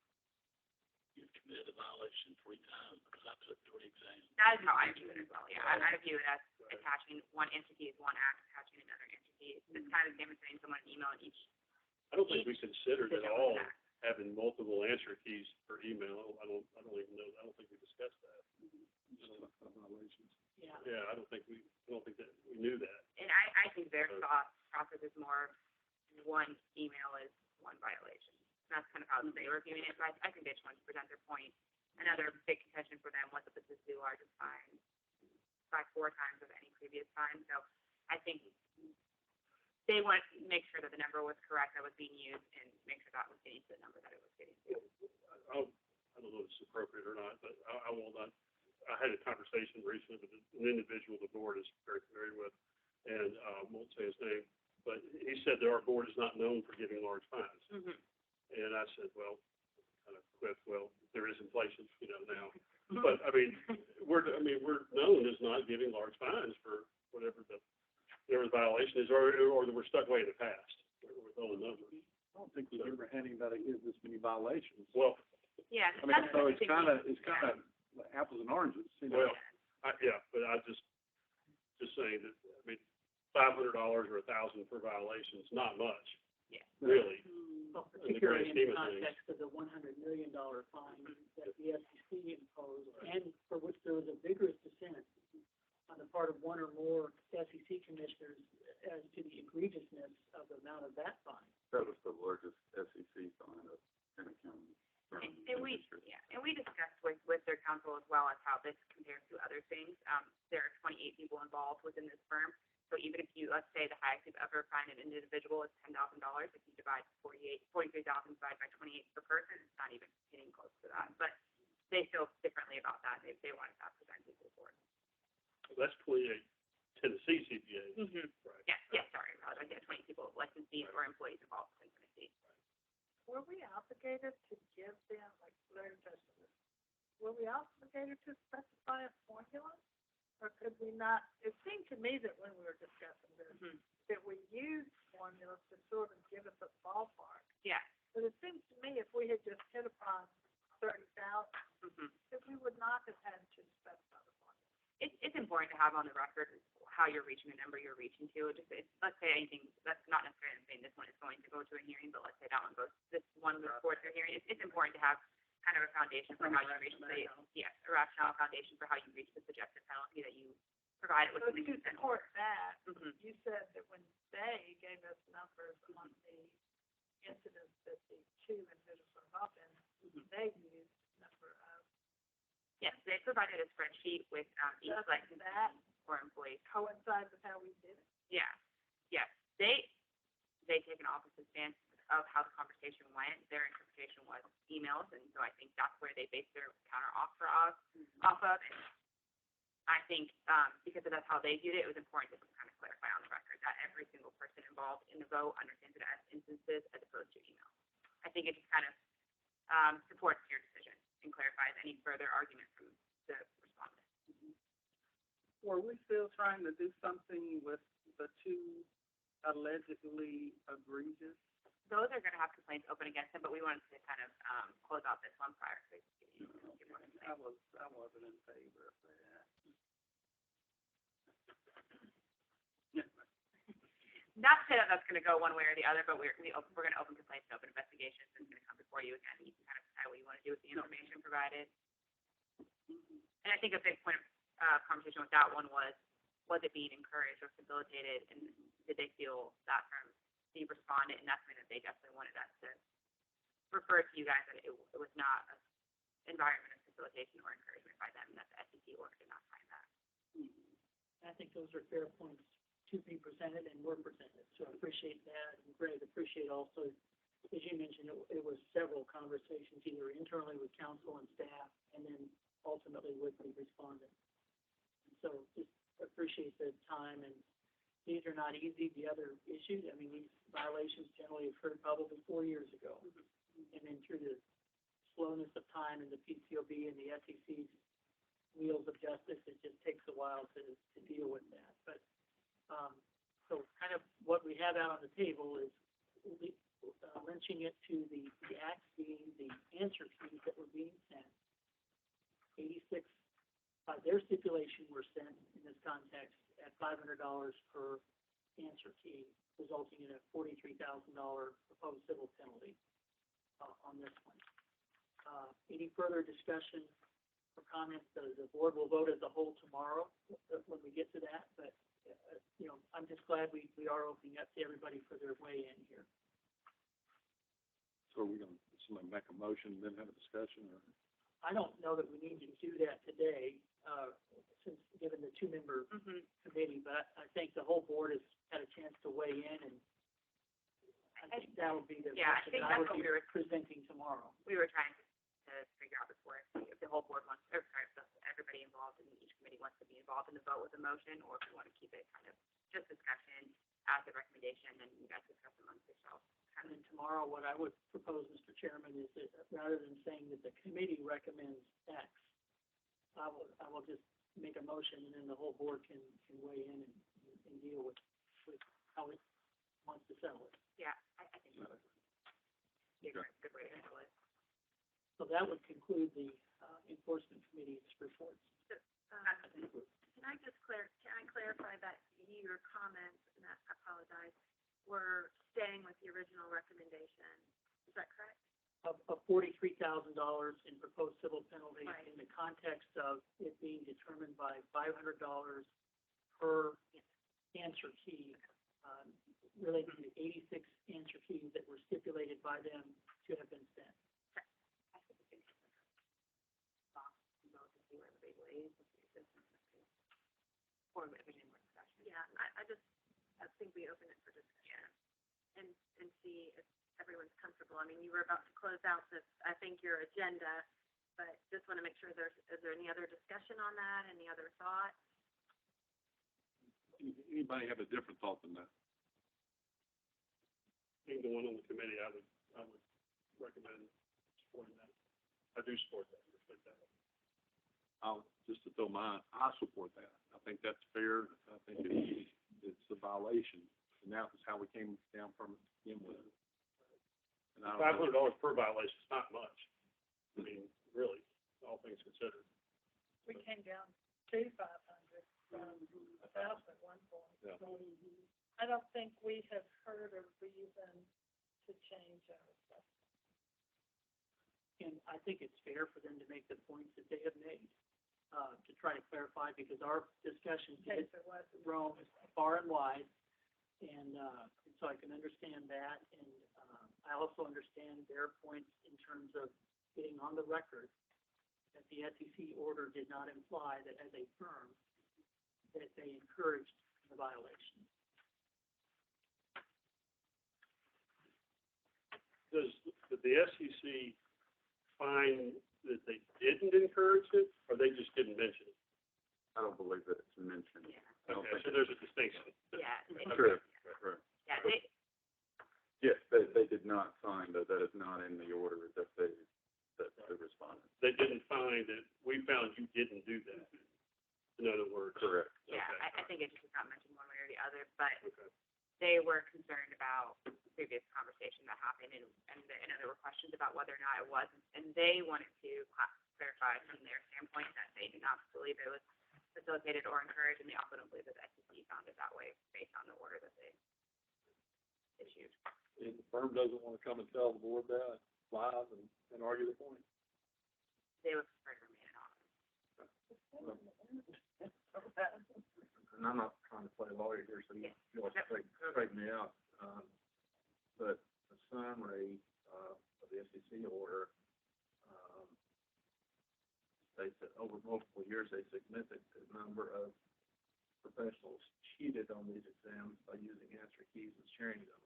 you've committed a violation 3 times because I took 3 exams. That is how I view it as well, yeah. I view it as attaching one entity as one act, attaching another entity. It's kind of demonstrating someone an email in each. I don't think we considered at Different all act. having multiple answer keys per email. I don't even know, I don't think we discussed that. Violations. yeah. Yeah, I don't think that, we knew that. And I think their thought process is more one email is one violation. And that's kind of how they were viewing it. So I think they just wanted to present their point. Another big contention for them was that this is the largest fine by 4 times of any previous fine. So I think they want to make sure that the number was correct that was being used and make sure that was getting to the number that it was getting to. I don't know if it's appropriate or not, but I will not. I had a conversation recently with an individual the board is very familiar with, and won't say his name, but he said that our board is not known for giving large fines. Mm-hmm. And I said, well, kind of quipped, well, there is inflation, now. But I mean, we're known as not giving large fines for whatever the violation is, or that we're stuck way in the past with all the numbers. I don't think we've ever had anybody give this many violations. Well, Yeah. I mean, so it's kind of apples and oranges, well, but I just saying that, I mean, $500 or $1,000 per violation is not much. Yeah. Really. Well, In the grand particularly in scheme the of things. context of the $100 million fine that the SEC imposed, and for which there was a vigorous dissent on the part of one or more SEC commissioners as to the egregiousness of the amount of that fine. That was the largest SEC fine of an accounting firm in And the we history. discussed with their counsel as well as how this compares to other things. There are 28 people involved within this firm. So even if you, let's say the highest you've ever fined an individual is $10,000, if you divide 43,000 divided by 28 per person, it's not even getting close to that. But they feel differently about that. They wanted that presented to the board. Well, that's 28 Tennessee CPAs. Mm-hmm. Right. Yeah, sorry, I apologize. Yeah, 20 people, licensees or employees involved in Tennessee. Were we obligated to give them, like, Larry touched on this, were we obligated to specify a formula? Or could we not? It seemed to me that when we were discussing this, Mm-hmm. that we used formulas to sort of give us a ballpark. Yeah. But it seems to me if we had just hit upon 30,000, Mm-hmm. that we would not to have on the record how you're reaching the number you're reaching to. Just, let's say anything, that's not necessarily saying this one is going to go to a hearing, but let's say that one goes, this one goes forward to a hearing. It's important to have kind of a foundation for how you reach the, yes, a rationale foundation for how you reach the suggested penalty that you provided with So the to consent support order. that, Mhm. you said that when they gave us numbers on the incidents that the two individuals were involved in, they used number of, Yes, they provided a spreadsheet with, each Does licensee that or employee. coincides with how we did it. Yeah, yes, they take an opposite stance of how the conversation went. Their interpretation was emails, and so I think that's where they based their counter offer off of. And I think, because that's how they viewed it, it was important to just kind of clarify on the record that every single person involved in the vote understands it as instances as opposed to email. I think it just kind of, supports your decision and clarifies any further argument from the respondent. Were we still trying to do something with the two allegedly egregious? Those are gonna have complaints open against them, but we wanted to kind of, close out this one prior to give more insight. I wasn't in favor of that. Not to say that that's gonna go one way or the other, but we're gonna open complaints and open investigations, and it's gonna come before you again. You can kind of decide what you wanna do with the information provided. And I think a big point of conversation with that one was it being encouraged or facilitated, and did they feel that from the respondent? And that's something that they definitely wanted us to refer to you guys, that it was not an environment of facilitation or encouragement by them, and that the SEC order did not find that. I think those are fair points to be presented and were presented, so I appreciate that. And Greg, appreciate also, as you mentioned, it was several conversations, either internally with council and staff, and then ultimately with the respondent. And so just appreciate the time, and these are not easy. The other issues, I mean, these violations generally occurred probably 4 years ago. And then through the slowness of time and the PCOB and the SEC's wheels of justice, it just takes a while to deal with that. But, so kind of what we have out on the table is lynching it to the acts being the answer keys that were being sent. 86, by their stipulation, were sent in this context at $500 per answer key, resulting in a $43,000 proposed civil penalty on this one. Any further discussion or comments? The board will vote as a whole tomorrow when we get to that, but you know, I'm just glad we are opening up to everybody for their way in here. So are we gonna, somebody make a motion and then have a discussion, or? I don't know that we need to do that today, since, given the two-member committee, but I think the whole board has had a chance to weigh in, and I think that would be the Yeah, I motion think that I that's would what be we were- presenting tomorrow. We were trying to figure out before if the whole board wants, or sorry, if everybody involved in each committee wants to be involved in the vote with a motion, or if we want to keep it kind of just discussion as a recommendation, and you guys discuss amongst yourselves. And then tomorrow, what I would propose, Mr. Chairman, is that rather than saying that the committee recommends X, I will just make a motion, and then the whole board can weigh in and deal with how it wants to settle it. Yeah, I think that's a good way to handle it. So that would conclude the enforcement committee's reports. Can I just can I clarify that your comments, and I apologize, were staying with the original recommendation? Is that correct? Of $43,000 in proposed civil penalty Right. in the context of it being determined by $500 per answer key, relating to 86 answer keys that were stipulated by them to have been sent. I think we can vote to see where the big way is. Or if there's any more discussion. Yeah, I think we open it for discussion and see if everyone's comfortable. I mean, you were about to close out this, I think, your agenda, but just want to make sure is there any other discussion on that, any other thoughts? Anybody have a different thought than that? Being the one on the committee, I would recommend supporting that. I do support that, respect that. Just to throw mine, I support that. I think that's fair. I think it's a violation, and that was how we came down from it to begin with. And I don't know. $500 per violation is not much. I mean, really, all things considered. We came down to 500. $1,000 at one point. Yeah. I don't think we have heard a reason to change our stuff. And I think it's fair for them to make the points that they have made, to try to clarify, because our discussions In did case there was. roam far and wide. And so I can understand that, and I also understand their points in terms of getting on the record that the SEC order did not imply that as a firm, that they encouraged the violation. Did the SEC find that they didn't encourage it, or they just didn't mention it? I don't believe that it's mentioned. Yeah. I don't Okay, think so there's a distinction. Yeah. True. Right. Yeah, Yes, they did not find that, that is not in the order that they responded. They didn't find that, we found you didn't do that, in other words. Correct. yeah, Okay. I think it just was not mentioned one way or the other, but Okay. they were concerned about previous conversation that happened, and there were questions about whether or not it was, and they wanted to clarify from their standpoint that they do not believe it was facilitated or encouraged, and they also don't believe that the SEC found it that way based on the order that they issued. If the firm doesn't want to come and tell the board that live and argue the point. They would prefer to remain anonymous. And I'm not trying to play lawyer here, so you'll straighten me out. But the summary of the SEC order states that over multiple years, a significant number of professionals cheated on these exams by using answer keys and sharing them.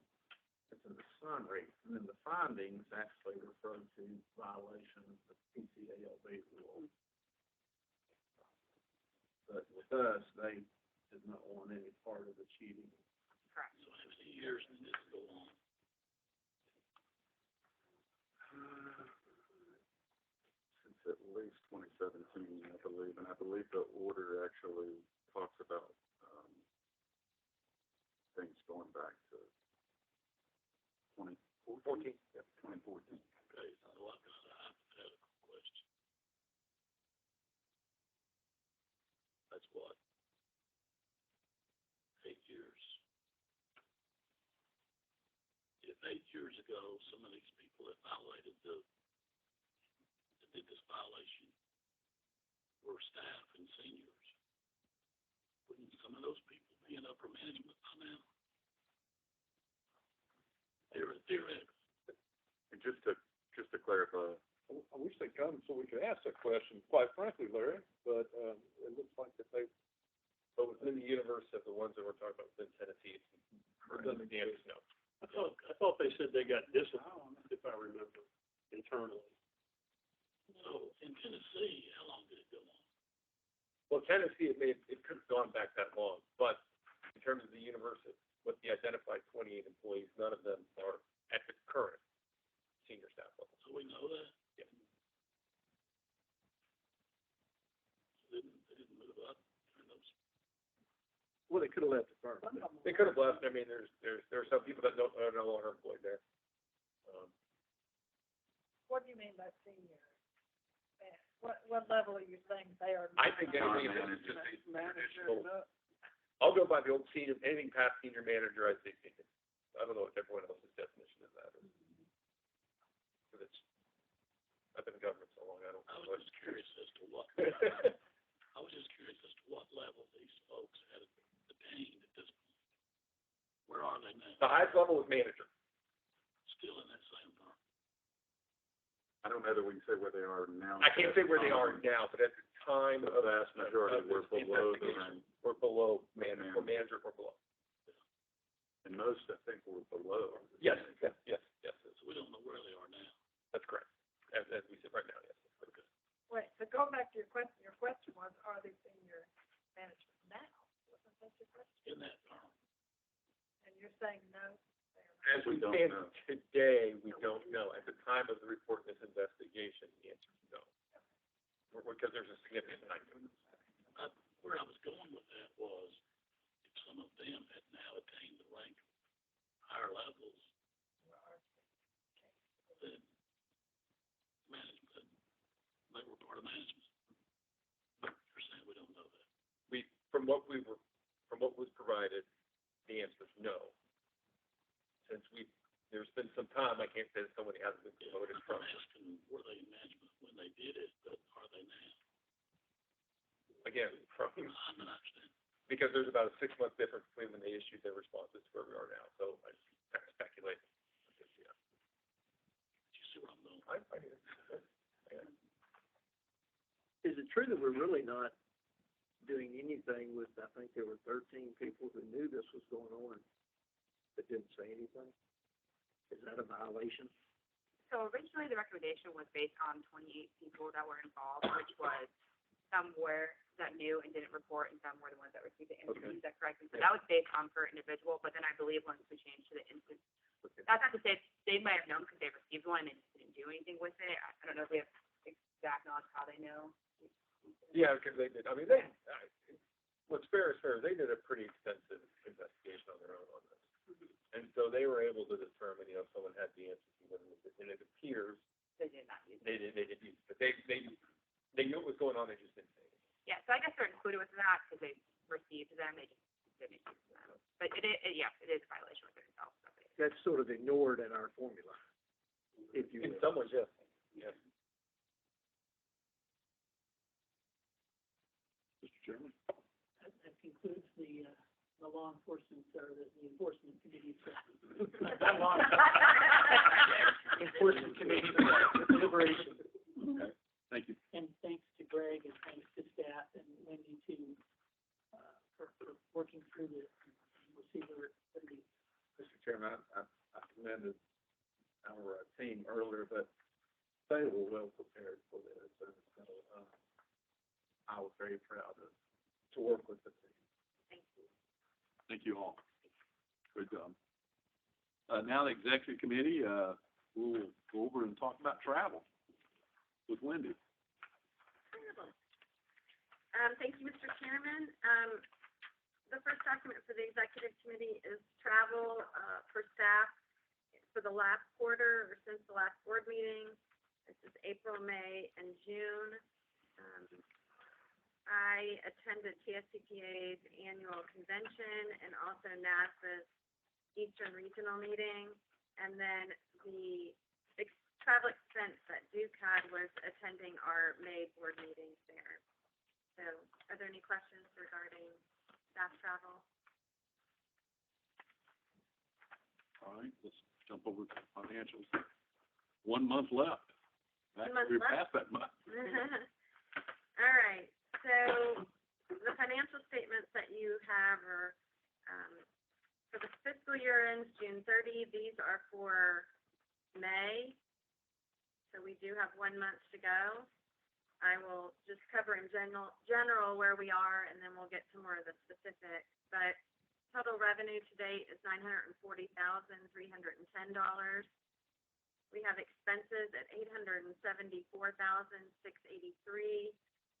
It's in the summary, and then the findings actually refer to violations of PCALB rule. But with us, they did not want any part of the cheating. Correct. So how many years did this go on? Since at least 2017, I believe, and I believe the order actually talks about things going back to 2014. Yeah, 2014. Okay, so I've got a hypothetical question. That's what? 8 years. If 8 years ago, some of these people that violated that did this violation were staff and seniors, wouldn't some of those people be in upper management by now? Theoretically. And just to clarify, I wish they'd come so we could ask that question, quite frankly, Larry, but, it looks like that they, But within the universe of the ones that we're talking about within Tennessee, the answer is no. I thought they said they got disciplined, if I remember, internally. So in Tennessee, how long did it go on? Well, Tennessee, it could have gone back that long, but in terms of the universe of what the identified 28 employees, none of them are at the current senior staff level. So we know that? Yeah. They didn't move up during those. Well, they could have left the firm. They could have left. I mean, there are some people that are no longer employed there. What do you mean by senior? What level are you saying they are? I think anything that's just a traditional. I'll go by the old senior, anything past senior manager, I'd say senior. I don't know what everyone else's definition of that is. But I've been in government so long, I don't I know. was just curious as to what, I was just curious as to what level these folks had attained at this point. Where are they now? The highest level is manager. Still in that same firm? I don't know that we can say where they are now. I can't say where they are now, but at the time The of. vast majority were this below the investigation, rank. We're below manager, or manager or below. And most, I think, were below. Yes. So we don't know where they are now. That's correct. As we sit right now, yes. Okay. Wait, so go back to your question was, are they senior management now? Wasn't that your question? In that firm. And you're saying no? As We we don't stand know. today, we don't know. At the time of the report in this investigation, the answer is no. Because there's a significant time difference. Where I was going with that was, if some of them had now attained the rank of higher levels, then management, they were part of management. You're saying we don't know that. From what from what was provided, the answer is no. Since there's been some time, I can't say that somebody hasn't been promoted I'm from. asking, were they management when they did it, but are they now? Again, from, I understand. because there's about a 6-month difference between when they issued their responses to where we are now, so I just kind of speculate. Yeah. Do you see what I'm doing? I do. Yeah. Is it true that we're really not doing anything with, I think there were 13 people who knew this was going on that didn't say anything? Is that a violation? So originally, the recommendation was based on 28 people that were involved, which was some were that knew and didn't report, and some were the ones that received the interviews. Is that correct? And so that was based on per individual, but then I believe once we changed to the instance, that's not to say they might have known because they received one and just didn't do anything with it. I don't know if we have exact knowledge how they know. Yeah, because they did. I mean, what's fair is fair. They did a pretty extensive investigation on their own on this. And so they were able to determine, if someone had the answer to what it was. And it appears They did not use it. they didn't use it. But they knew what was going on, they just didn't say it. Yeah, so I guess they're included with that because they received them, they just didn't use them. But it is a violation with themselves. That's sort of ignored in our formula, if you In will. some ways, yes. Yes. Mr. Chairman? That concludes the law enforcement, or the enforcement committee. Enforcement committee deliberation. Okay, thank you. And thanks to Greg and thanks to staff and Wendy too, for working through this. We'll see where it leads. Mr. Chairman, I commended our team earlier, but they were well prepared for this, and so, I was very proud to work with the team. Thank you. Thank you all. Good job. Now the executive committee, we'll go over and talk about travel with Wendy. Thank you, Mr. Chairman. The first document for the executive committee is travel, for staff for the last quarter, or since the last board meeting. This is April, May, and June. I attended TSCPA's annual convention and also NASA's Eastern Regional meeting. And then the travel expense that Duke had was attending our May board meetings there. So are there any questions regarding staff travel? All right, let's jump over to financials. 1 month left. 1 month We're left? past that month. All right, so the financial statements that you have are, for the fiscal year ends June 30, these are for May. So we do have 1 month to go. I will just cover in general where we are, and then we'll get to more of the specifics. But total revenue to date is $940,310. We have expenses at $874,683,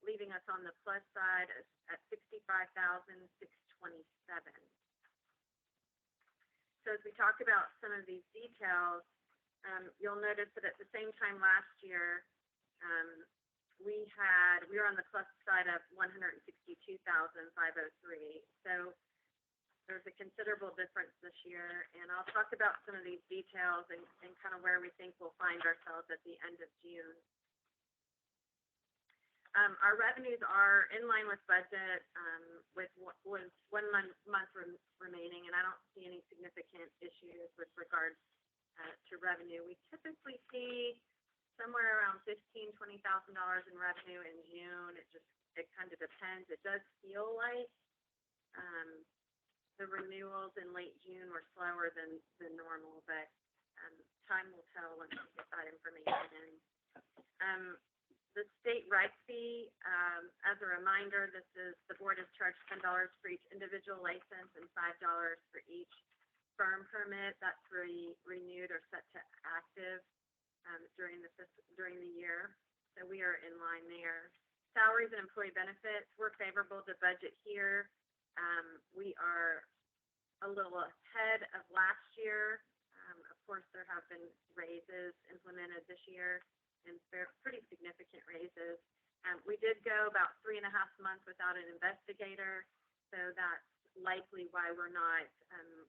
leaving us on the plus side at $65,627. So as we talk about some of these details, you'll notice that at the same time last year, we were on the plus side of $162,503. So there's a considerable difference this year, and I'll talk about some of these details and kind of where we think we'll find ourselves at the end of June. Our revenues are in line with budget, with 1 month remaining, and I don't see any significant issues with regards to revenue. We typically see somewhere around $15,000 to $20,000 in revenue in June. It kind of depends. It does feel like the renewals in late June were slower than normal, but time will tell when we get that information in. The state right fee, as a reminder, the board is charged $10 for each individual license and $5 for each firm permit that's renewed or set to active during the year. So we are in line there. Salaries and employee benefits, we're favorable to budget here. We are a little ahead of last year. Of course, there have been raises implemented this year, and pretty significant raises. We did go about 3.5 months without an investigator. So that's likely why we're not,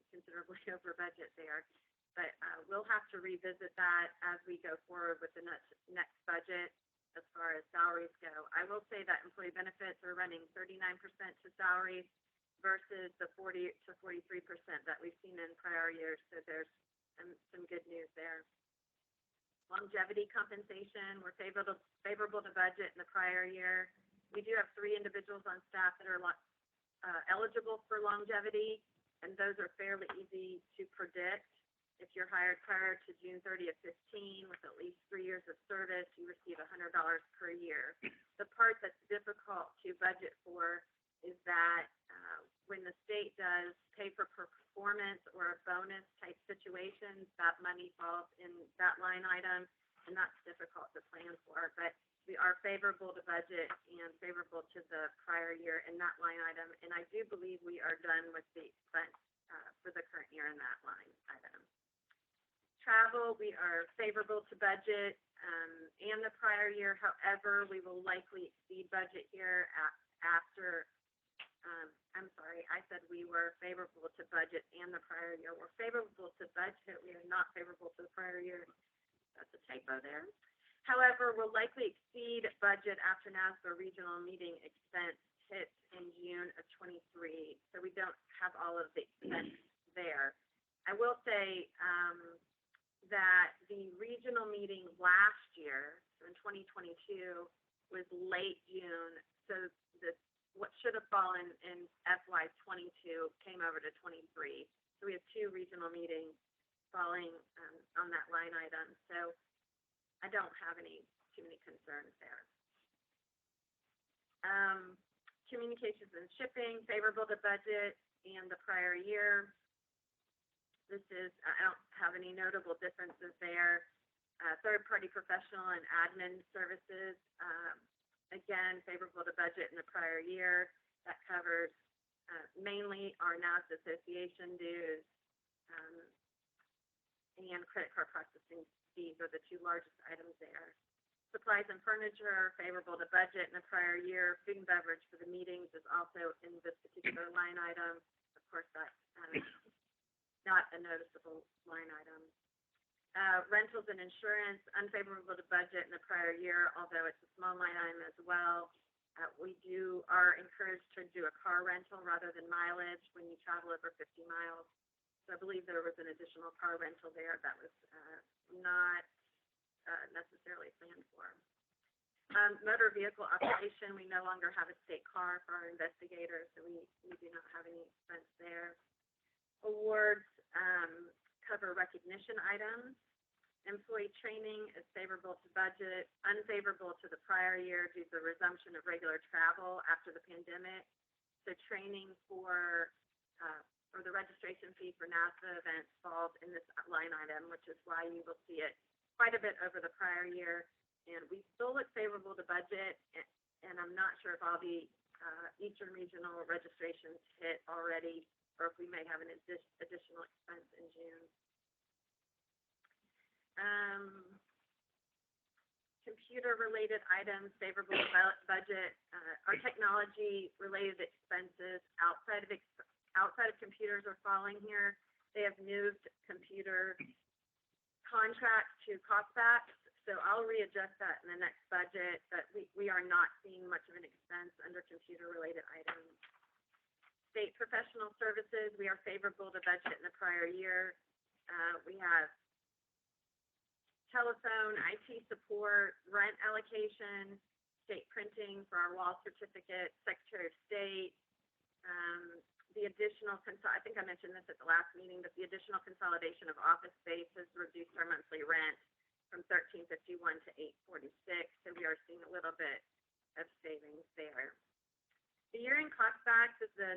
considerably over budget there. But, we'll have to revisit that as we go forward with the next budget as far as salaries go. I will say that employee benefits are running 39% to salaries versus the 40 to 43% that we've seen in prior years. So there's some good news there. Longevity compensation, we're favorable to budget in the prior year. We do have 3 individuals on staff that are eligible for longevity, and those are fairly easy to predict. If you're hired prior to June 30th, 15 with at least 3 years of service, you receive $100 per year. The part that's difficult to budget for is that when the state does pay for performance or a bonus type situations, that money falls in that line item, and that's difficult to plan for. But we are favorable to budget and favorable to the prior year in that line item, and I do believe we are done with the expense for the current year in that line item. Travel, we are favorable to budget and the prior year. However, we will likely exceed budget here after. I'm sorry, I said we were favorable to budget and the prior year. We're favorable to budget. We are not favorable to the prior year. That's a typo there. However, we'll likely exceed budget after NASBA regional meeting expense hits in June of 23. So we don't have all of the expense there. I will say that the regional meeting last year, so in 2022, was late June. So what should have fallen in FY 22 came over to 23. So we have 2 regional meetings falling on that line item. So I don't have too many concerns there. Communications and shipping, favorable to budget and the prior year. I don't have any notable differences there. Third-party professional and admin services, again, favorable to budget in the prior year. That covers mainly our NASDAQ association dues and credit card processing fees are the 2 largest items there. Supplies and furniture, favorable to budget in the prior year. Food and beverage for the meetings is also in this particular line item. Of course, that's not a noticeable line item. Rentals and insurance, unfavorable to budget in the prior year, although it's a small line item as well. We are encouraged to do a car rental rather than mileage when you travel over 50 miles. So I believe there was an additional car rental there that was not necessarily planned for. Motor vehicle operation, we no longer have a state car for our investigators, so we do not have any expense there. Awards cover recognition items. Employee training is favorable to budget, unfavorable to the prior year due to the resumption of regular travel after the pandemic. So training for the registration fee for NASBA events falls in this line item, which is why you will see it quite a bit over the prior year. And we still look favorable to budget, and I'm not sure if all the Eastern Regional registrations hit already, or if we may have an additional expense in June. Computer-related items, favorable budget. Our technology-related expenses outside of computers are falling here. They have moved computer contracts to cost-backs, so I'll readjust that in the next budget, but we are not seeing much of an expense under computer-related items. State professional services, we are favorable to budget in the prior year. We have telephone, IT support, rent allocation, state printing for our wall certificate, Secretary of State, the additional, I think I mentioned this at the last meeting, but the additional consolidation of office space has reduced our monthly rent from $13.51 to $8.46, so we are seeing a little bit of savings there. The year-end cost backs is the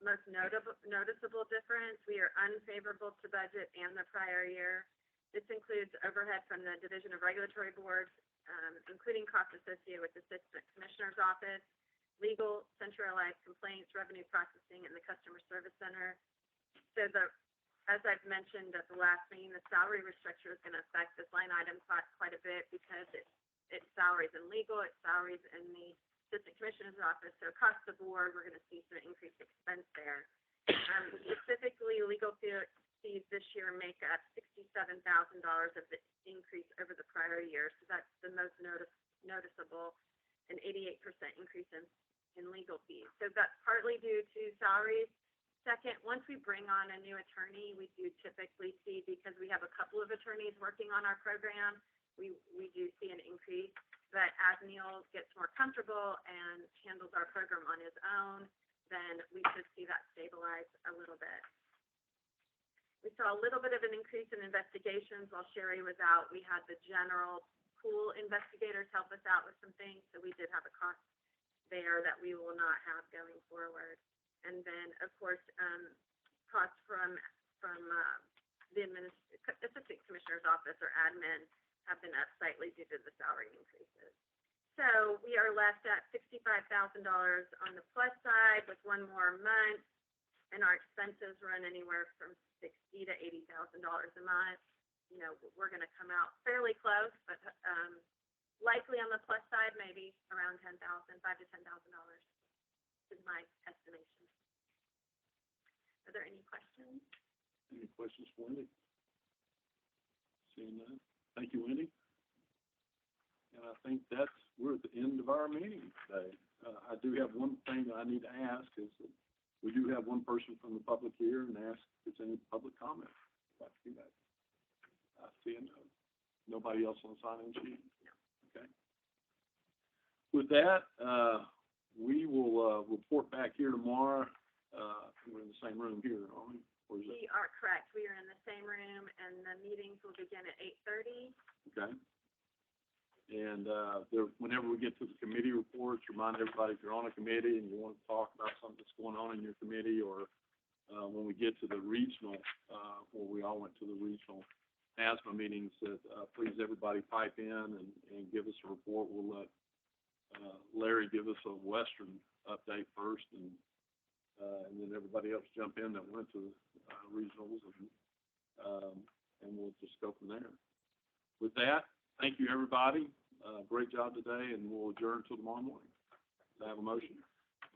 most noticeable difference. We are unfavorable to budget and the prior year. This includes overhead from the Division of Regulatory Boards, including costs associated with the Assistant Commissioner's Office, legal, centralized complaints, revenue processing, and the Customer Service Center. So as I've mentioned at the last meeting, the salary restructure is going to affect this line item quite a bit because it's salaries in legal, it's salaries in the Assistant Commissioner's Office. So across the board, we're gonna see some increased expense there. Specifically, legal fees this year make up $67,000 of the increase over the prior year. So that's the most noticeable, an 88% increase in legal fees. So that's partly due to salaries. Second, once we bring on a new attorney, we do typically see, because we have a couple of attorneys working on our program, we do see an increase. But as Neil gets more comfortable and handles our program on his own, then we should see that stabilize a little bit. We saw a little bit of an increase in investigations while Sherry was out. We had the general pool investigators help us out with some things, so we did have a cost there that we will not have going forward. And then, of course, costs from the Assistant Commissioner's Office or admin have been up slightly due to the salary increases. So we are left at $65,000 on the plus side with one more month, and our expenses run anywhere from $60,000 to $80,000 a month. You know, we're gonna come out fairly close, but likely on the plus side, maybe around $5,000 to $10,000 is my estimation. Are there any questions? Any questions for Wendy? Seeing none. Thank you, Wendy. And I think we're at the end of our meeting today. I do have one thing that I need to ask is that we do have one person from the public here and ask if there's any public comment. I'd like to do that. I see nobody else on the sign-in sheet? No. Okay. With that, we will report back here tomorrow. We're in the same room here, aren't we? Or is it? We are correct. We are in the same room, and the meetings will begin at 8:30. Okay. And whenever we get to the committee reports, remind everybody if you're on a committee and you want to talk about something that's going on in your committee, or when we get to the regional, where we all went to the regional asthma meetings, that please everybody pipe in and give us a report. We'll let Larry give us a Western update first, and then everybody else jump in that went to regionals, and we'll just go from there. With that, thank you, everybody. Great job today, and we'll adjourn until tomorrow morning. Do I have a motion?